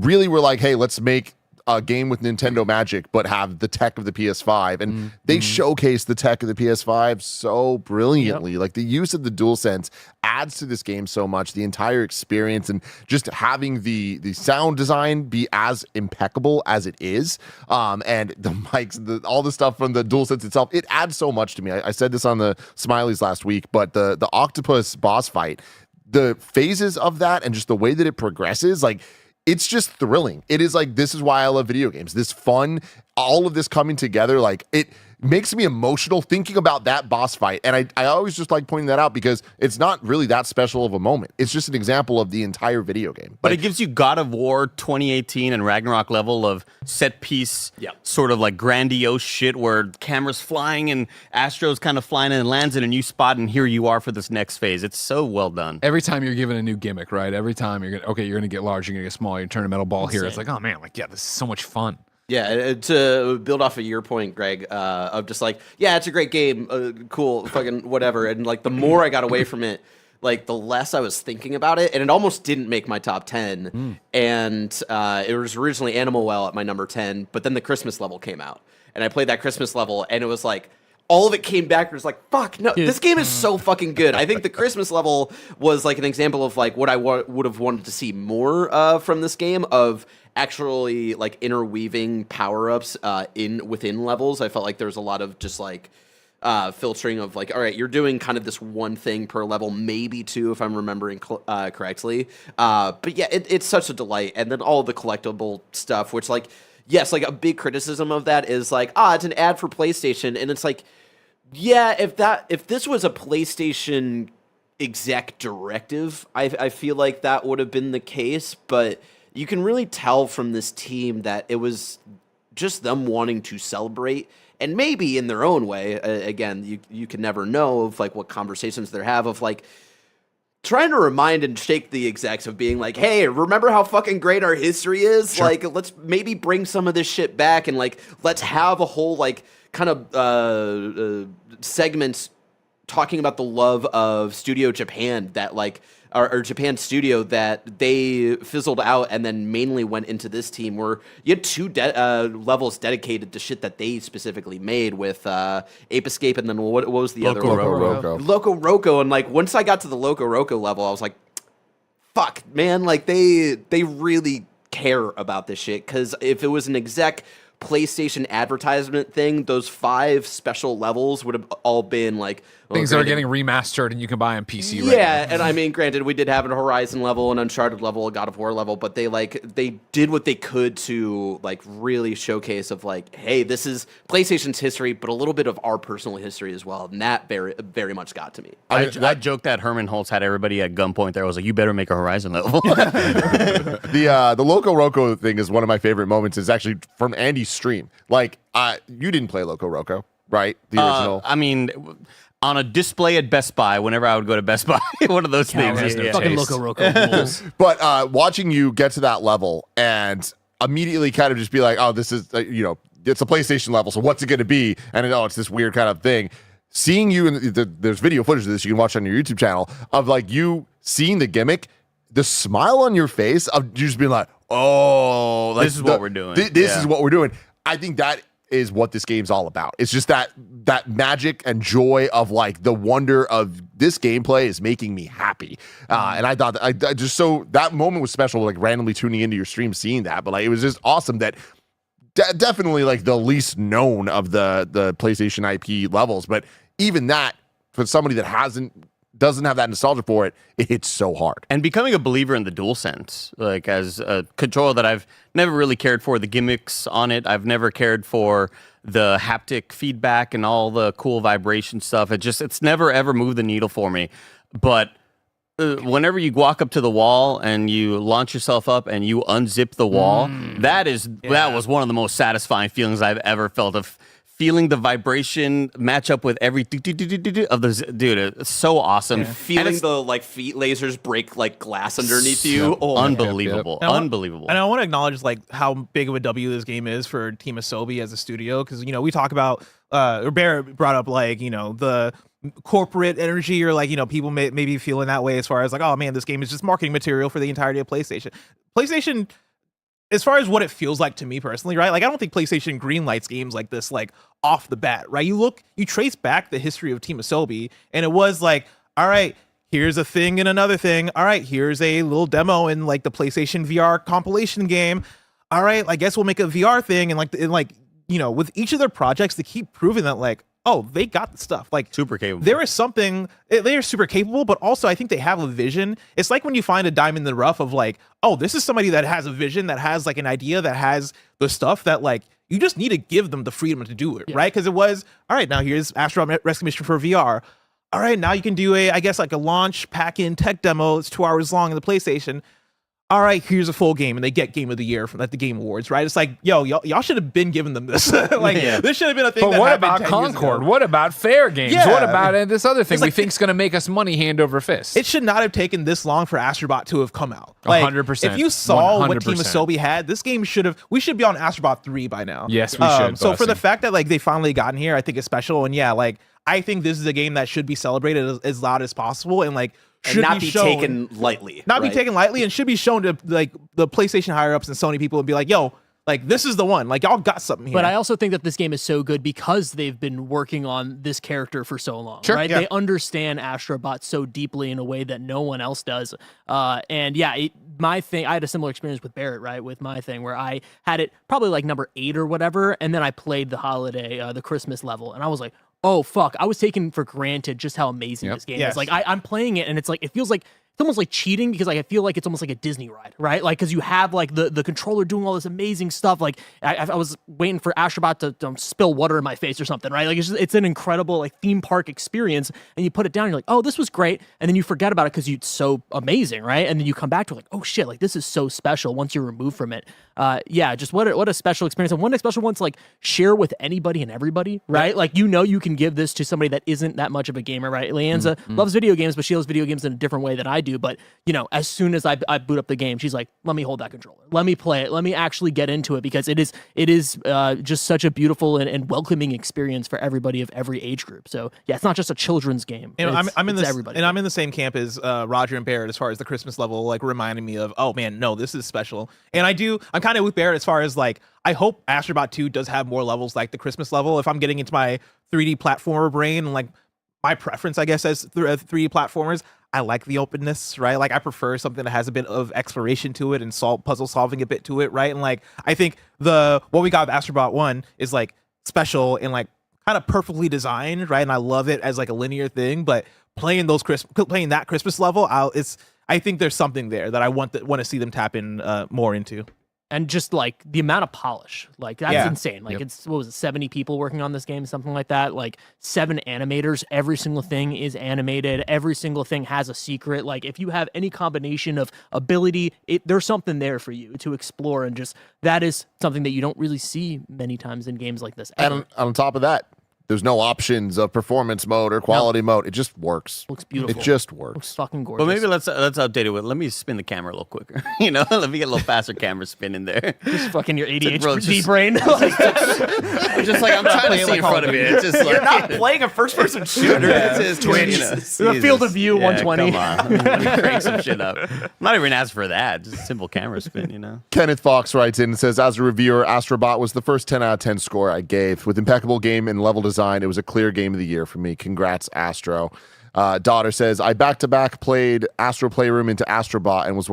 really were like, hey, let's make a game with Nintendo magic, but have the tech of the PS5. And they showcase the tech of the PS5 so brilliantly. Yep. Like, the use of the DualSense adds to this game so much, the entire experience, and just having the sound design be as impeccable as it is. And the mics, all the stuff from the DualSense itself, it adds so much to me. I said this on the Smileys last week, but the octopus boss fight, the phases of that and just the way that it progresses, like, it's just thrilling. It is like, this is why I love video games. This fun, all of this coming together, like, it makes me emotional thinking about that boss fight. And I always just like pointing that out, because it's not really that special of a moment. It's just an example of the entire video game. But it gives you God of War 2018 and Ragnarok level of set piece, sort of like grandiose shit where camera's flying and Astro's kind of flying and lands in a new spot, and here you are for this next phase. It's so well done. Every time you're given a new gimmick, right? Every time you're gonna get large, you're gonna get small, you turn a metal ball here. It's like, oh man, like, yeah, this is so much fun. Yeah, to build off of your point, Greg, of just like, yeah, it's a great game, cool, fucking whatever. And like, the more I got away from it, like, the less I was thinking about it, and it almost didn't make my top 10. And it was originally Animal Well at my number 10, but then the Christmas level came out, and I played that Christmas level, and it was like, all of it came back. It was like, fuck, no, this game is so fucking good. I think the Christmas level was like an example of like what I would have wanted to see more from this game, of actually like interweaving power-ups within levels. I felt like there was a lot of just like filtering of like, all right, you're doing kind of this one thing per level, maybe two if I'm remembering correctly. But yeah, it's such a delight. And then all the collectible stuff, which like, yes, like a big criticism of that is like, it's an ad for PlayStation. And it's like, yeah, if this was a PlayStation exec directive, I feel like that would have been the case. But you can really tell from this team that it was just them wanting to celebrate, and maybe in their own way. Again, you can never know of like what conversations they have of like, trying to remind and shake the execs of being like, hey, remember how fucking great our history is? Sure. Like, let's maybe bring some of this shit back and like, let's have a whole like kind of segments talking about the love of Studio Japan that like, or Japan Studio that they fizzled out and then mainly went into this team where you had two levels dedicated to shit that they specifically made with Ape Escape and then what was the other one? Loco. Loco Roco. And like once I got to the Loco Roco level, I was like, fuck, man, like they really care about this shit. Because if it was an exec PlayStation advertisement thing, those 5 special levels would have all been like Things that are getting remastered and you can buy on PC right now. Yeah, and I mean, granted, we did have a Horizon level, an Uncharted level, a God of War level, but they did what they could to like really showcase of like, hey, this is PlayStation's history, but a little bit of our personal history as well, and that very, very much got to me. I joked that Herman Holtz had everybody at gunpoint there. I was like, you better make a Horizon level. The Loco Roco thing is one of my favorite moments. Is actually from Andy's stream. Like, you didn't play Loco Roco, right? The original. I mean, on a display at Best Buy, whenever I would go to Best Buy, one of those things. Fucking Loco Roco rules. But watching you get to that level and immediately kind of just be like, oh, this is, it's a PlayStation level, so what's it going to be? And it's this weird kind of thing. Seeing you, there's video footage of this you can watch on your YouTube channel, of like you seeing the gimmick, the smile on your face of just being like, oh, like this is what we're doing. This is what we're doing. I think that is what this game's all about. It's just that magic and joy of like the wonder of this gameplay is making me happy. And I thought that moment was special, like randomly tuning into your stream, seeing that. But like it was just awesome that definitely like the least known of the PlayStation IP levels. But even that, for somebody that doesn't have that nostalgia for it, it hits so hard. And becoming a believer in the DualSense, like as a controller that I've never really cared for the gimmicks on it. I've never cared for the haptic feedback and all the cool vibration stuff. It's never ever moved the needle for me. But whenever you walk up to the wall and you launch yourself up and you unzip the wall, that was one of the most satisfying feelings I've ever felt, of feeling the vibration match up with every of the dude. It's so awesome. Feeling the like feet lasers break like glass underneath you. Oh, unbelievable. Unbelievable. And I want to acknowledge like how big of a W this game is for Team Asobi as a studio, because we talk about or Barrett brought up like the corporate energy, or like people may be feeling that way as far as like, oh man, this game is just marketing material for the entirety of PlayStation. As far as what it feels like to me personally, right? Like, I don't think PlayStation greenlights games like this, like, off the bat, right? You trace back the history of Team Asobi, and it was like, all right, here's a thing and another thing. All right, here's a little demo in, like, the PlayStation VR compilation game. All right, I guess we'll make a VR thing, and, with each of their projects, they keep proving that, like, oh, they got the stuff. Like, super capable. There is something, they are super capable, but also I think they have a vision. It's like when you find a diamond in the rough of like, oh, this is somebody that has a vision, that has like an idea, that has the stuff that like, you just need to give them the freedom to do it, right? Because it was, all right, now here's Astronaut Rescue Mission for VR. All right, now you can do a launch pack-in tech demo. It's 2 hours long in the PlayStation. All right, here's a full game, and they get Game of the Year at the Game Awards, right? It's like, yo, y'all should have been giving them this. This should have been a thing. But what about Concord? What about Fair Games? Yeah. What about this other thing we think's going to make us money hand over fist? It should not have taken this long for Astrobot to have come out. 100%. If you saw 100%. what Team Asobi had, this game we should be on Astrobot 3 by now. Yes, we should. So for the fact that like they finally gotten here, I think it's special. And yeah, like I think this is a game that should be celebrated as loud as possible, and like should not be taken lightly. Be taken lightly, and should be shown to like the PlayStation higher ups and Sony people and be like, yo, like this is the one. Like y'all got something here. But I also think that this game is so good because they've been working on this character for so long, right? Yeah. They understand Astrobot so deeply in a way that no one else does. And yeah, my thing, I had a similar experience with Barrett, right? With my thing where I had it probably like number 8 or whatever, and then I played the Christmas level, and I was like, oh fuck, I was taking for granted just how amazing this game is. Like I'm playing it, and it's like it feels like almost like cheating because like I feel like it's almost like a Disney ride, right? Like because you have like the controller doing all this amazing stuff. Like I was waiting for Astrobot to spill water in my face or something, right? Like it's an incredible like theme park experience, and you put it down, and you're like, oh, this was great, and then you forget about it because it's so amazing, right? And then you come back to it like, oh shit, like this is so special once you're removed from it. Just what a special experience, and one special one to like share with anybody and everybody, right? Like you can give this to somebody that isn't that much of a gamer, right? Leanza loves video games, but she loves video games in a different way than I do. But as soon as I boot up the game, she's like, let me hold that controller, let me play it, let me actually get into it, because it is just such a beautiful and welcoming experience for everybody of every age group. So yeah, it's not just a children's game. I'm in this, everybody. and I'm in the same camp as Roger and Barrett as far as the Christmas level, like reminding me of, oh man, no, this is special. And I'm kind of with Barrett as far as like, I hope Astrobot 2 does have more levels like the Christmas level. If I'm getting into my 3D platformer brain and like my preference, I guess, as 3D platformers, I like the openness, right? Like I prefer something that has a bit of exploration to it and puzzle solving a bit to it, right? And like I think what we got with Astrobot 1 is like special and like kind of perfectly designed, right? And I love it as like a linear thing, but playing that Christmas level, I think there's something there that I want to see them tap in more into. And just like the amount of polish, like that's insane. Like it's, what was it, 70 people working on this game, something like that. Like 7 animators, every single thing is animated. Every single thing has a secret. Like if you have any combination of ability, there's something there for you to explore. And just that is something that you don't really see many times in games like this. And on top of that, there's no options of performance mode or quality mode. It just works. Looks beautiful. It just works. Looks fucking gorgeous. But maybe let's update it with, let me spin the camera a little quicker. Let me get a little faster camera spin in there. Just fucking your Bro, ADHD brain. Just like I'm trying to see in front of me. It's just like You're not playing a first-person shooter. It's just The field of view 120. Come on. Let me crank some shit up. I'm not even asking for that. Just a simple camera spin, Kenneth Fox writes in and says, as a reviewer, Astrobot was the first 10 out of 10 score I gave. With impeccable game and level design, it was a clear game of the year for me. Congrats, Astro. Daughter says, I back-to-back played Astro Playroom into Astrobot, and it was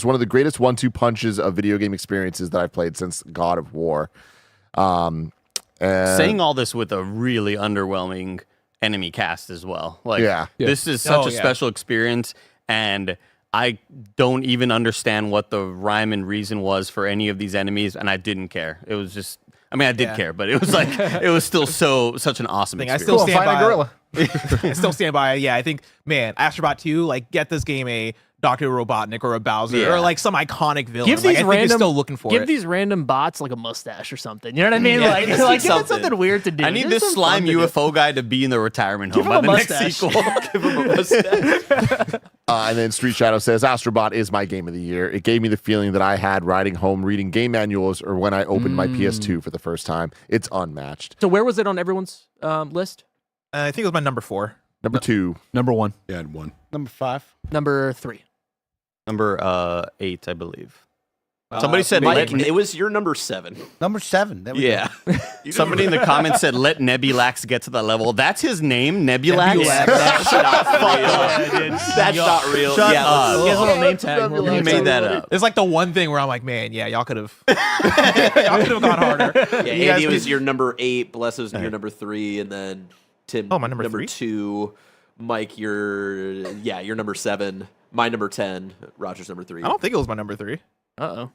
one of the greatest 1-2 punches of video game experiences that I've played since God of War. Saying all this with a really underwhelming enemy cast as well. Like, this is such a special experience, and I don't even understand what the rhyme and reason was for any of these enemies, and I didn't care. It was just, I did care, but it was like, it was still such an awesome experience. I still stand by gorilla. I still stand by. Yeah, I think, man, Astrobot 2, like, get this game a Dr. Robotnik or a Bowser or like some iconic villain. Give these I think you're still looking for Give these random bots like a mustache or something. You know what I mean? Like give it something weird to do. I need this slime UFO guy to be in the retirement home by the next sequel. Give him a mustache. And then Street Shadow says, Astrobot is my game of the year. It gave me the feeling that I had riding home reading game manuals or when I opened my PS2 for the first time. It's unmatched. So where was it on everyone's list? I think it was my number 4. Number 2. Number 1. Yeah, I had 1. Number 5. Number 3. Number 8, I believe. Somebody said Mike, it was your number 7. Number 7. There we go. Somebody in the comments said, let Nebulax get to that level. That's his name, Nebulax? That's not real. That's not real. Shut up. He has a little name tag. You made that up. It's like the one thing where I'm like, man, yeah, y'all could have gone harder. Yeah, Andy was your number 8. Bless was your number 3, and then Tim, my number 3? 2. Mike, your number 7. My number 10. Roger's number 3. I don't think it was my number 3. Uh-oh.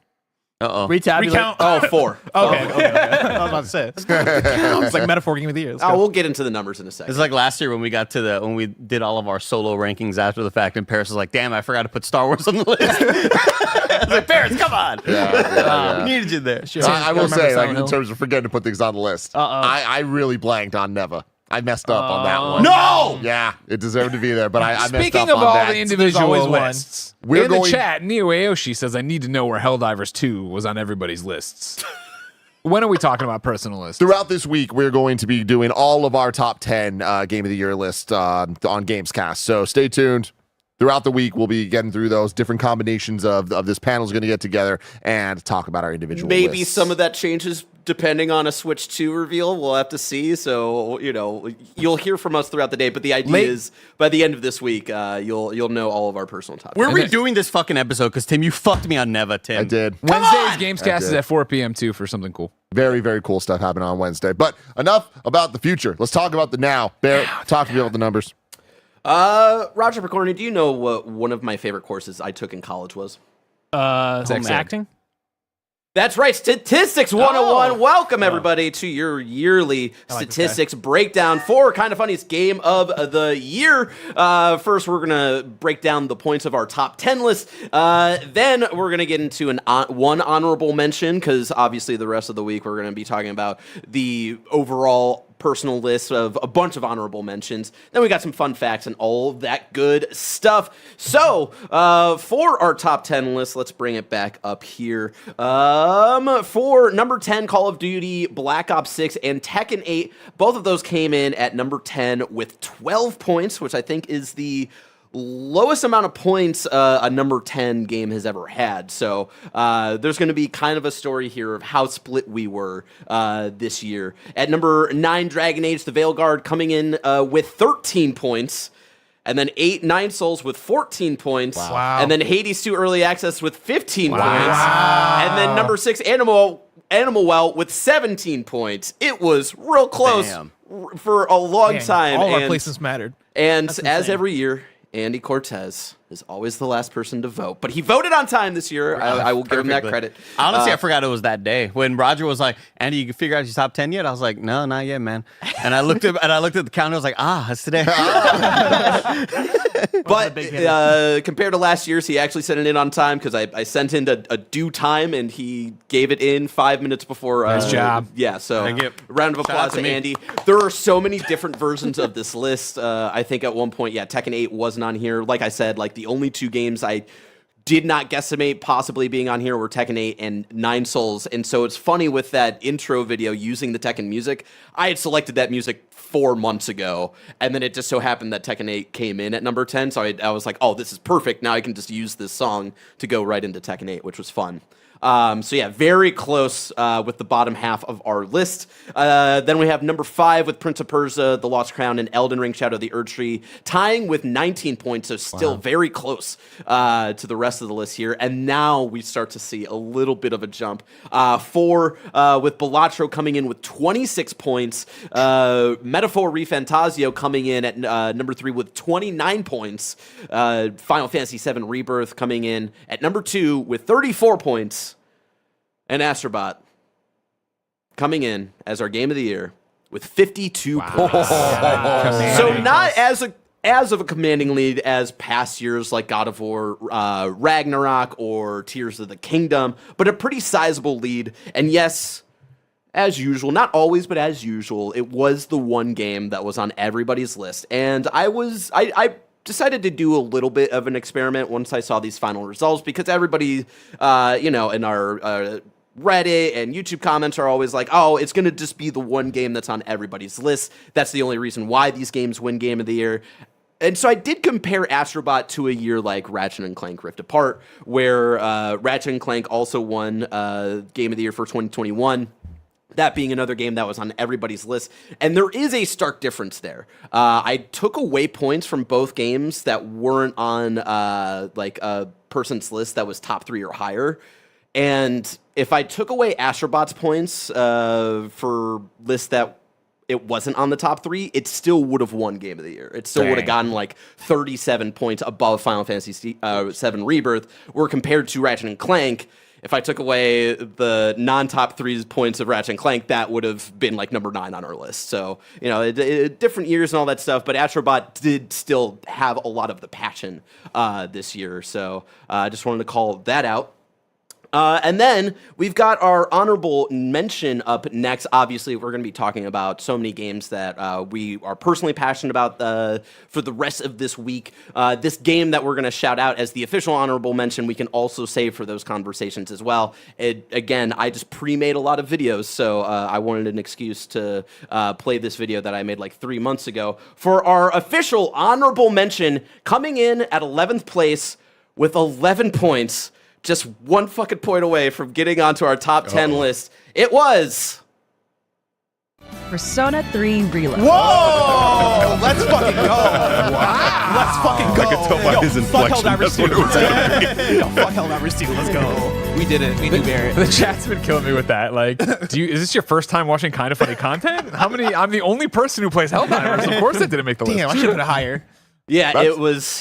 Retabulate. Recount. Oh, 4. Okay. I was about to say. It's like metaphor game of the year. We'll get into the numbers in a second. It's like last year when we got to when we did all of our solo rankings after the fact, and Paris was like, damn, I forgot to put Star Wars on the list. I was like, Paris, come on. We needed you there. So I will say, like, in Hill. terms of forgetting to put things on the list, I really blanked on Neva. I messed up on that one. No! Yeah, it deserved to be there, but I messed up Speaking on of all that. the individual always one. lists, We're in the going- chat, Neo Aoshi says, I need to know where Helldivers 2 was on everybody's lists. When are we talking about personal lists? Throughout this week, we're going to be doing all of our top 10 Game of the Year list on Gamescast. So stay tuned. Throughout the week, we'll be getting through those different combinations of this panel is going to get together and talk about our individual Maybe lists. some of that changes depending on a Switch 2 reveal. We'll have to see. So, you'll hear from us throughout the day. But the idea is by the end of this week, you'll know all of our personal topics. We're redoing this fucking episode because, Tim, you fucked me on Neva, Tim. I did. Wednesday's Gamescast is at 4 p.m. too for something cool. Very, very cool stuff happening on Wednesday. But enough about the future. Let's talk about the now. Barrett, talk to me about the numbers. Roger Picorni, do you know what one of my favorite courses I took in college was? Acting. That's right, Statistics 101. Welcome, everybody, to your yearly statistics breakdown for Kinda Funny's Game of the Year. First, we're going to break down the points of our top 10 list. Then we're going to get into one honorable mention, because obviously the rest of the week we're going to be talking about the overall personal list of a bunch of honorable mentions. Then we got some fun facts and all that good stuff. So, for our top 10 list, let's bring it back up here. For number 10, Call of Duty, Black Ops 6, and Tekken 8. Both of those came in at number 10 with 12 points, which I think is the lowest amount of points a number 10 game has ever had. So there's going to be kind of a story here of how split we were this year. At number 9, Dragon Age The Veilguard coming in with 13 points. And then 9 Souls with 14 points. Wow. And then Hades 2 Early Access with 15 points. And then number 6, Animal Well with 17 points. It was real close for a long time. All our placements mattered. And as every year, Andy Cortez is always the last person to vote. But he voted on time this year. I will give him that credit. Honestly, I forgot it was that day when Roger was like, "Andy, you can figure out your top 10 yet?" I was like, "No, not yet, man." And I looked at the calendar. I was like, "It's today." But compared to last year's, he actually sent it in on time, because I sent in a due time and he gave it in 5 minutes before. Nice job. Yeah, so Thank you. round of applause to Andy. There are so many different versions of this list. I think at one point, Tekken 8 wasn't on here. Like I said, the only 2 games I did not guesstimate possibly being on here were Tekken 8 and 9 Souls. And so it's funny with that intro video using the Tekken music. I had selected that music 4 months ago, and then it just so happened that Tekken 8 came in at number 10. So I was like, oh, this is perfect. Now I can just use this song to go right into Tekken 8, which was fun. Very close with the bottom half of our list. Then we have number 5 with Prince of Persia, The Lost Crown, and Elden Ring Shadow of the Erdtree, tying with 19 points, so still very close to the rest of the list here. And now we start to see a little bit of a jump. 4 with Balatro coming in with 26 points. Metaphor Refantasio coming in at number 3 with 29 points. Final Fantasy VII Rebirth coming in at number 2 with 34 points. And Astrobot coming in as our game of the year with 52 points. So not as of a commanding lead as past years like God of War, Ragnarok, or Tears of the Kingdom, but a pretty sizable lead. And yes, as usual, not always, but as usual, it was the one game that was on everybody's list. And I decided to do a little bit of an experiment once I saw these final results, because everybody, in our Reddit and YouTube comments are always like, oh, it's going to just be the one game that's on everybody's list. That's the only reason why these games win Game of the Year. And so I did compare Astrobot to a year like Ratchet & Clank Rift Apart, where Ratchet & Clank also won Game of the Year for 2021. That being another game that was on everybody's list. And there is a stark difference there. I took away points from both games that weren't on a person's list that was top 3 or higher. And if I took away Astrobot's points for lists that it wasn't on the top 3, it still would have won Game of the Year. It still would have gotten 37 points above Final Fantasy VII Rebirth, where compared to Ratchet & Clank, if I took away the non-top 3 points of Ratchet & Clank, that would have been number 9 on our list. So, different years and all that stuff, but Astrobot did still have a lot of the passion this year. So I just wanted to call that out. And then we've got our honorable mention up next. Obviously, we're going to be talking about so many games that we are personally passionate about for the rest of this week. This game that we're going to shout out as the official honorable mention, we can also save for those conversations as well. Again, I just pre-made a lot of videos, so I wanted an excuse to play this video that I made 3 months ago. For our official honorable mention, coming in at 11th place with 11 points, just one fucking point away from getting onto our top 10 list. It was Persona 3 Reload. Whoa! Let's fucking go. Wow. Let's fucking go. I could tell by his inflection. That's what it was going to be. Fuck Helldivers 2. Let's go. We did it. We knew Barrett. The chat's been killing me with that. Is this your first time watching Kinda Funny content? I'm the only person who plays Helldivers. Of course, that didn't make the list. Damn, I should have been higher. Yeah, That's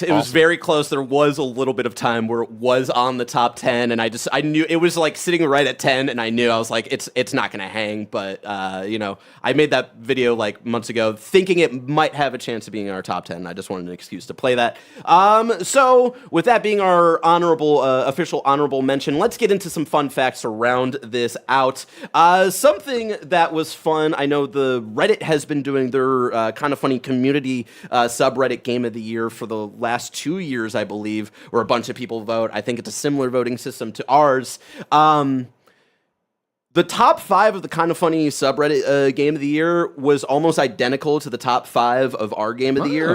it was very close. There was a little bit of time where it was on the top 10, and I knew it was like sitting right at 10, and I knew I was like, it's not gonna hang. But I made that video like months ago, thinking it might have a chance of being in our top 10. I just wanted an excuse to play that. So with that being our official honorable mention, let's get into some fun facts to round this out. Something that was fun. I know the Reddit has been doing their kind of funny community subreddit game of the year for the last 2 years, I believe, where a bunch of people vote. I think it's a similar voting system to ours. The top 5 of the Kind of Funny subreddit game of the year was almost identical to the top 5 of our game of the year.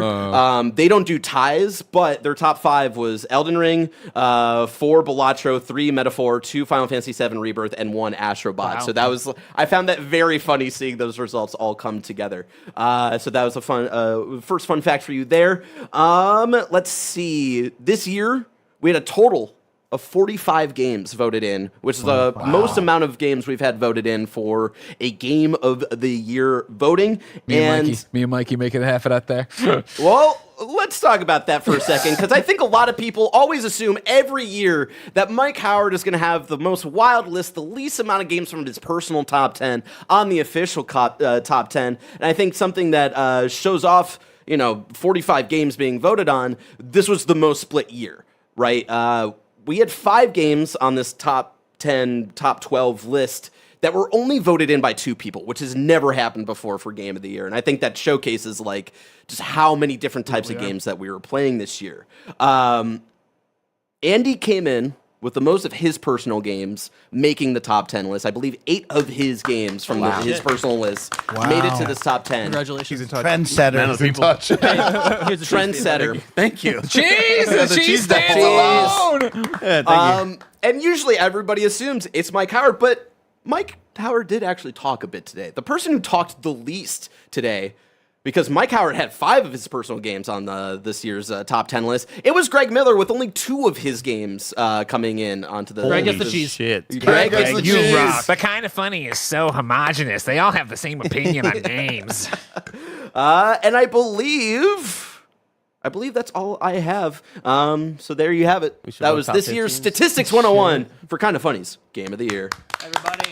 They don't do ties, but their top 5 was Elden Ring, 4 Balatro, 3 Metaphor, 2 Final Fantasy VII Rebirth, and 1 Astrobot. Wow. So I found that very funny seeing those results all come together. So that was a fun first fun fact for you there. Let's see. This year we had a total of 45 games voted in, which is the most amount of games we've had voted in for a game of the year voting. Me and Mikey making half of that there. Well, let's talk about that for a second, because I think a lot of people always assume every year that Mike Howard is going to have the most wild list, the least amount of games from his personal top 10 on the official top 10. And I think something that shows off, 45 games being voted on, this was the most split year, right? We had 5 games on this top 10, top 12 list that were only voted in by 2 people, which has never happened before for Game of the Year. And I think that showcases just how many different types of games that we were playing this year. Andy came in with the most of his personal games making the top 10 list. I believe 8 of his games from his personal list made it to this top 10. Congratulations. He's in touch. Trendsetter. He's in touch. Here's a Trendsetter. Thank you. Cheese! The cheese stands Cheese. alone! And usually everybody assumes it's Mike Howard, but Mike Howard did actually talk a bit today. The person who talked the least today, because Mike Howard had 5 of his personal games on this year's top 10 list, it was Greg Miller with only 2 of his games coming in onto the Greg gets the this- cheese. Shit. Greg gets the you cheese. rock. The Kind of Funny is so homogenous. They all have the same opinion on games. And I believe that's all I have. So there you have it. should That vote was top this 15. year's Statistics 101 for Kind of Funny's Game of the Year. Everybody.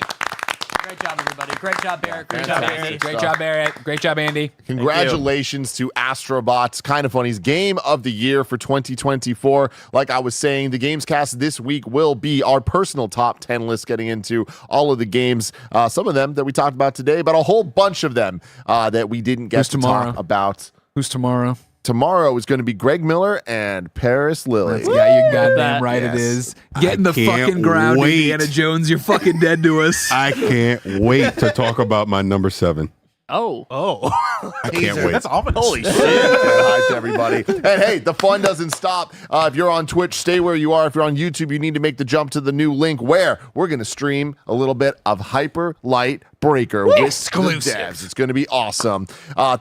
Great job, everybody. Great job, Barrett. Great job, Fantastic. Andy. Great job, Barrett. Great job, Andy. Congratulations to Astrobot's Kind of Funny's Game of the Year for 2024. Like I was saying, the Gamescast this week will be our personal top 10 list, getting into all of the games, some of them that we talked about today, but a whole bunch of them that we didn't get Who's to tomorrow? talk about. Who's tomorrow? Tomorrow is going to be Greg Miller and Paris Lily. Yeah, you're goddamn That- right yes. it is. Get in the can't fucking ground, wait. Indiana Jones. You're fucking dead to us. I can't wait to talk about my number 7. Oh. I can't wait. That's ominous. Holy shit. Hi to everybody. And hey, the fun doesn't stop. If you're on Twitch, stay where you are. If you're on YouTube, you need to make the jump to the new link where we're going to stream a little bit of Hyper Light Breaker with Exclusive. the devs. It's going to be awesome.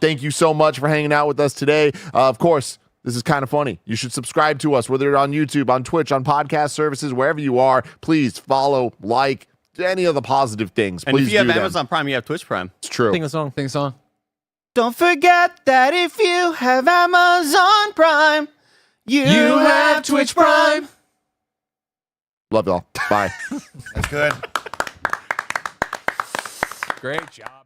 Thank you so much for hanging out with us today. Of course, this is Kind of Funny. You should subscribe to us, whether you're on YouTube, on Twitch, on podcast services, wherever you are. Please follow, like, any of the positive things. And Please if you have do them. Amazon Prime, you have Twitch Prime. It's true. Sing the song. Sing a song. Don't forget that if you have Amazon Prime, you have Twitch Prime. Love y'all. Bye. That's good. Great job.